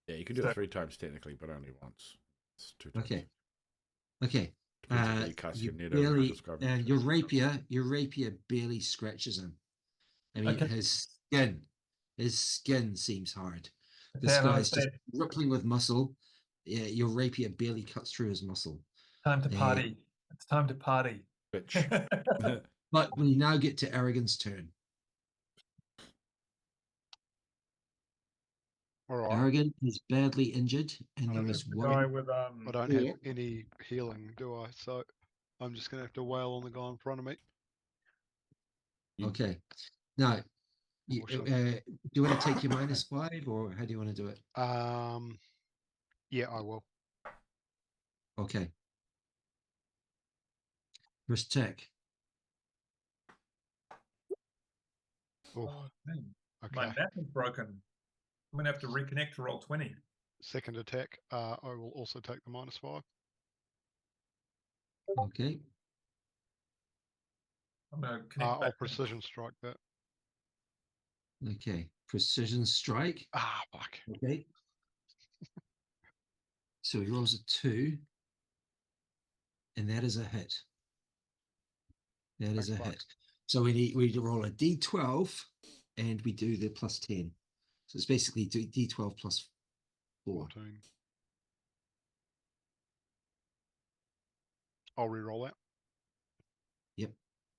Yeah, you can do So- it 3 times technically, but only once. It's 2 times. Okay. Depends on how you cast You your net over barely, describing it. your rapier barely scratches him. I mean, Okay. his skin seems hard. This Okay, and I guy's just say, rippling with muscle. Yeah, your rapier barely cuts through his muscle. time to party. It's time to party. Bitch. But we now get to Aragon's turn. All right. Aragon is badly injured, and I there don't is The guy one. with I don't Yeah. have any healing, do I? So I'm just gonna have to wail on the guy in front of me. Okay. Now, you, Or shall do you want to take your -5, or how do you want to do it? Yeah, I will. Okay. First check. Oh, my okay. map is broken. I'm gonna have to reconnect to roll 20. Second attack. I will also take the -5. Okay. I'm gonna connect I'll back. precision strike that. Okay. Precision strike. Ah, fuck. Okay. So he rolls a 2, and that is a hit. That is a Thanks, hit. So we roll a D12, and we do the +10. So it's basically D12 +4. 14. I'll re-roll that.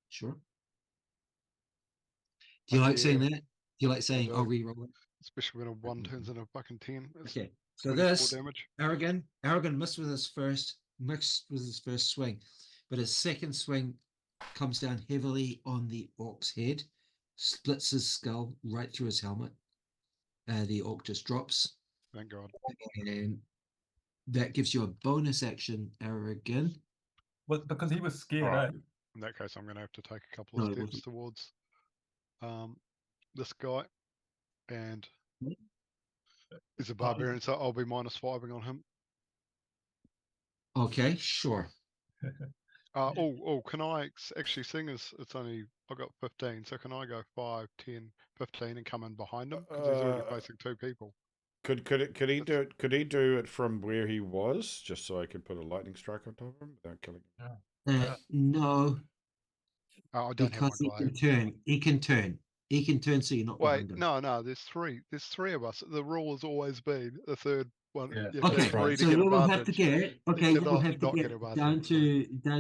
Sure. Do you like saying Yeah. that? Do you like saying do. I'll re-roll it? Especially when a 1 turns into a fucking 10. It's Okay. So 24 this damage. Aragon missed with his first swing, but his second swing comes down heavily on the orc's head, splits his skull right through his helmet. The orc just drops, Thank God. and that gives you a bonus action, Aragon. Well, because he was scared, Alright. eh? In that case, I'm going to have to take a couple of No, it steps wasn't. towards this guy. And he's a barbarian, so I'll be -5ing on him. Okay, sure. Can I actually, seeing as it's only, I got 15, so can I go 5, 10, 15 and come in behind him? Because he's already facing 2 people. Could he do it? Could he do it from where he was, just so I could put a lightning strike on top of him without killing him? No, I don't have my because he can glaive. turn. He can turn, so you're not Wait, behind him. no, there's 3. There's 3 of us. The rule has always been the third one. Yeah. You have to Okay, have 3 to so get you will have to advantage. get. Okay, You you will cannot have to not get get advantage, down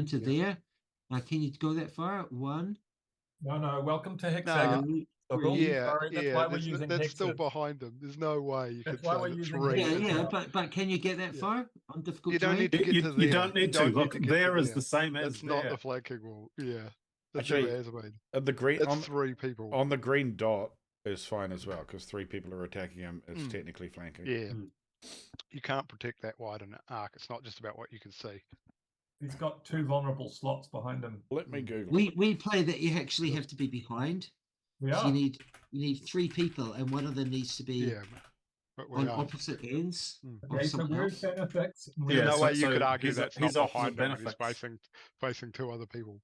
sorry. to Yeah. there. Can you go that far? 1, No, welcome to No, Hexagon. 2, Sorry, 3. that's why we're using that's still hexes. behind them. There's no way you That's could why say we're that using 3 hexes is Yeah, now. but can you get that Yeah. far on difficult You don't terrain? need to get to there. You don't need to. Don't Look, get to there is there. the same as That's not there. the flanking wall. Yeah. That's Actually, never has been. The green That's on 3 people. on the green dot is fine as well, because 3 people are attacking him. It's Mm. technically flanking. Yeah. Mm. You can't protect that wide in an arc. It's not just about what you can see. He's got 2 vulnerable slots behind him. Let me Google. We play that you actually have to be behind. We So are. you need 3 people, and one of them needs to be Yeah. But we on are. opposite ends. Mm. Of Okay, so somehow. where's benefits? There's no so- way you so could argue he's- that's he's not opposite behind him when he's benefits. facing 2 other people.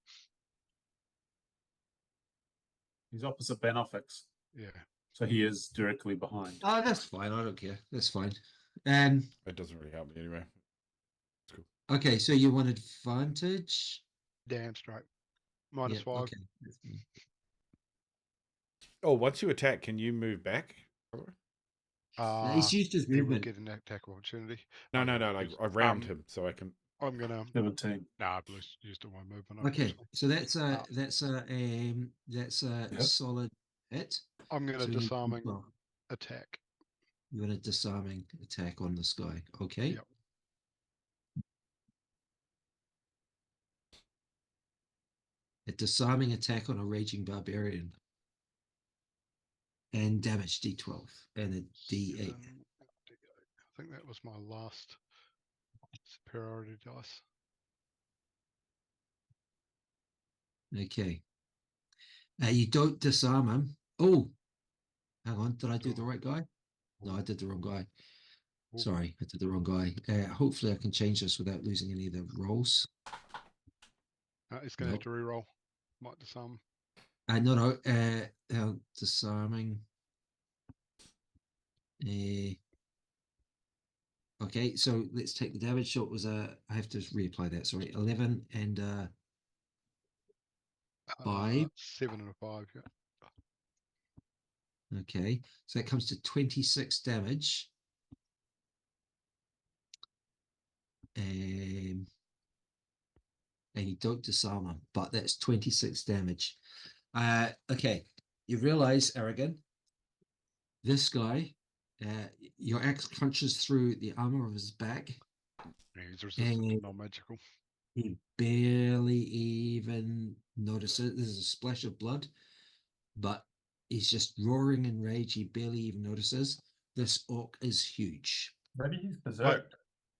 He's opposite Benofix, Yeah. so he is directly behind. Oh, that's fine. I don't care. That's fine. It doesn't really help me anyway. Okay, so you want advantage? Damn straight. Yeah, -5. okay. Oh, once you attack, can you move back? He's used his He will movement. get an attack opportunity. No, like around him, so I can. I'm gonna. 17. Nah, I've used all my movement. Okay, unfortunately. so that's a Yep. solid hit. I'm gonna So you- disarming well, attack. you're gonna disarming attack on this guy. Okay. Yep. A disarming attack on a raging barbarian. And damage D12 and a D8. I think that was my last superiority dice. Okay. You don't disarm him. Oh, hang on. Did I do the right guy? No, I did the wrong guy. Ooh. Sorry, I did the wrong guy. Hopefully I can change this without losing any of the rolls. He's gonna Nope. have to reroll. Might disarm. No, disarming. Okay, so let's take the damage. So it was I have to reapply that. Sorry, 11 and 5. 7 and a 5. Yeah. Okay, so that comes to 26 damage. And you don't disarm him, but that's 26 damage. Okay, you realize, Aragon, this guy, your axe punches through the armor of his back. Yeah, he's resistant to non-magical. He barely even notices. There's a splash of blood, but he's just roaring in rage. He barely even notices. This orc is huge. Maybe he's berserk.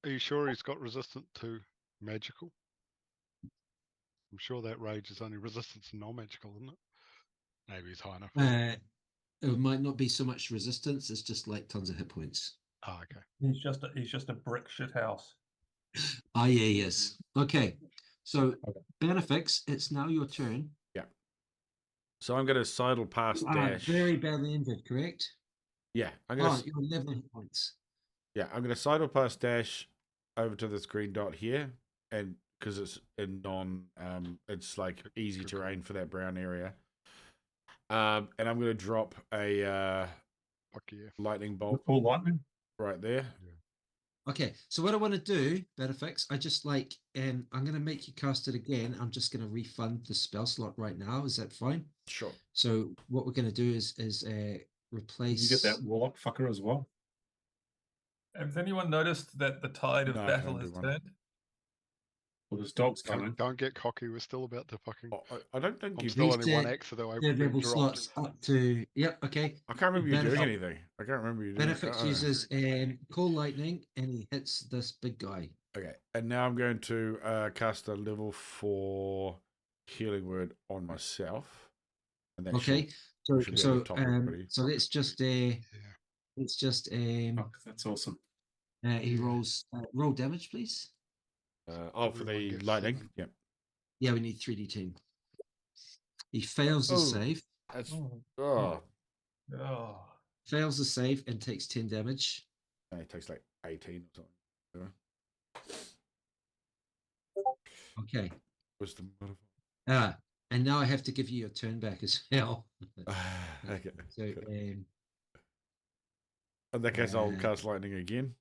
Are you sure he's got resistant to magical? I'm sure that rage is only resistant to non-magical, isn't it? Maybe he's high enough. It might not be so much resistance. It's just like tons of hit points. Oh, okay. He's just a brick shit house. Ah, yeah, yes. Okay, so Benefix, it's now your turn. Yeah. So I'm going to sidle past dash. Very badly injured, correct? Yeah, I'm going to. You're 11 hit points. Yeah, I'm going to sidle past dash over to this green dot here, and because it's in it's like easy terrain for that brown area. And I'm going to drop a Fuck yeah. lightning bolt Full lightning. right there. Yeah. Okay, so what I want to do, Benefix, I just like, I'm going to make you cast it again. I'm just going to refund the spell slot right now. Is that fine? Sure. So what we're going to do is Did replace. you get that warlock fucker as well? Has anyone noticed that the tide of No, I battle can't has do one. turned? Well, there's dogs coming. Don't get cocky. We're still about to fucking. Oh, I don't think I'm you. still only one Reset axe away third from being level dropped. slots up to. Yep. Okay. I can't remember you doing Benefix- anything. I can't remember you doing. Benefix Oh. uses Cold Lightning and he hits this big guy. Okay, and now I'm going to cast a level 4 healing word on myself. And that Okay. should be at the top of everybody. So let's just Oh, that's awesome. he rolls roll damage, please. For Everyone the gets lightning. 7. Yep. Yeah, we need 3d10. He fails the Oh. save. That's Oh. Oh. Fails the save and takes 10 damage. it takes like 18 or something. Okay. Wisdom modifier. And now I have to give you your turn back as well. Okay. So In that case, I'll cast lightning again.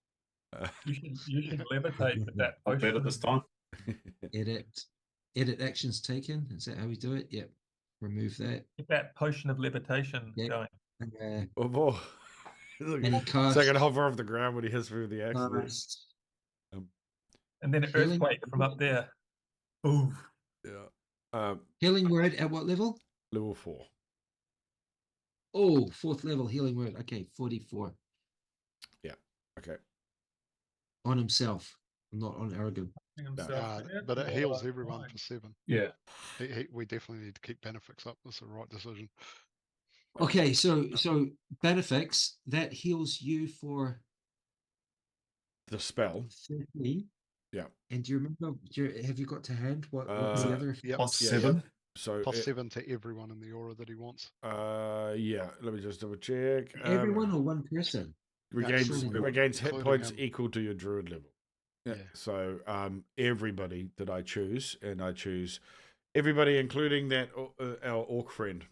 You should levitate with that Better potion. this time. edit actions taken. Is that how we do it? Yep. Remove that. Get that potion of levitation Yeah. going. And, Oh boy. and he So casts. I can hover off the ground when he hits me with the axe. And then an Healing- earthquake from up there. Ooh. Yeah. Healing word at what level? Level 4. Oh, 4th level healing word. Okay, 44 Okay. on himself, not on Aragon. But it heals everyone for 7. Yeah. We definitely need to keep Benefix up. That's the right decision. Okay, so Benefix that heals you for The spell. 13. Yeah. And do you remember? Have you got to hand what was the other? Yep. Plus Yeah, 7. So Plus 7 to everyone in the aura that he wants. yeah. Let me just double check. Everyone or one person? regains Surely. regains hit Including points him. equal to your druid level. Yeah. Yeah. So everybody that I choose, and I choose everybody, including that our orc friend.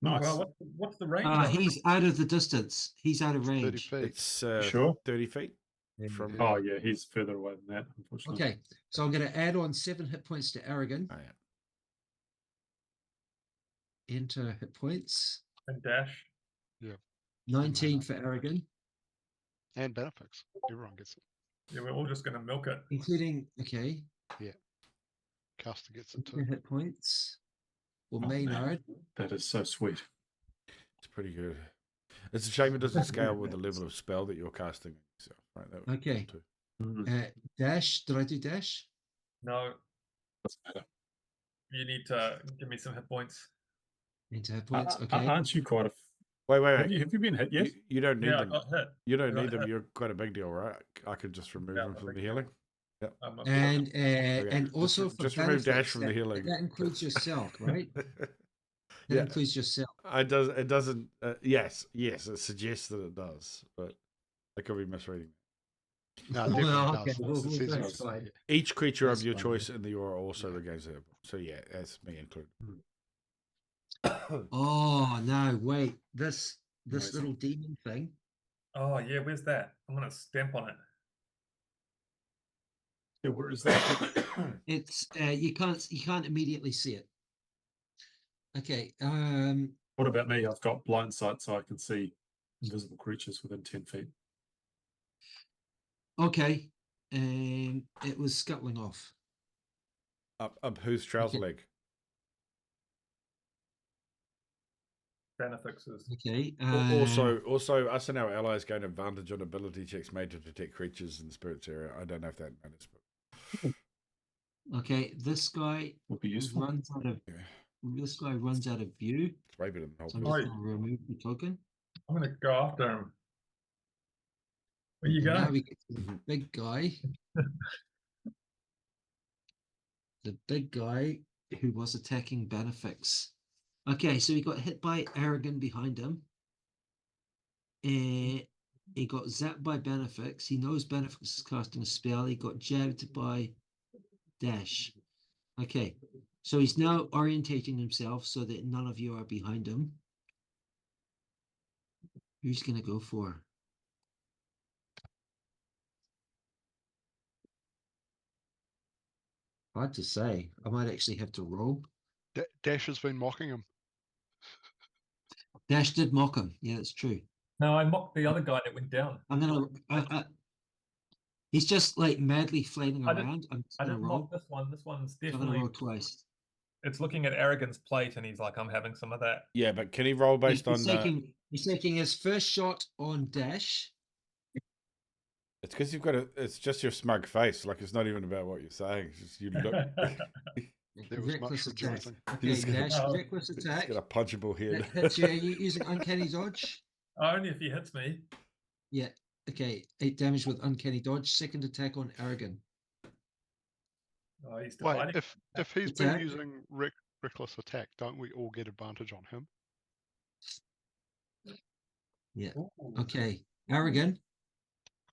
Nice. Well, what's the range? of it? He's out of the distance. He's out of 30 range. feet. It's Sure? 30 feet from. Yeah. Oh, yeah, he's further away than that, unfortunately. Okay, so I'm going to add on 7 hit points to Aragon. Oh, yeah. Enter hit points. And dash. 19 for Aragon, And Benefix. Everyone gets it. Yeah, we're all just going to milk it. including Caster gets it 10 too. hit points. Or Oh, man. Maynard. That is so sweet. It's pretty good. It's a shame it doesn't scale with the level of spell that you're casting. So, right, that would be Okay. cool too. Dash. Did I do dash? No, Doesn't matter. you need to give me some hit points. Into hit points. Uh, Okay. Aren't you quite a... Wait. Have you been hit yet? You don't need Yeah, I them. got hit. You don't I need got them. hit. You're quite a big deal, right? I could just remove Yeah, them I from the think healing. I'm not- And just also for just remove dash benefits, from the that- healing. That includes yourself, right? That Yeah. includes yourself. It doesn't. Yes, it suggests that it does, but I could be misreading. No, it definitely Well, does. okay, well, It says that's it. fine. Each creature That's of your fine, choice in the aura also Yeah. regains it. So yeah, that's me included. Oh no! Wait, this Amazing. little demon thing. Oh, yeah, where's that? I'm going to stamp on it. Yeah, where is that? It's you can't immediately see it. Okay. What about me? I've got blind sight, so I can see invisible creatures within 10 feet. Okay. It was scuttling off. Up whose trouser Okay. leg? Benefixes. Okay. Also, us and our allies gain advantage on ability checks made to detect creatures in the spirits area. I don't know if that matters, but Okay. This guy Would be useful. runs out of. Yeah. This guy runs out of view. it's way better than the So I'm whole just Right. going to remove the token. I'm going to go after him. Where you And now going? we get to the big guy. The big guy who was attacking Benefix. Okay, so he got hit by Aragon behind him. He got zapped by Benefix. He knows Benefix is casting a spell. He got jabbed by Dash. Okay, so he's now orientating himself so that none of you are behind him. Who's going to go for? Hard to say. I might actually have to roll. Dash has been mocking him. Dash did mock him. Yeah, it's true. No, I mocked the other guy that went down. I'm gonna. He's just like madly flailing I didn't- around. I'm just I gonna didn't roll. mock this one. This one's So I'm gonna definitely. roll twice. It's looking at Aragon's plate, and he's like, "I'm having some of that." Yeah, but can he roll based He's on? he's taking his first shot on Dash. It's because you've got a. It's just your smug face. Like it's not even about what you're saying. It's just you look. There was Reckless much attack. rejoicing. Okay, just gonna- Dash. Oh. Reckless He's attack. got a punchable head. That's you. Are you using uncanny dodge? Only if he hits me. Yeah. Okay. 8 damage with uncanny dodge. Second attack on Aragon. Oh, he's Wait, dividing. if he's been Attack. using reckless attack, don't we all get advantage on him? Yeah. Ooh, Okay. Aragon.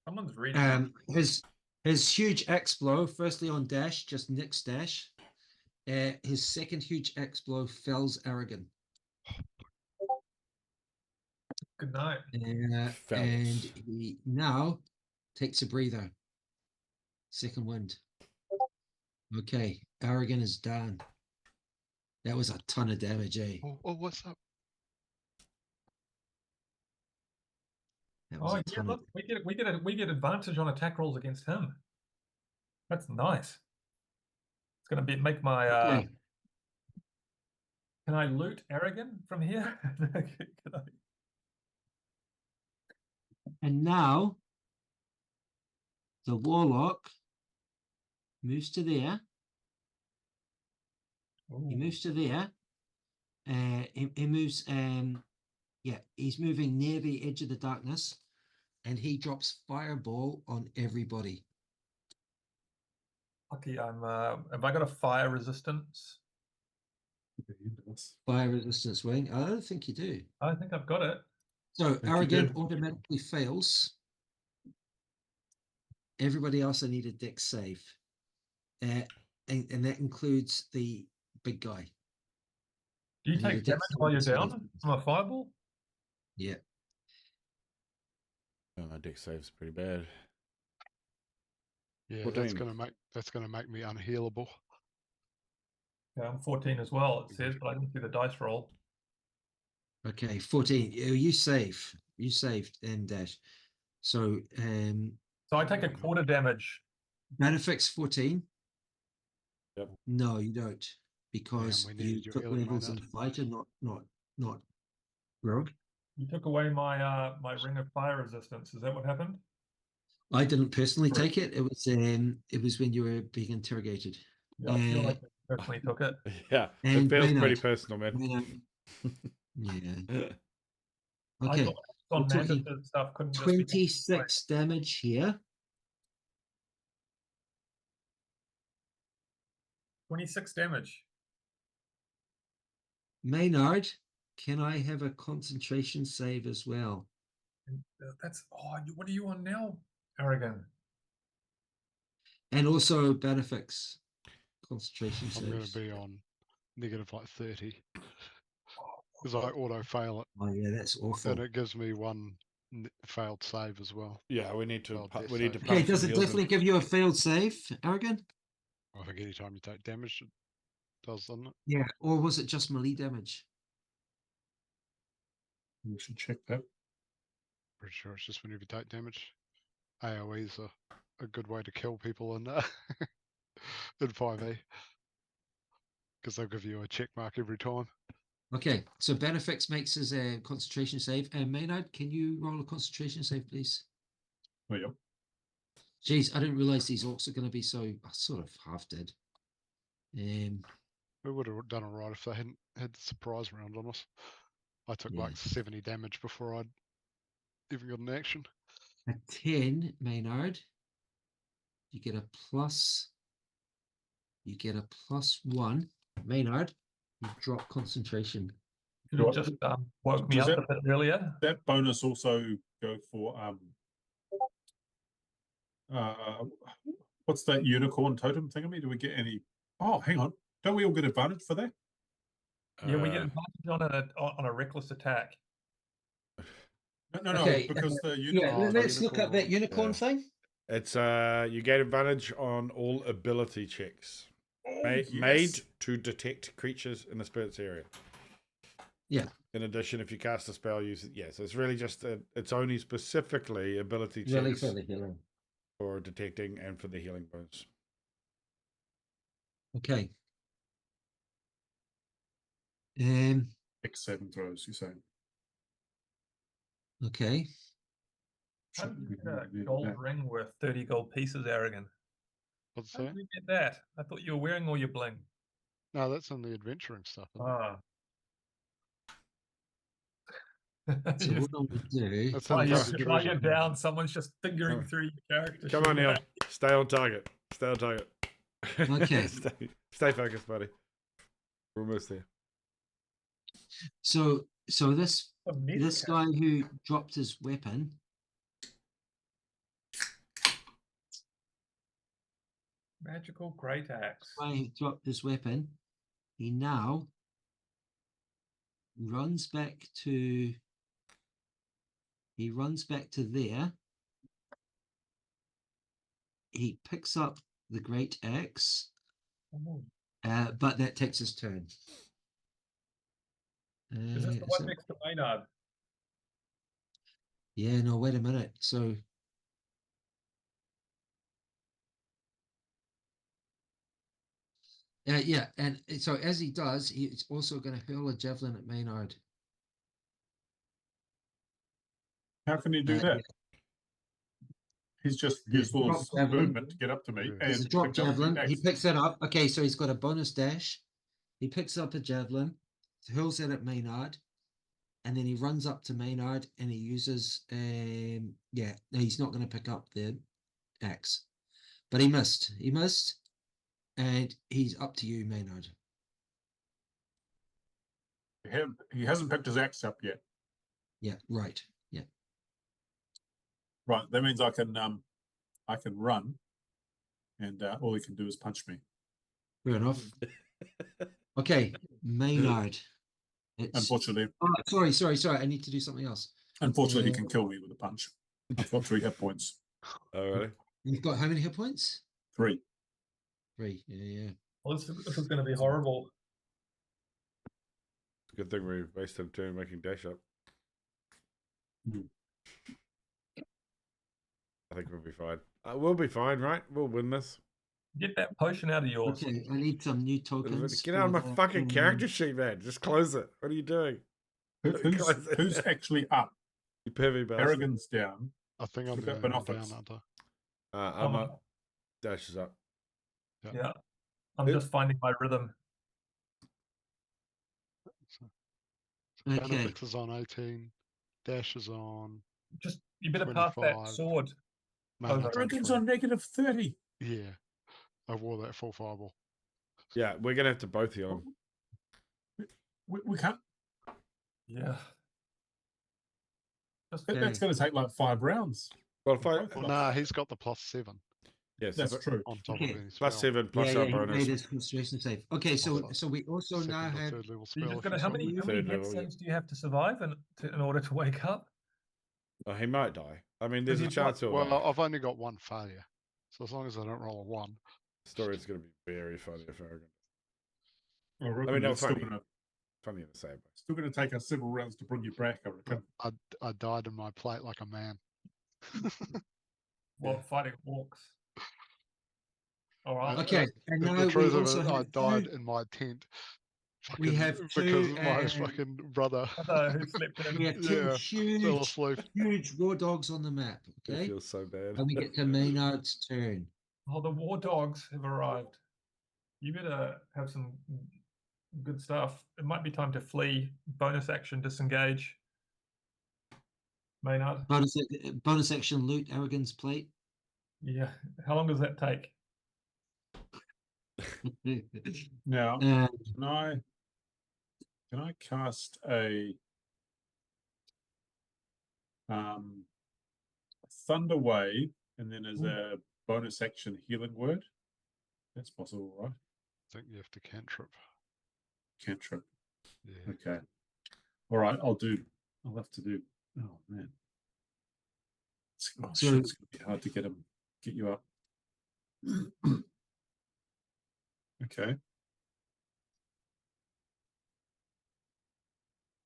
someone's reading. His huge axe blow, firstly on Dash, just nicks Dash. His second huge axe blow fells Aragon. Good night. And Fells. he now takes a breather. Second wind. Okay, Aragon is done. That was a ton of damage, eh? Oh, what's up? That was Oh a yeah, ton look, of we get advantage on attack rolls against him. That's nice. It's gonna make my. Okay. Can I loot Aragon from here? Can I- And now the warlock moves to there. He Ooh. moves to there. He moves. Yeah, he's moving near the edge of the darkness, and he drops fireball on everybody. Lucky I'm. Have I got a fire resistance? Fire resistance wing. I don't think you do. I think I've got it. So you Aragon do. automatically fails. Everybody else I need a dex save. And that includes the big guy. Do you I need a take dex damage while you're saving down throw. from a fireball? Yeah. Oh, my deck save's pretty bad. Yeah, 14. that's gonna make me unhealable. Yeah, I'm 14 as well. It says, but I didn't see the dice roll. Okay, 14. You save. You saved and dash. So So I take a quarter damage. that affects 14. Yep. No, you don't, because we you needed your took healing, levels in Maynard. fighter, not rogue. You took away my my ring of fire resistance. Is that what happened? I didn't personally Correct. take it. It was when you were being interrogated. Yeah, I feel like I personally took it. Yeah, And it feels pretty Maynard. personal, man. Yeah. I Okay. thought on we're talking Mandus stuff couldn't just be 26 damage here. 26 damage. Maynard, can I have a concentration save as well? That's what are you on now, Aragon? And also Benefix concentration I'm gonna saves. be on negative like 30 because I auto fail it, Oh yeah, that's awful. and it gives me one failed save as well. Yeah, we need to. Well, death We need to. save. Okay, pump does some it heals in. definitely give you a failed save, Aragon? I think anytime you take damage, it does, doesn't it? Yeah. Or was it just melee damage? We should check that. Pretty sure it's just whenever you take damage. AoE's a good way to kill people in in 5e because they'll give you a check mark every time. Okay, so Benefix makes his concentration save. And Maynard, can you roll a concentration save, please? Oh, yeah. Jeez, I didn't realize these orcs are going to be so sort of half dead. We would have done alright if they hadn't had the surprise round on us. I took Yeah. like 70 damage before I'd even got an action. A 10, Maynard. You get a plus. You get a +1. Maynard, you drop concentration. You Sure. just woke me Does up a bit earlier. That bonus also go for what's that unicorn totem thingy? Do we get any? Oh, hang on. Don't we all get advantage for that? Yeah, we get advantage on a reckless attack. No, Okay, because the Yeah, unicorn. let's look at that unicorn, unicorn yeah. thing. It's you get advantage on all ability checks. Oh, Made yes. to detect creatures in the spirits area. Yeah. In addition, if you cast a spell, use it. Yeah, so it's really just it's only specifically ability Really checks for the healing. for detecting and for the healing bonus. Okay. X7 throws, you're saying. Okay. How did you Should get a we do gold that? ring worth 30 gold pieces, Aragon? What's How that? did you get that? I thought you were wearing all your bling. No, that's in the adventuring stuff. Isn't it? Ah. So what do we do? That's While in you're, the while you're treasure. down, someone's just fingering Oh. through your character. Come sheet. on, Neil. Stay on target. Stay on target. Okay. stay focused, buddy. We're almost there. So this A myth this cat. guy who dropped his weapon, Magical great axe. he now runs back to there. He picks up the great axe, Oh. but that takes his turn. Is this the is one that- next to Maynard? Yeah, no, wait a minute. So yeah, and so as he does, he's also going to hurl a javelin at Maynard. How can you do that? Yeah. He's just Yeah, used all drop his javelin. movement to get up to me. Yeah. It's a And drop picked up the javelin. He axe. picks it up. Okay, so he's got a bonus dash. He picks up a javelin, hurls it at Maynard, and then he runs up to Maynard and he uses yeah, no, he's not going to pick up the axe. But he missed. He missed. And he's up to you, Maynard. He hasn't picked his axe up yet. Yeah, right. Yeah. Right. That means I can run, and all he can do is punch me. Fair enough. Okay, Maynard. It's Unfortunately, sorry. I need to do something else. he can kill me with a punch. I've got 3 hit points. Oh, really? You've got how many hit points? 3. 3. Yeah. Well, this is going to be horrible. Good thing we wasted a turn making dash up. I think we'll be fine. We'll be fine, right? We'll win this. Get that potion out of yours. Okay, I need some new tokens. Get out of my for the- fucking character sheet, man. Just close it. What are you doing? Who's actually up? You pervy bastard. Aragon's down. I think I'm Look the up only an one down, office. aren't I? I'm up. Dash is up. Yeah. I'm just finding my rhythm. Okay. Benefix is on 18. Dash is on. Just you better pass that 25. sword. Maynard's on Aragon's 3. on -30. Yeah. I wore that full fireball. Yeah, we're going to have to both heal him. We can't. Yeah. Just That's going to take like 5 rounds. Well, if I... Well, nah, he's got the +7 Yes, That's true. on top Okay. of any spell. +7 plus our he bonus. made his concentration save. Okay, so Plus we also Second now or have third level So you're spell. just if gonna, you how so many will. Third hit level, yeah. saves do you have to survive in order to wake up? Oh, he might die. I mean, there's a you've chance he'll Well, die. I've only got 1 failure. So as long as I don't roll a 1. The story's going to be very funny if Aragon. I reckon mean, not it's still funny. gonna Funny in the same way. still going to take us several rounds to bring you back. I reckon. I died in my plate like a man. While fighting orcs. All right. okay, and The now we truth of also it, I have died two, in my tent. We have because two, my fucking brother Who slept in? we have two yeah, fell huge asleep. war dogs on the map. It Okay, feels so bad. and we get to Maynard's turn. Oh, the war dogs have arrived. You better have some good stuff. It might be time to flee. Bonus action, disengage. Maynard. Bonus action, loot Aragon's plate. Yeah. How long does that take? Now, Uh, can I cast a Thunder Wave and then as a bonus action healing word? That's possible, right? I think you have to cantrip. Cantrip. Yeah. Okay. All right, I'll have to do. Oh man. It's gonna be hard to get you up. Okay.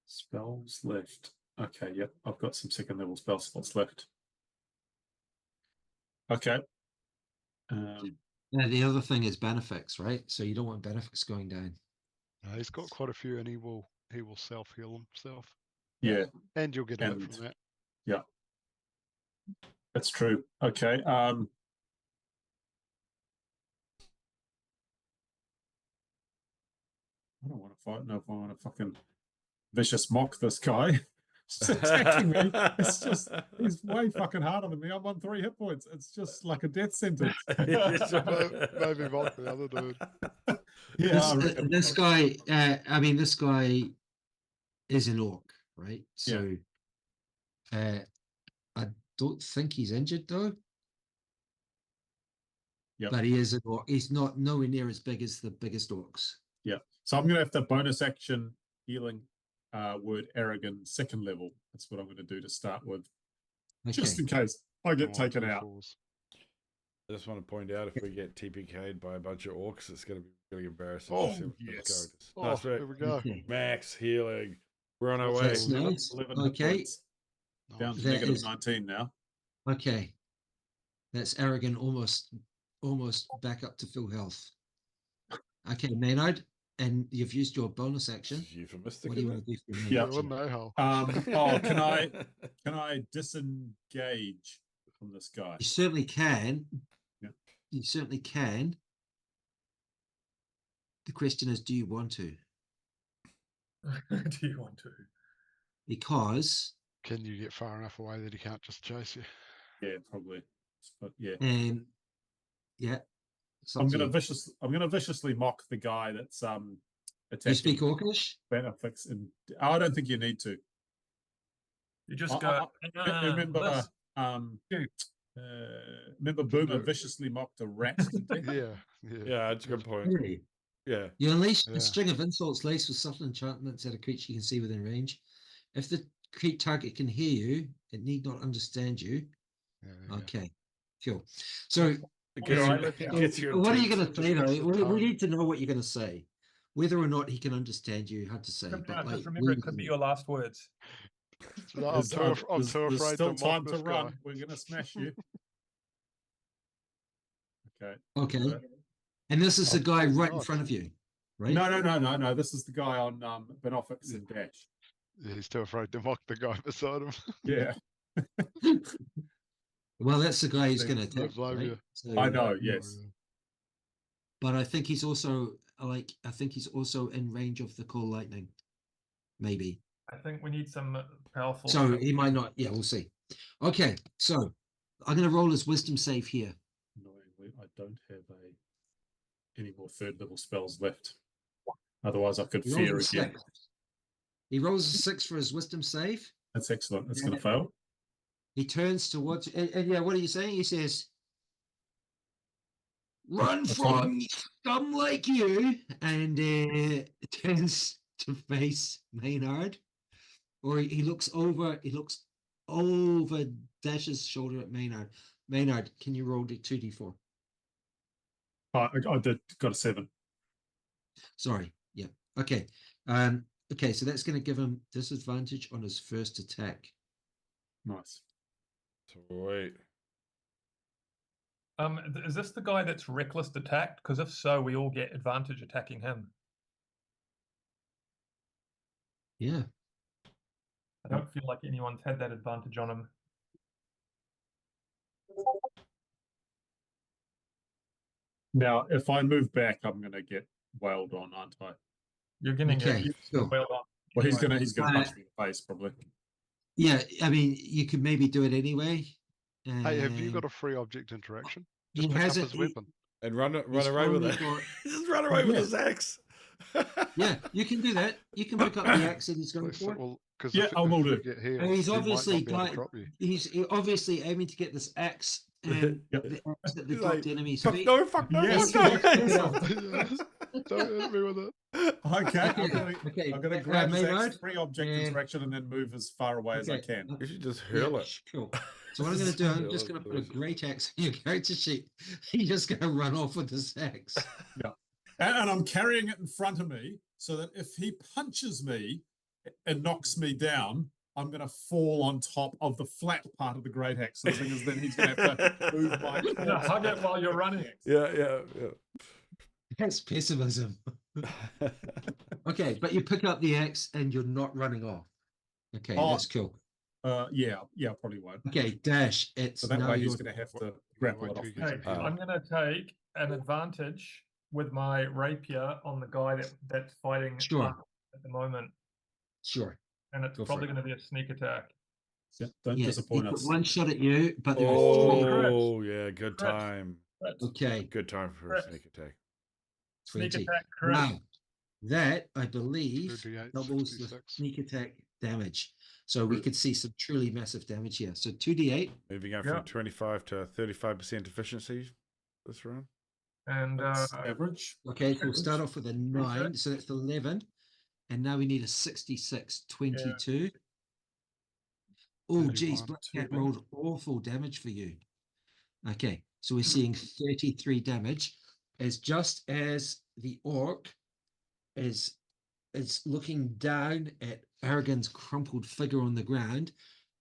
Spells left. Okay, yep, I've got some second level spell slots left. Okay. Yeah, the other thing is benefics, right? So you don't want benefics going down. No, he's got quite a few, and he will self heal himself, yeah, and you'll get a hit And- from that. that's true. Okay. I don't want to fight. No, if I want to fucking vicious mock this guy. Just attacking me. It's just he's way fucking harder than me. I'm on 3 hit points. It's just like a death sentence. Maybe mock the other dude. Yeah, I reckon. This guy, I mean, this guy is an orc, right? So, I don't think he's injured though. Yep. But he is an orc. He's not nowhere near as big as the biggest orcs. Yeah. So I'm gonna have to bonus action healing word arrogant second level. That's what I'm gonna do to start with. Okay. Just in case I get One, taken two, out. fours. I just want to point out, if we get TPK'd by a bunch of orcs, it's going to be really embarrassing. Oh, to see what those yes. characters. Oh, Nice, here we go. Okay. Max healing. We're on our What's way. That's Eleven- nice. 11 hit Okay. points, down to That negative is- 19 now. Okay. That's arrogant, almost back up to full health. Okay, Maynard, and you've used your bonus action. This is euphemistic. What do you isn't want to do for your Yeah. main You wouldn't action? know how. Oh, it? can I disengage from this guy? You certainly can. Yeah. You certainly can. The question is, do you want to? Do you want to? Because Can you get far enough away that he can't just chase you? Yeah, probably. But yeah, yeah. it's up I'm to gonna you. viciously mock the guy that's You attacking speak Orcish? benefits, and I don't think you need to. You just I- go. remember, this. remember do Boomer it. viciously mocked a rat to death. Yeah. Yeah, that's a good point. Really? Yeah. You unleash Yeah. a string of insults laced with subtle enchantments at a creature you can see within range. If the target can hear you, it need not understand you. Yeah, there you go. Okay, cool. So, It Yeah, I you- look- it gets your what are you attention. going to say though? Just the We tone. need to know what you're going to say. Whether or not he can understand you, hard to say. Just But like, remember, we it could be can- your last words. So I'm There's, too, I'm there's- too there's afraid still to mock time to this run. guy. We're gonna smash you. Okay. Okay, and this is the guy right in nice. front of you, right? No. This is the guy on Benofix and Dash. Yeah, he's too afraid to mock the guy beside him. Yeah, Well, that's the guy who's They- going to they attack. blame Right? you. So, I know. Yes. but I think he's also in range of the call lightning, maybe. I think we need some powerful. So he might not. Yeah, we'll see. Okay, so I'm going to roll his wisdom save here. Annoyingly, I don't have any more third level spells left. Otherwise, I could He rolls fear a again. 6. He rolls a 6 for his wisdom save. That's excellent. It's going Yeah. to fail. He turns towards, and yeah, what are you saying? He says, "Run from scum like you," and turns to face Maynard, or he looks over. He looks over Dash's shoulder at Maynard. Maynard, can you roll the 2d4? I did got a 7. Sorry. Yeah. Okay. Okay. So that's going to give him disadvantage on his first attack. Nice. Sweet. Is this the guy that's reckless attacked? Because if so, we all get advantage attacking him. Yeah. I don't feel like anyone's had that advantage on him. Now, if I move back, I'm going to get wailed on, aren't I? You're getting Okay, cool. well on. Well, he's Anyway. gonna punch me in the face probably. Yeah. I mean, you could maybe do it anyway. Hey, have you got a free object interaction? He Just pick up has his it. weapon. And run He's away with only it. got- Just run away with yeah. his axe. Yeah, you can do that. You can pick up the axe that he's going Please, for. well, because Yeah, I will if do. you get healed, And he's he might obviously not be able to got- drop you. He's obviously aiming to get this axe and Yep. the axe that He's the dropped like, enemy's Fuck feet. no, fuck no, Yes, fuck no. yes, Don't hit me with it. Okay, Okay, I'm gonna grab his Maynard. axe, free object Yeah. interaction, and then move as far away as I Okay, can. You should just yeah, hurl it. Cool. So what I'm going to do, I'm Hurl just it going to put a delicious. great axe on your character sheet. You're just going to run off with this axe. And I'm carrying it in front of me so that if he punches me and knocks me down, I'm going to fall on top of the flat part of the great axe. So the thing is, then he's going to have to move my. You're gonna hug it while you're running. Yeah. That's pessimism. Okay, but you pick up the axe and you're not running off. Okay, Oh. that's cool. Yeah, probably won't. Okay, Dash. It's So that now way he's your going to have to Yeah, grapple wait it till off. he gets me. in Okay, here. I'm gonna take an advantage with my rapier on the guy that's fighting Sure. us at the moment, sure. and it's Go for probably it. going to be a sneak attack. Yeah, don't Yeah, disappoint he put us. one shot at you, but there were Oh, yeah, good Crit. time. Crit. three. Okay, Good time for a Crit. sneak attack. Sneak 20. attack crit. Now, that I believe 2d8, doubles the 66. sneak attack damage. So we True. could see some truly massive damage here. So 2d8. Moving up Yeah. from 25 to 35% efficiency this round. And That's average. Okay, so we'll start Average. off with a 9. So that's 11. And now we need a 66, 22. Oh, geez, 31. Black Too Cat bad. rolled awful damage for you. Okay, so we're seeing 33 damage. As just as the orc is looking down at Aragon's crumpled figure on the ground,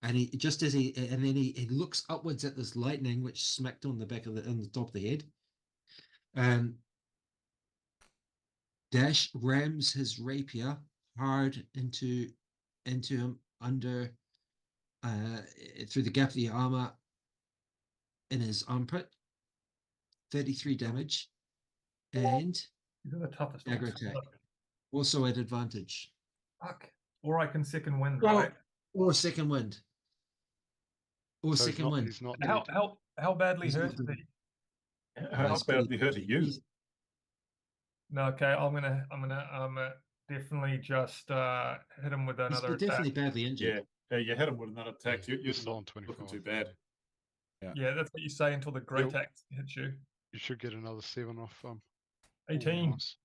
and he he looks upwards at this lightning which smacked on the top of the head. Dash rams his rapier hard into him under through the gap of the armor in his armpit. 33 damage, and these are the toughest dagger ones. attack. Also at advantage. Fuck. Or I can second wind, Well, right? or second wind. Or So second wind. he's not How dead. how badly He's hurt not is dead. he? How It's pretty badly hurt are bad. you? He's- No, okay. I'm gonna definitely just hit him with He's another attack. definitely badly injured. Yeah, you hit him with another attack. Yeah, You're you're still not on 25. looking too bad. Yeah, that's what you say until the great Yep. axe hits you. You should get another 7 off. 18. Nice.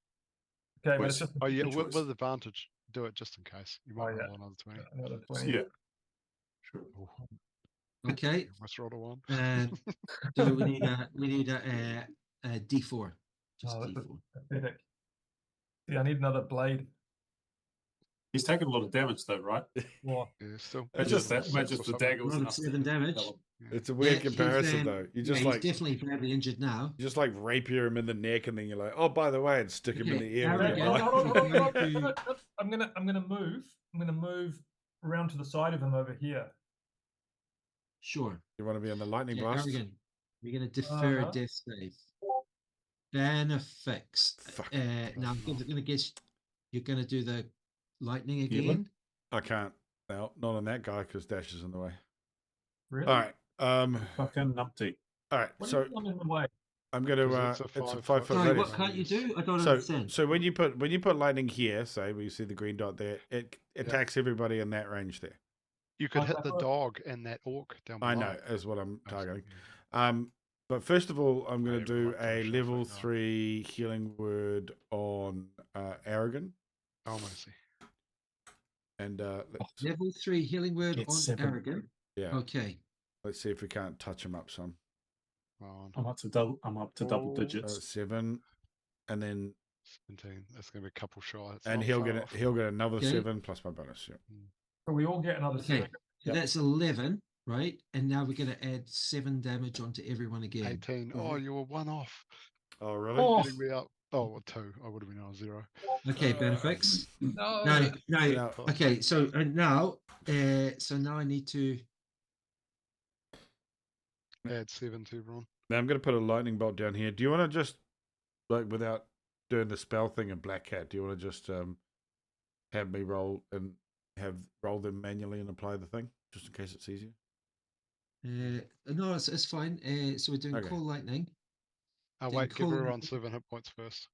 Okay, but it's Choice. just Oh yeah, Good with choice. advantage. Do it just in case. You might Oh, yeah. roll another 20. another 20. Yeah. Sure. Oh, Okay. almost rolled a 1. So we need a D4. Just Oh, that's D4. pathetic. Yeah, I need another blade. He's taken a lot of damage though, right? More. Yeah, still. It's just that, Six just or the something. dagger was Another enough. 7 damage. kill him. It's a weird he's, comparison, though. You yeah, just he's like definitely badly injured now. you just like rapier him in the neck, and then you're like, oh, by the way, and stick him in Okay, the air. Harry, with your yeah. knife. Hold on. Going I'm gonna move. I'm gonna move around to the side of him over here. Sure. You want to be on the lightning Yeah, blast? Aragon, you're going to defer Uh-huh. a death save. Benefix. Fuck. Now I'm going to guess you're going to do the lightning Healing? again. I can't. No, not on that guy because Dash is in the way. Really? All right. Fucking numpty. All right. What So is in the way? I'm going to. Because It's it's a a 5 foot Sorry, radius. what can't you radius. do? I don't So, understand. so when you put lightning here, say where you see the green dot there, it attacks everybody in that range there. You could Oh, hit I the thought- dog and that orc down below. I know is what I'm Oh, targeting. yeah. But first of all, I'm going Yeah, to do quite a close, level roughly, no. 3 healing word on Aragon, Oh, mercy. and let's, Level 3 healing word Get on 7. Aragon. yeah, Okay. let's see if we can't touch him up some. On I'm up to double Oh. digits. 7, and then 17. That's going to be a couple shots. and not he'll far get off. he'll get another Okay. 7 plus my bonus. Yeah. So we all get another Okay. 7. So Yep. that's 11, right? And now we're going to add 7 damage onto everyone again. 18. Oh, you were 1 off. Oh really? Oh. Getting me up. Oh, well, 2. I would have been on 0. Okay, Benefix. No. No. Now- Okay, so now I need to. Add 7 to Ron. Now I'm going to put a lightning bolt down here. Do you want to just like without doing the spell thing in Black Cat? Do you want to just have me roll them manually and apply the thing just in case it's easier? No, it's fine. So we're doing Okay. cold lightning, Oh, Then wait, give cool. everyone 7 hit points first.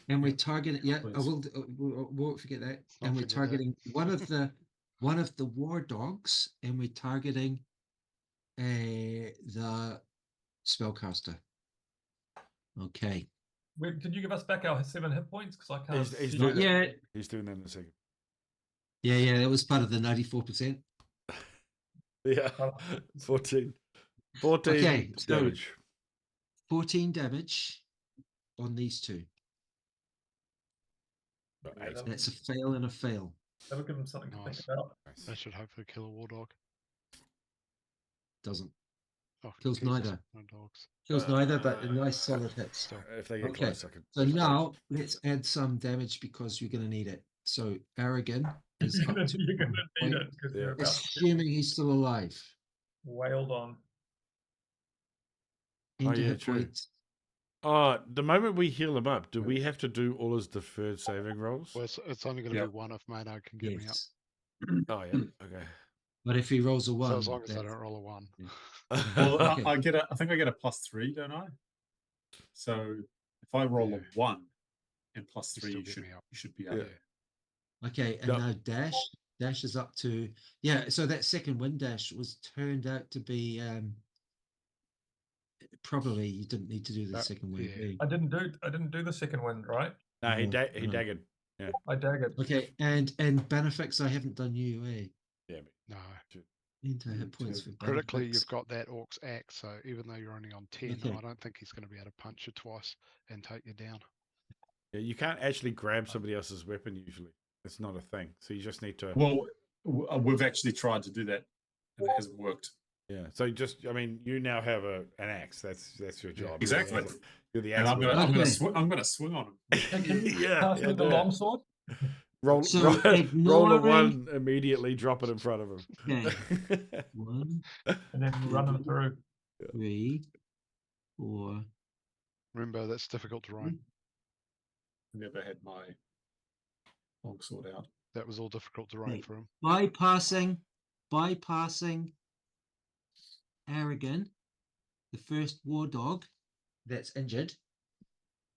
and we're targeting. Yeah, I Please. will. Won't forget that. I'll And we're forget that. targeting one of the war dogs, and we're targeting the spellcaster. Okay. Wait, did you give us back our 7 hit points? Because I can't. He's see doing it. Yeah, He's doing that in a second. yeah. That was part of the 94%. Yeah, 14 Okay, so- damage. 14 damage on these two. Got Yeah, 8. that's- That's a fail and a fail. That'll give them something to think Nice. about. Nice. That should hopefully kill a war dog. Doesn't. Oh, Kills geese are neither. no dogs. Kills neither, but a nice solid hit. Still. If they get Okay, close, I could. so now let's add some damage because you're going to need it. So Aragon is You're up gonna, to you're gonna 1 need point, it because Yeah. you're about to get assuming he's still alive. wailed on. Into yeah, hit true. points. The moment we heal him up, do we have to do all his deferred saving rolls? Well, it's only going to Yep. be one if Maynard can get me up. Yes. Oh yeah. Okay. But if he rolls a 1, So as long as I that's- don't roll a 1. Well, Okay. I think I get a +3, don't I? So if I roll Yeah. a 1 and +3, still you get should me up. you should be up. Yeah. Okay, and Yep. now Dash is up to so that second wind dash was turned out to be probably you didn't need to do the That- second wind. yeah. I didn't do the second wind, right? No, he No, he no. daggered. I daggered. Okay, and Benefix I haven't done you, eh? Yeah. No. Into hit points for Critically, Benefix. you've got that Orc's axe, so even though you're only on 10, Okay. I don't think he's going to be able to punch you twice and take you down. Yeah, you can't actually grab somebody else's weapon usually. It's not a thing. So you just need to. Well, we've actually tried to do that, and it hasn't worked. Yeah. So you now have an axe. That's your job. Exactly. You're the And axe. I'm gonna Okay. I'm gonna swing on him. yeah. Pass me the do it. longsword. Roll, So roll, roll a ignoring- 1 immediately. Drop it in front of him. Okay. 1, And then run them through. 3, 4. Remember, that's difficult terrain. Never had my longsword out. That was all difficult terrain Okay. for him. Bypassing Aragon, the first war dog that's injured,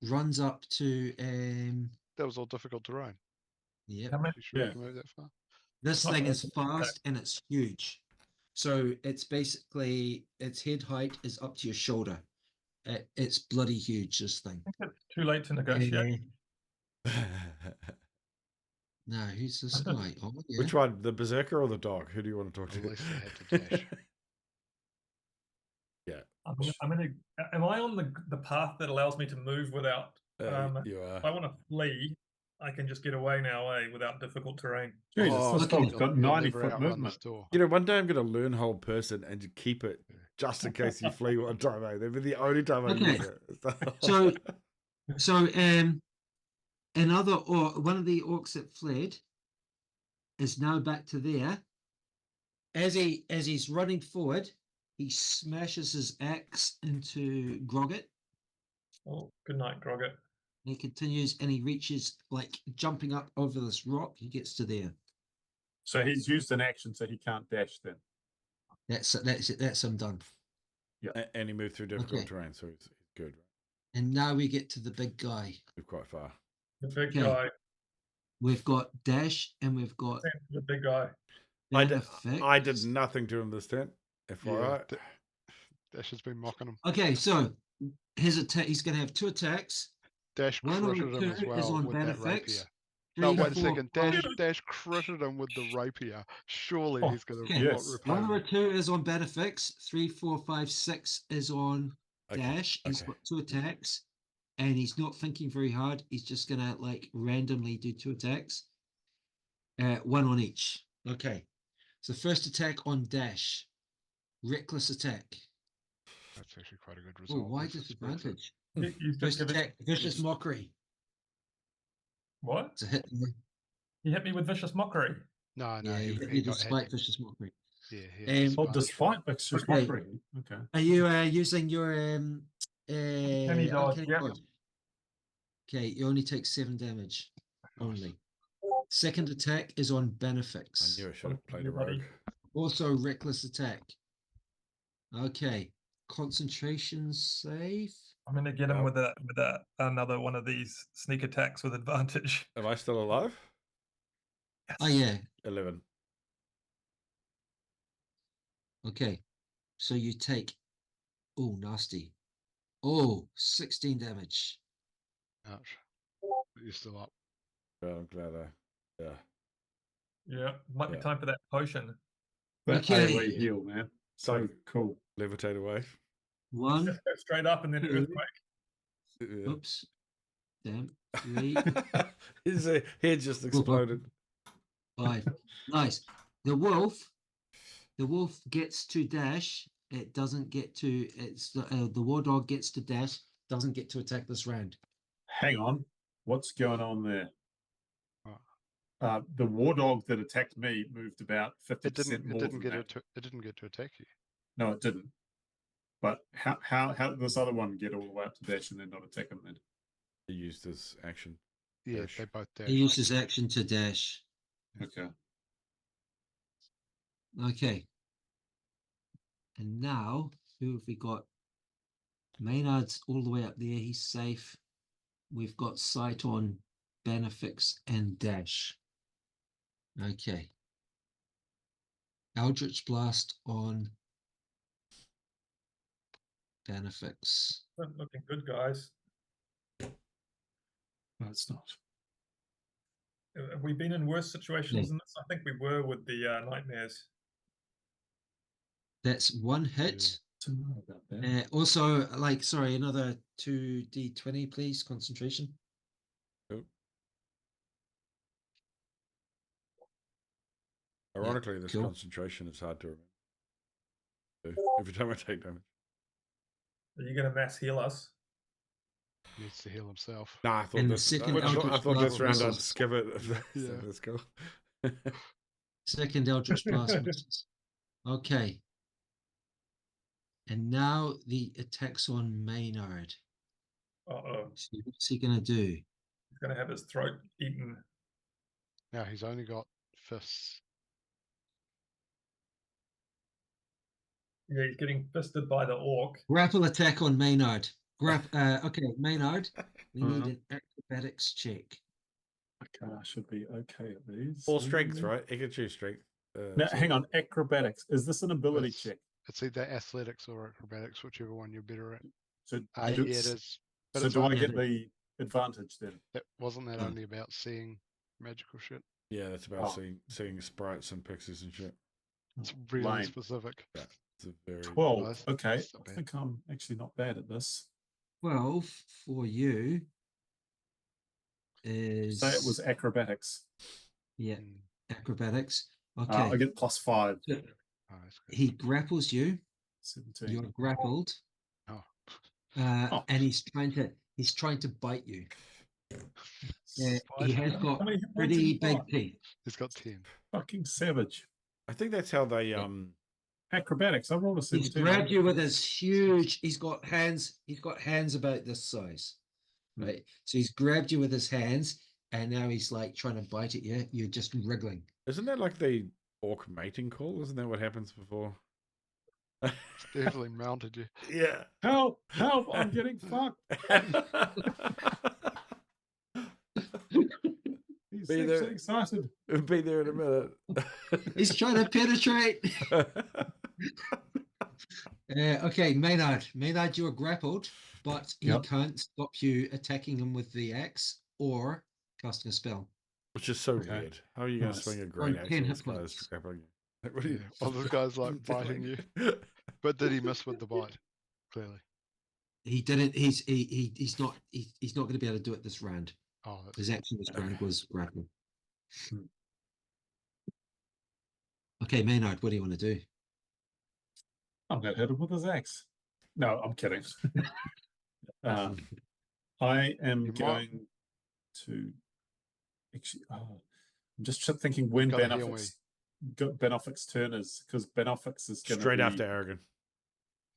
runs up to That was all difficult terrain. yep. How many? You sure Yeah. you can move that far? This Not thing bad. is fast and it's huge. So it's basically its head height is up to your shoulder. It's bloody huge, this thing. I think it's too late to negotiate. No, who's this guy? Oh, yeah. Which one, the berserker or the dog? Who do you want to talk At to? least they had to dash. Am I on the path that allows me to move without? You If I want to flee, I can just get away now, without difficult terrain. Jesus, Oh, this okay. dog's got You'll 90 never foot outrun movement. this door. You know, one day I'm going to learn whole person and keep it just in case you flee one time. That'd be the only time I Okay. use it. So another one of the orcs that fled is now back to there. As he's running forward, he smashes his axe into Grogget. Oh, good night, Grogget. He continues and he reaches, like jumping up over this rock. He gets to there. So he's used an action, so he can't dash then. That's it. That's him done. And he moved through difficult Okay. terrain, so it's good. And now we get to the big guy. Moved quite far. The big Okay. guy. We've got Dash and we've got The big guy. I did Benefix. nothing to him this turn. FYI. Yeah, Dash has been mocking him. Okay, so his attack. He's going to have 2 attacks. Dash One of the critted him as 2 is well on with that rapier. Benefix. No, 3, wait a 4, second. 5. Dash critted him with the rapier. Surely Oh, he's going to okay. Yes. repay One of me. the 2 is on Benefix. 3, 4, 5, 6 is on Okay, Dash. He's okay. got 2 attacks, and he's not thinking very hard. He's just gonna like randomly do 2 attacks. 1 on each. Okay. So first attack on Dash. Reckless attack. That's actually quite a good Oh, result. why versus Brexit. disadvantage? He's just First giving attack, vicious mockery. what? It's a hit. He hit me with vicious mockery. No, Yeah, he hit you got despite vicious mockery. Yeah, he Um, Oh, had despite extra Okay. mockery. Okay. Are you using your Uncanny dodge, uncanny yep. dodge? Okay, you only take 7 damage. Only. Second attack is on I Benefix. knew I should have played a Everybody. rogue. Also reckless attack. Okay. Concentration save. I'm gonna get him Oh. with another one of these sneak attacks with advantage. Am I still alive? Oh yeah. 11. Okay. So you take nasty. Oh, 16 damage. Ouch. But you're still up. Well, I'm glad yeah. Yeah, might be Yeah. time for that potion. That Okay. AoE heal, man. So cool. Levitate away. 1, Just go straight up and then Two. earthquake. Yeah. oops, Damn. 3, His head just exploded. 5. Nice. The wolf gets to dash. It doesn't get to. It's the war dog gets to dash. Doesn't get to attack this round. Hang on. What's going on there? Oh. The war dog that attacked me moved about 50% It didn't. more It didn't than get that. it didn't get to attack you. No, it didn't. But how did this other one get all the way up to dash and then not attack him then? He used his action. Yeah, Dash. they both dash. He uses action to dash. Okay. Okay. And now, who have we got? Maynard's all the way up there. He's safe. We've got sight on Benefix and Dash. Okay. Eldritch Blast on Benefix. Looking good, guys. No, it's not. Have we been in worse situations than this? I think we were with the nightmares. That's one hit. Don't know about that. Also, sorry, another 2d20, please. Concentration. Ironically, this cool. concentration is hard to remember. Every time I take damage. Are you going to mass heal us? He needs to heal himself. Nah, I thought And the this. second I thought Eldritch this Blast round I'd misses. skip it. Yeah. Let's go. Second Eldritch Blast misses. Okay. And now the attacks on Maynard. Uh-oh. So what's he going to do? He's going to have his throat eaten. Now he's only got fists. Yeah, he's getting fisted by the orc. Grapple attack on Maynard. Okay, Maynard, we need an acrobatics check. Okay, I should be okay at these. All strengths, right? You can choose strength. Now, so- hang on. Acrobatics. Is this an ability It's- check? It's either athletics or acrobatics, whichever one you're better at. So, Yeah, it is. But so it's do I only- get the advantage then? Wasn't that Oh. only about seeing magical shit? Yeah, that's about Oh. seeing sprites and pixies and shit. It's really Lame. specific. It's a very 12. Nice. Okay. That's not I bad. think I'm actually not bad at this. 12 for you is... Say it was acrobatics. Yeah, Mm. acrobatics. I Okay. get +5. Oh, that's good. He grapples you. 17. You're grappled. Oh. Oh. And he's trying to bite you. He has got How many hit points have pretty you big got? teeth. He's got 10. Fucking savage. I think that's how they Acrobatics. I rolled a 17. He's grabbed you with his huge. He's got hands about this size, right? So he's grabbed you with his hands, and now he's like trying to bite at you. You're just wriggling. Isn't that like the orc mating call? Isn't that what happens before? It's definitely mounted you. Yeah. Help! Help! I'm getting fucked. He's Be actually there. excited. Be there in a minute. He's trying to penetrate. Okay, Maynard, you are grappled, but he Yep. can't stop you attacking him with the axe or casting a spell. Which is so Okay. weird. How are you going to Nice. swing a great On axe 10 at hit this guy's points. grappling you? Like, what are you? Yeah. Well, this guy's like biting you. But did he miss with the bite? Clearly. He didn't. He's not going to be able to do it this round. Oh, that's His action this round Okay. was grapple. Hmm. Okay, Maynard, what do you want to do? I'm going to hit him with his axe. No, I'm kidding. I am You might- going to actually. I'm just thinking when Gotta heal me. Benofix's turn is, because Benofix is going to Straight be after Aragon.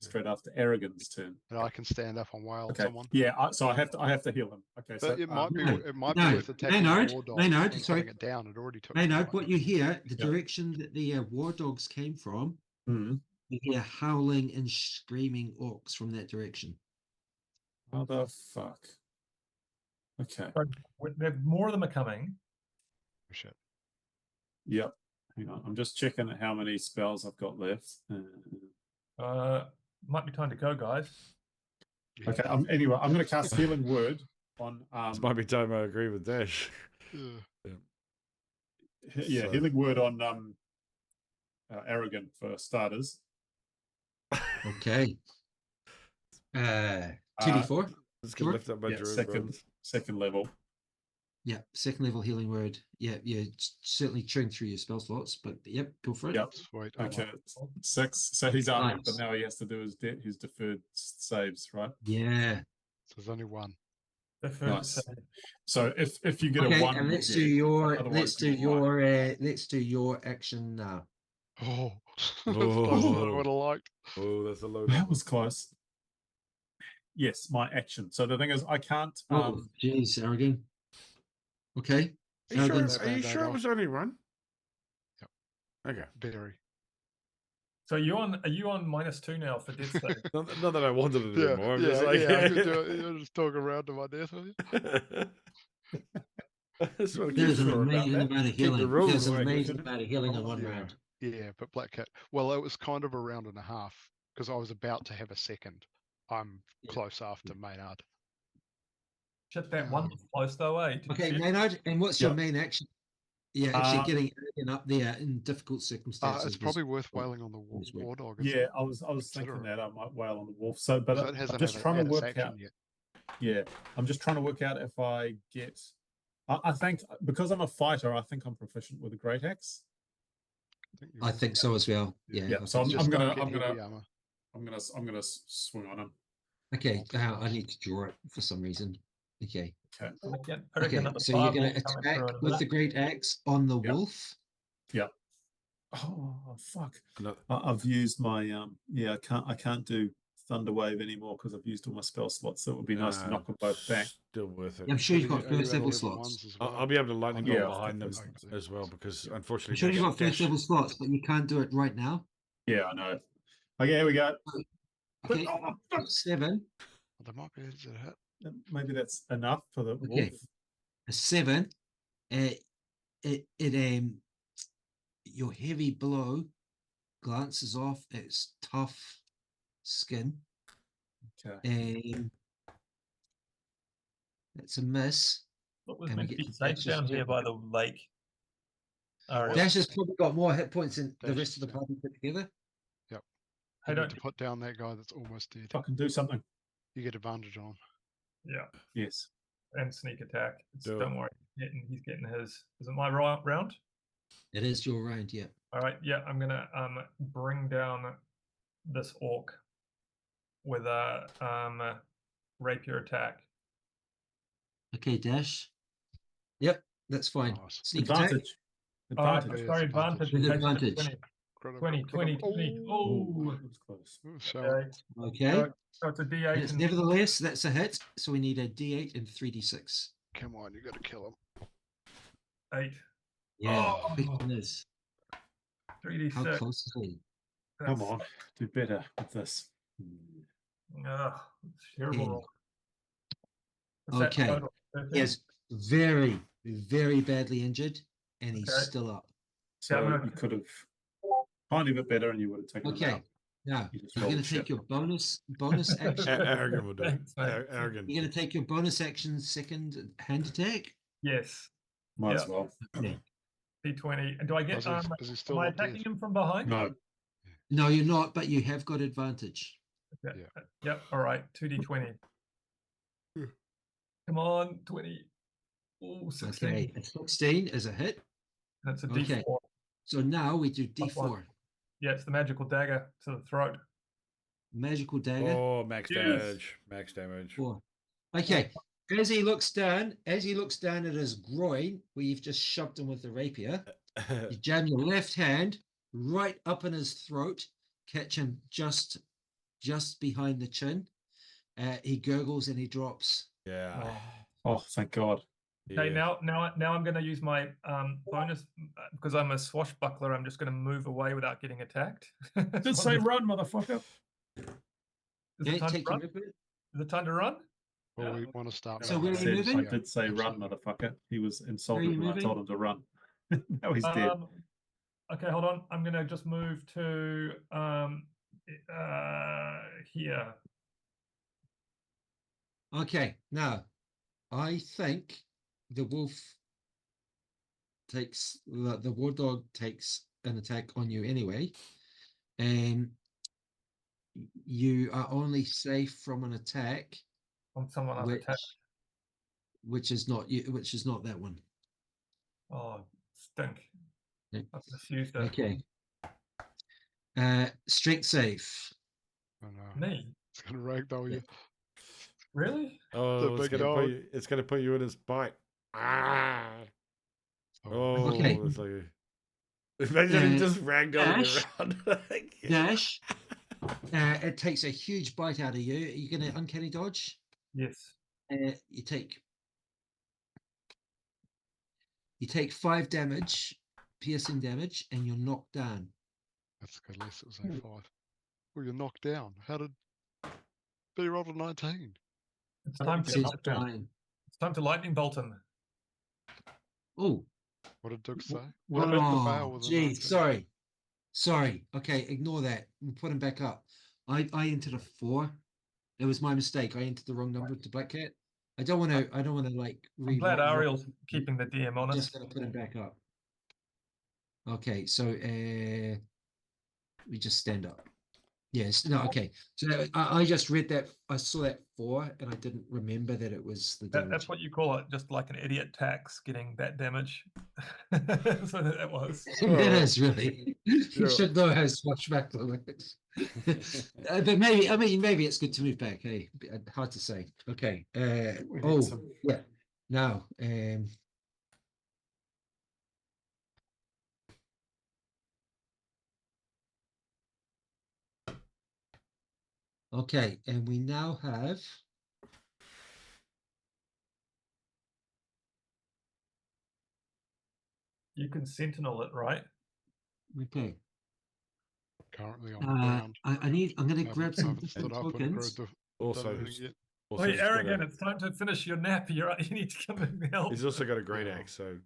straight after Aragon's turn. And I can stand up and wail at Okay. someone. Yeah. So I have to heal him. Okay. So But it might be no, it might no, be worth attacking Maynard, the war dog Maynard, and sorry. putting it down. It already took. Maynard, the what you hear, the Yeah. direction that the war dogs came from, Hmm. you hear howling and screaming orcs from that direction. Motherfuck. Okay. More of them are coming. Oh, shit. Yep. Hang on. I'm just checking how many spells I've got left. Might be time to go, guys. Yeah. Okay. Anyway, I'm going to cast Healing Word on. This might be time I agree with Dash. Yeah. Yeah, So- Healing Word on Aragon for starters. Okay. 2d4. Just gonna Sure. lift up my Yeah, druid second. bronze. second level. Yeah, second level healing word. Yeah, certainly chewing through your spell slots, but yep, go for it. Yep. Sweet. I Okay, like it. 6. So he's up, but Nice. now he has to do his deferred saves, right? Yeah. So there's only one. The first Nice. So if you get a Okay, 1, and you're let's do dead. your Otherwise let's do your action now. Oh, that's closer than I Oh. would have liked. Oh, that's a low That number. was close. Yes, my action. So the thing is, I can't. Oh, jeez, Aragon. Okay. Are you sure, Aragon's- That are you Band-Aid sure it off. was only one? Yep. Okay. Very. So are you on -2 now for death save? Not that I wanted to do Yeah, more. I'm yeah, just like, yeah. I could do it. You're just talking around to my death with you. I just want to There's an sure about amazing that. amount of Keep the healing. rules There's an right. amazing amount of healing in one Yeah. round. Yeah, but Black Cat. Well, it was kind of a round and a half because I was about to have a second. I'm Yeah. close after Maynard. Shit, that one was close though, eh? Did you Okay, see it? Maynard, and what's your Yeah. main action? Yeah, actually Uh, getting Aragon up there in difficult circumstances. It's was- probably worth well, wailing on the was weird. war dog. isn't Yeah, it? I was thinking Consider that I might wail on the wolf. So, but 'Cause I'm it hasn't just trying to had its work action out. yet. Yeah, I'm just trying to work out if I get. I think because I'm a fighter, I think I'm proficient with a great axe. you I will. think so as well. Yeah. Yeah. Yeah, I so think Just I'm don't gonna get I'm heavy gonna armor. I'm gonna swing on him. Okay, multiple I dice. need to draw it for some reason. Okay. Okay. I reckon Okay, another so you're going to fireball coming attack through in a with the minute. great axe on the Yep. wolf. Oh fuck! No, I've used my yeah. I can't do Thunder Wave anymore because I've used all my spell slots. So it would be nice to knock them both back. Still worth it. I'm sure you've Are got you first at level 11 slots. ones as well? I'll be able to lightning Yeah, bolt I've behind got them those. as well because I'm unfortunately, sure you've got first Dash- level slots, but you can't do it right now. Yeah, I know. Okay, here we go. Okay, Oh, fuck. 7. They might be able to hit. Maybe that's enough for the Okay. wolf. A 7. Your heavy blow glances off its tough skin, Okay. and it's a miss. What was And we meant to get be to safe Dash's down here turn. by the lake? Ariel. Dash has probably got more hit points than the Dash rest of the is party put together. I You need don't. to put down that guy that's almost dead. Fucking do something. You get advantage on. Yeah, Yes. and sneak attack. Do it. Don't worry, he's getting his. Is it my round? It is your round, yeah. All right, yeah, I'm gonna bring down this orc with a rapier attack. Okay, Dash. Yep, that's fine. Nice. Sneak attack. Advantage. Oh, Advantage. yeah, sorry, it's advantage. advantage. in With case it's advantage. 20, 20, 20. Oh, Oh, that was close. So okay. Okay. So it's a And D8 it's and nevertheless, that's a hit. So we need a D8 and 3D6. come on, you got to kill him. 8. Yeah, Oh. quick on this. How 3d6. close is he? Come on, do better with this. Ugh, it's terrible. Yeah. roll. What's that Okay. total? 13? He is very, very badly injured, and he's Okay. still up. So I'm gonna- you could have tiny bit better, and you would have taken him Okay. out. Now You just you're going rolled to take shit. your bonus action. Arrogant will do it. Thanks, mate. Arrogant. You're going to take your bonus action second hand attack. Yes. Might as Yeah. well. Okay. D20. And do I get Is he still am I not attacking dead? him from behind? No. No, you're not, but you have got advantage. Okay. Yeah. Yep. All right. 2d20. Come on, 20. Oh, 16. Okay, a 16 is a hit. That's a Okay. D4. So now we do Plus one. D4. Yeah, it's the magical dagger to the throat. Magical dagger. Oh, max Yes. damage. Max damage. 4. Okay. As he looks down at his groin, where you've just shoved him with the rapier, you jam your left hand right up in his throat, catch him just behind the chin. He gurgles and he drops. Yeah. Oh, thank God. Okay, Yeah. now I'm going to use my bonus because I'm a swashbuckler. I'm just going to move away without getting attacked. Just say run, motherfucker. Is Okay, it time to take your run? movement. Is it time to run? Well, Yeah. we want to start. So moving where are you around. moving? I Yeah, did say run, absolutely. motherfucker. He was insulted you when I moving? told him to run. Now he's dead. Okay, hold on. I'm going to just move to here. Okay, now I think the wolf takes the war dog takes an attack on you anyway, and you are only safe from an attack On someone I've which attacked. which is not you, which is not that one. Oh, stink. Yeah. I've misused it. Okay. Strength save. Oh no. Me? It's gonna ragdoll you. Really? Oh, it's big gonna put dog. you. It's gonna put you in his bite. Ah. Oh, Okay. it's like. Imagine he just ragdolling Dash. around. Dash. It takes a huge bite out of you. Are you going to uncanny dodge? Yes. You take 5 damage, piercing damage, and you're knocked down. That's good. At least it was only 5. Oh, you're knocked down. How did? But you rolled a 19. It's How time did to you get knocked down? Fine. it's time to lightning bolt him. Oh, What did Doug say? What How did about the oh, fail with a geez, 19? sorry. Okay, ignore that. We'll put him back up. I entered a 4. It was my mistake. I entered the wrong number to Black Cat. I don't want to like. I'm glad re-roll. Ariel's keeping the DM I'm honest. just going to put him back up. Okay, so we just stand up. Yes, no, okay. So I just read that. I saw that 4, and I didn't remember that it was the damage. That's what you call it, just like an idiot tax getting that damage. So that was. It is really. You Yeah. should know how swashbuckler works. But maybe it's good to move back. Hey, hard to say. Okay. We need Oh, some- yeah. Now, okay, and we now have You can sentinel it, right? okay. Currently on the ground. I'm gonna Haven't- grab some haven't stood different up and tokens. done Also, anything who's- yet. also Wait, he's got Arrogant, a- it's time to finish your nap. You need to come and help. He's also got a great Oh. axe, so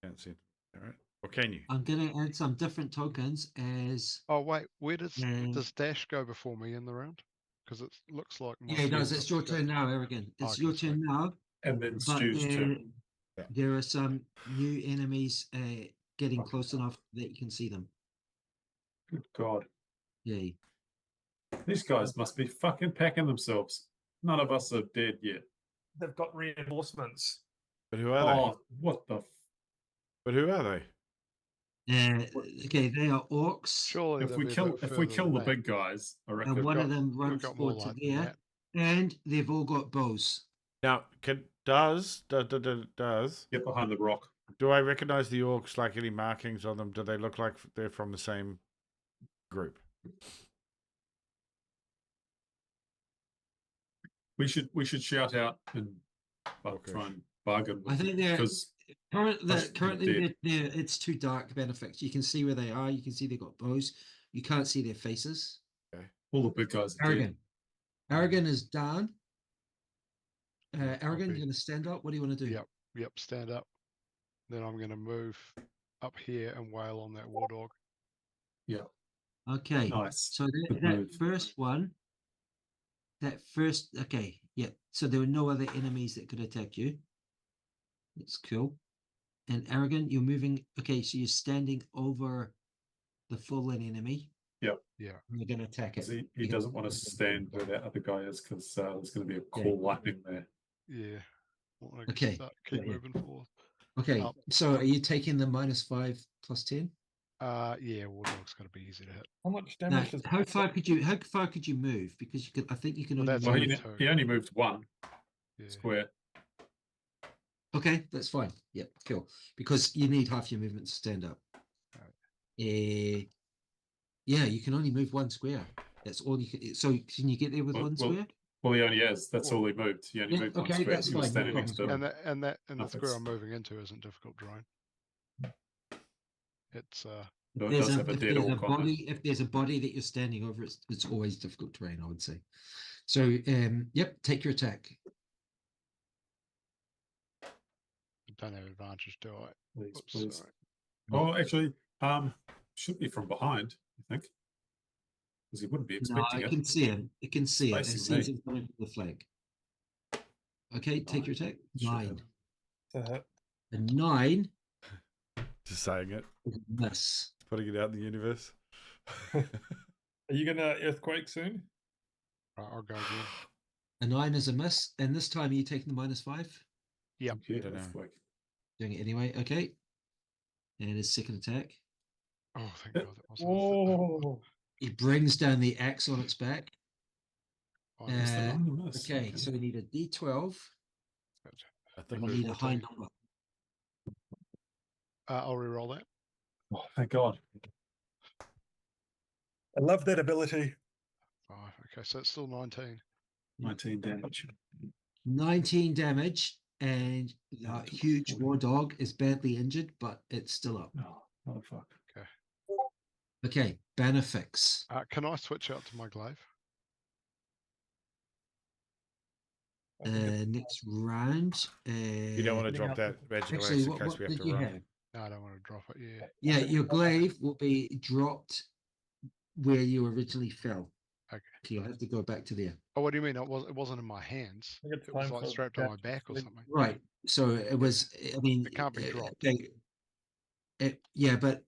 can't see. All right. Or can you? I'm gonna add some different tokens as Oh wait, where does Um, Dash go before me in the round? Because it looks like my yeah, it does. skills It's your up to go. turn now, Arrogant. It's Okay, your sweet. turn now. And then But Stu's turn. Yeah. there are some new enemies getting Fucking close hell. enough that you can see them. Good God. Yay. These guys must be fucking packing themselves. None of us are dead yet. They've got reinforcements. But who are they? Oh, what the? But who are they? Okay, they are orcs, Surely If they'll we be a kill, bit if we further kill than the that. big guys, I reckon. and one got- of them we've runs got more forward to light than there, that. and they've all got bows. Now, does Get behind the rock. do I recognize the orcs? Like any markings on them? Do they look like they're from the same group? We should shout out and Okay. try and bargain I with think they're because currently dead. it's too dark benefits. You can see where they are. You can see they've got bows. You can't see their faces. all the big guys are dead. Arrogant. Arrogant is down. I'll Arrogant, be- you're gonna stand up. What do you want to do? Yep, stand up. Then I'm going to move up here and wail on that war dog. Okay. Nice. So Good that move. first one, okay, yeah. So there were no other enemies that could attack you. That's cool. And Arrogant, you're moving. Okay, so you're standing over the fallen enemy. Yeah. And you're going to attack it. 'Cause he doesn't want to stand where that other guy is because there's going to be a Yeah. cool lightning there. Yeah. Want to Okay. keep Yeah. moving forward. Okay, Up. so are you taking the -5 + 10? Yeah, war dog's got to be easy to hit. How much Now, damage does how far could you move? Because you could. I think you can Well, only that's Well, move. only two. he only moved one Yeah. square. Okay, that's fine. Yep, cool. Because you need half your movement to stand up. Yeah, you can only move 1 square. That's all you can. So can you get there with Well- 1 well, square? Well, he only has. That's all he moved. He only Yeah, moved one okay, square. that's He was fine, no standing next to problem. him. And the No, square I'm it's- moving into isn't difficult terrain. It's No, it does have a dead orc on it. body, if there's a body that you're standing over, it's always difficult terrain, I would say. So, yep, take your attack. I don't have advantage, do I? Please, Oops, please. sorry. Oh, actually, should be from behind. I think because he wouldn't be No, expecting I it. can see him. It can see it. It Facing sees me. it coming from the flank. Okay, take your attack. Should 9. to hit? A 9 Just saying it, is a miss. putting it out in the universe. Are you gonna earthquake soon? Right, I'll go again. A 9 is a miss, and this time are you taking the -5? Yep. Okay, Dunno. earthquake. Doing it anyway. Okay. And his second attack. Oh, thank God that wasn't. Whoa. He brings down the axe on its back. Oh, yes, Missed it Uh, on the miss, okay, so we need a D12. I And think we we're need a high 14. number. I'll re-roll that. Oh, thank God. I love that ability. 5. Okay, so it's still 19. 19 damage. 19 damage, and the Yeah, it took huge 40. war dog is badly injured, but it's still up. Oh, motherfucker. Okay, Banifex. Can I switch out to my glaive? Next round. You don't want to drop that magical Actually, axe in what, case what we have did to you run. have? No, I don't want to drop it. Yeah. Yeah, your glaive will be dropped where you originally fell. Okay. So you'll have to go back to there. Oh, what do you mean? It wasn't in my hands. I think it's It was time like for strapped on my Jack to back or sleep. something. Right. So it was, I mean, It can't be dropped. Yeah, but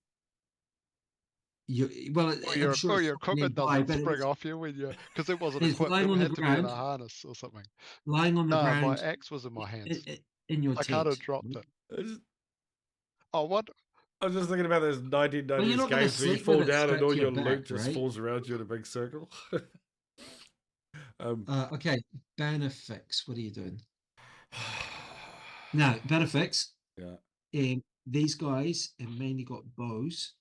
well, Or I'm your, sure or it's your not equipment nearby, doesn't but spring off you when you, because it wasn't it's equipped. lying It on the had to be in a ground. harness or something. Lying on the No, my ground axe was in my hands. in your I can't have tent. dropped it. I was Oh, what? just thinking about those Well, you're 1990s not gonna games where you sleep with fall it down and strapped all to your your loot back, just right? falls around you in a big circle. Okay, Banifex, what are you doing? No, Banifex. Yeah. These guys have mainly got bows.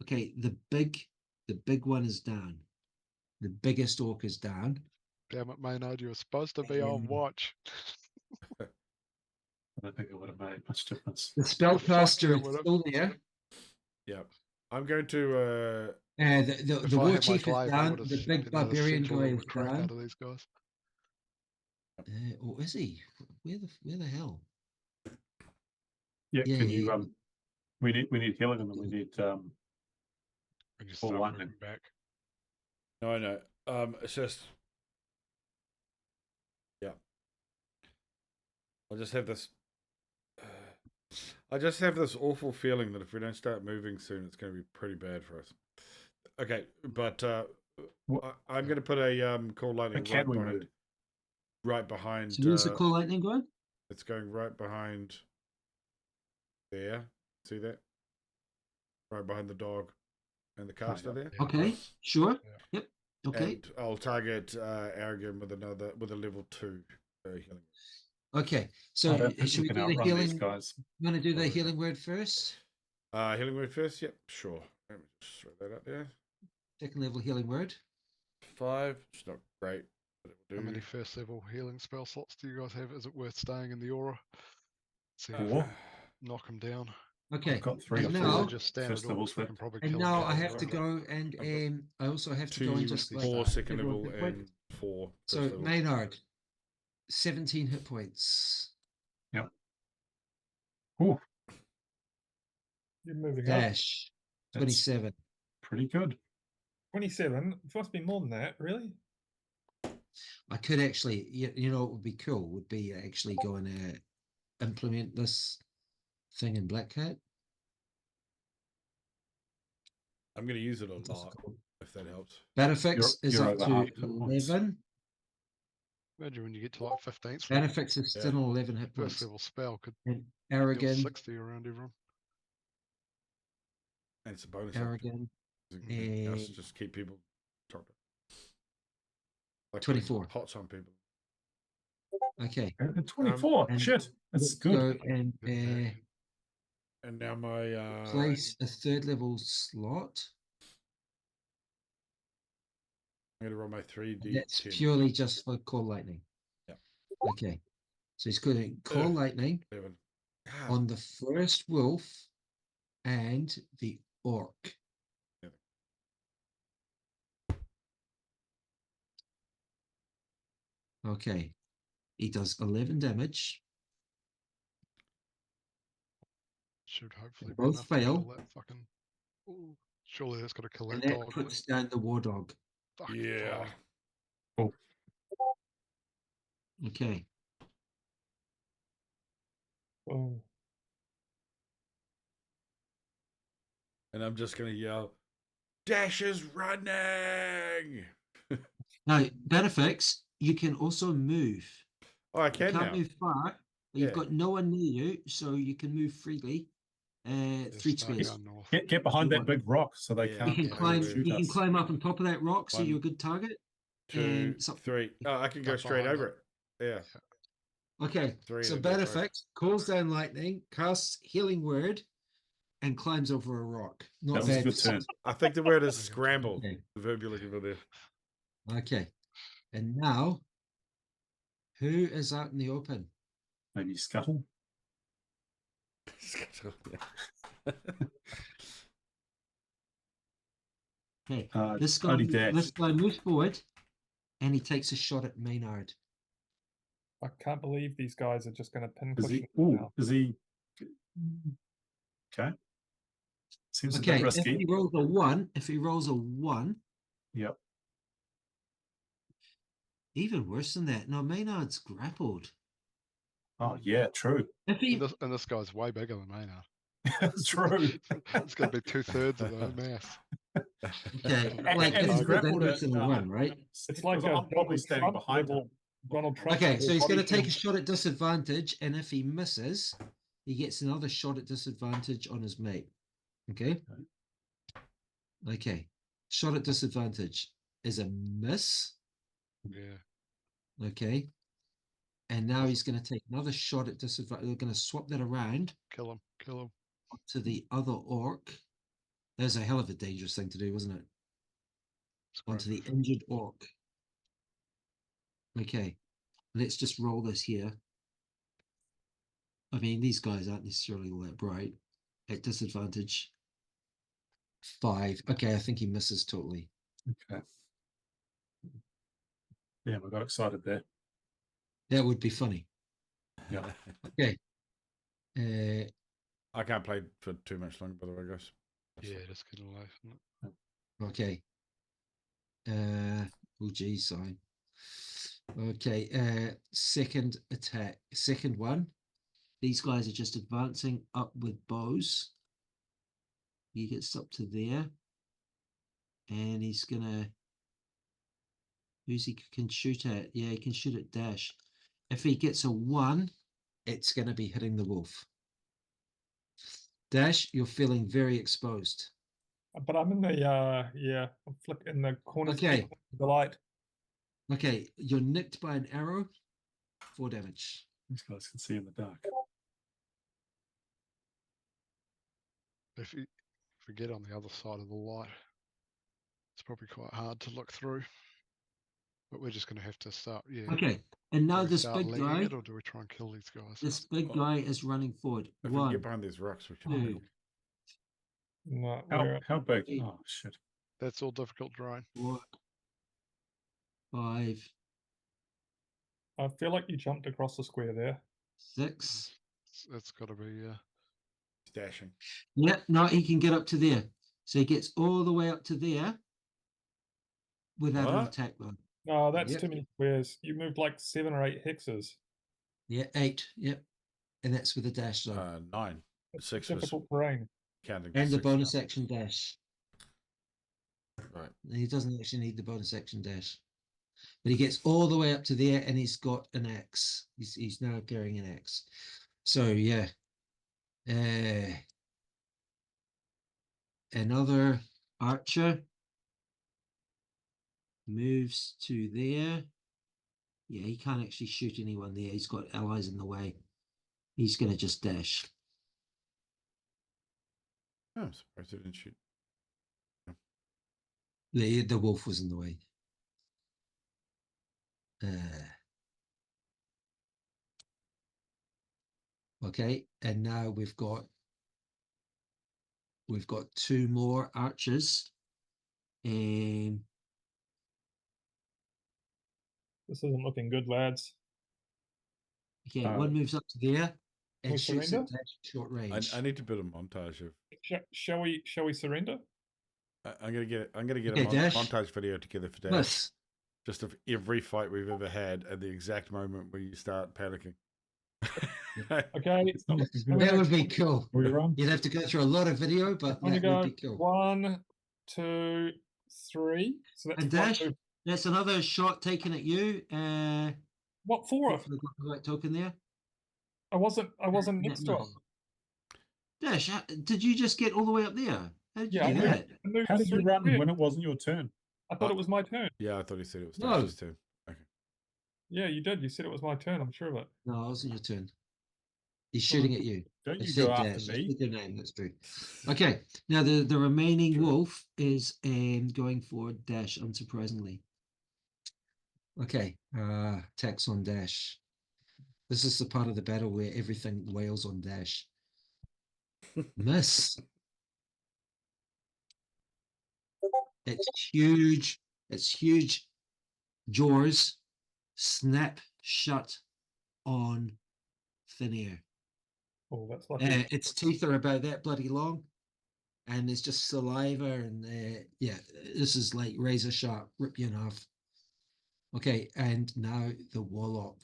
Okay, the big one is down. The biggest orc is down. Damn it, Maynard, you were supposed to be on watch. I don't think it would have made much difference. The Fuck yeah, spellcaster it is would've. still there. Yeah. I'm going to The If I war had my chief is glaive, I down. would have The big been able to barbarian cinch all guy of is the crap down. out of these guys. Or is he? Where the hell? Yeah, Yeah, can you we need healing and then we need And you full start lightning. moving back. no. It's just yeah. I just have this awful feeling that if we don't start moving soon, it's going to be pretty bad for us. Okay, but I'm going to put a call lightning Can we move? right behind. So where's the call lightning going? It's going right behind there. See that? Right behind the dog and the caster there. Okay, sure. Yeah. Yep. Okay. And I'll target Arrogin with a level 2 healing. Okay. I So don't think should we we can do the outrun these healing? guys. You want to do the Probably healing word first? Healing word first? Yep, sure. Let me just throw that up there. Second level healing word. 5. It's not great, but it will How do. many first level healing spell slots do you guys have? Is it worth staying in the aura? See if Four. knock them down. Okay. I've got 3 And or now- 4 They're just standard first levels orcs. We left. can probably And kill now them I all have to right. go and I also have to go and just like 4 second everyone level hit point. and 4 first So level. Maynard, 17 hit points. Ooh, You're moving up. Dash, that's 27. pretty good. 27. It must be more than that, really. I could actually, you know, what would be cool would be actually going to implement this thing in Black Hat. I'm going to use it a What's lot it called? if that helps. Banifex is You're up over to half hit points. 11. Imagine when you get to like 15th level. Banifex is Yeah. still on 11 hit First points. level spell could And deal Arrogant, 60 around everyone. And it's a bonus. action. Arrogant, Anything else to and just keep people chopped. Like 24. Hot on people. Okay. 24. and Shit, that's let's good. go and And now my place a third level slot. I'm going to roll my 3d10. That's purely just for call lightning. Yeah. Okay. So he's going to call Ugh. lightning 7. God. on the first wolf and the orc. Yeah. Okay. He does 11 damage. Should hopefully be Both enough to fail. kill that fucking. Ooh, surely that's got to kill And that that dog. puts down the war dog. Fucking Yeah. fine. Okay. Oh. And I'm just going to yell, Dash is running! Now, Benefix, you can also move. Oh, I You can can't now. move far. You've Yeah. got no one near you, so you can move freely. Yeah, 3 start squares. going north. Get behind You that big rock so they Yeah. You can't can Yeah, climb. we're- You can us. climb up on top of that rock, so One, you're a good target. 2, and some- 3. Oh, I can go Duck straight behind over it. Yeah. Okay, 3 so and a duck right. Benefect calls down lightning, casts healing word, and climbs over a rock. Not That was a bad good for turn. I think the word is Okay. scramble. Okay. The verb you're looking for there. Okay, and now, who is out in the open? Maybe scuttle. Okay, Only this Dash. guy moves forward, and he takes a shot at Maynard. I can't believe these guys are just going to Is pinpush he? me Ooh, now. is he? Okay. Seems a Okay, bit risky. if he rolls a one, Yep. even worse than that. No, Maynard's grappled. Oh yeah, true. If he And this guy's way bigger than Maynard. True. It's going to be 2/3 of the mass. okay, And- like and if he's he's good, that grappled makes at, him a one, right? It's like I'm a probably Donald standing Trump behind him. level. Donald Trump. Okay, level so he's going to body take a build. shot at disadvantage, and if he misses, he gets another shot at disadvantage on his mate. Okay. Okay. Shot at disadvantage is a miss. Yeah. Okay. And now he's going to take another shot at disadvantage. We're going to swap that around Kill him. Kill him. to the other orc. There's a hell of a dangerous thing to do, wasn't it? Onto the injured orc. Okay. Let's just roll this here. I mean, these guys aren't necessarily all that bright. At disadvantage. 5. Okay, I think he misses totally. Okay. Damn, I got excited there. That would be funny. Yeah. Okay. I can't play for too much longer, by the way, guys. Yeah, just get away from it. Okay. Oh geez, sorry. Okay, second attack. Second one. These guys are just advancing up with bows. He gets up to there. And he's gonna who's he can shoot at? Yeah, he can shoot at Dash. If he gets a 1, it's gonna be hitting the wolf. Dash, you're feeling very exposed. But I'm in the I'm flick in the corner. Okay. The light. Okay, you're nicked by an arrow. 4 damage. These guys can see in the dark. If you get on the other side of the light, it's probably quite hard to look through. But we're just going to have to start. Yeah. Okay, and now Do we this start big leading guy, it, or do we try and kill these guys? this big guy is running forward. If we can 1, get behind these rocks, we should. 2, No, How big? Eight. Oh shit. That's all difficult terrain. 4, 5, I feel like you jumped across the square there. 6. It's got to be. Dashing. Yep, no, he can get up to there. So he gets all the way up to there without an What? attack though. No, that's Yep. too many squares. You moved like 7 or 8 hexes. Yeah, 8. Yep. And that's with a dash though. 9. It's 6 was difficult terrain. counting. And the 6. bonus action dash. Right. He doesn't actually need the bonus action dash. But he gets all the way up to there and he's got an axe. He's now carrying an axe. So yeah. Another archer moves to there. Yeah, he can't actually shoot anyone there. He's got allies in the way. He's going to just dash. Oh, I'm surprised it didn't shoot. The wolf was in the way. Okay, and now we've got 2 more archers. This isn't looking good, lads. Okay, one moves up to there we and shoots surrender? at dash short range. I need to build a montage of. Shall we surrender? I'm gonna get Okay, a Dash. montage video together for Dash. Miss. Just of every fight we've ever had at the exact moment where you start panicking. Okay. That would be cool. We run. You'd have to go through a lot of video, but I'm that gonna would go be cool. 1, 2, 3. So that's And one Dash, move. that's another shot taken at you. What for? Hopefully got the right token there. I wasn't next to him. Dash, did you just get all the way up there? How did you Yeah, do I that? moved How did you straight run there. when it wasn't your turn? I thought it was my turn. Yeah, I thought he said it was No. Dash's turn. Okay. Yeah, you did. You said it was my turn. I'm sure of it. No, it wasn't your turn. He's shooting at you. Don't I you said go after Dash. I me? said your name. That's true. Okay. Now the remaining True. wolf is going for Dash, unsurprisingly. Okay. Attacks on Dash. This is the part of the battle where everything wails on Dash. Miss. It's huge. It's huge. Jaws snap shut on thin air. Oh, that's lucky. Its teeth are about that bloody long, and there's just saliva, and yeah, this is like razor sharp, rip you in half. Okay, and now the warlock.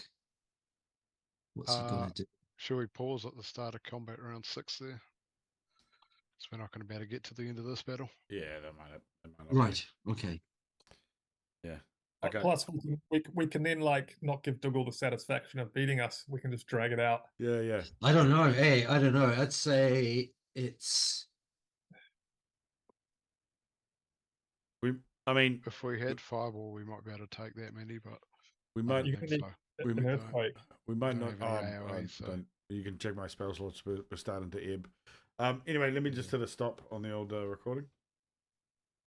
What's he gonna do? Should we pause at the start of combat round 6 there? So we're not going to be able to get to the end of this battle. Yeah, that might not Right. Okay. Yeah. Okay. Plus, we can then like not give Dougal the satisfaction of beating us. We can just drag it out. Yeah, yeah. I don't know. Hey, I don't know. I'd say it's. I mean, If we had Fireball, we might be able to take that many, but we I might. don't You think can so. We an might- earthquake. We might don't not. have any AoE, so- don't, you can check my spell slots. We're starting to ebb. Anyway, let me just hit a stop on the old recording.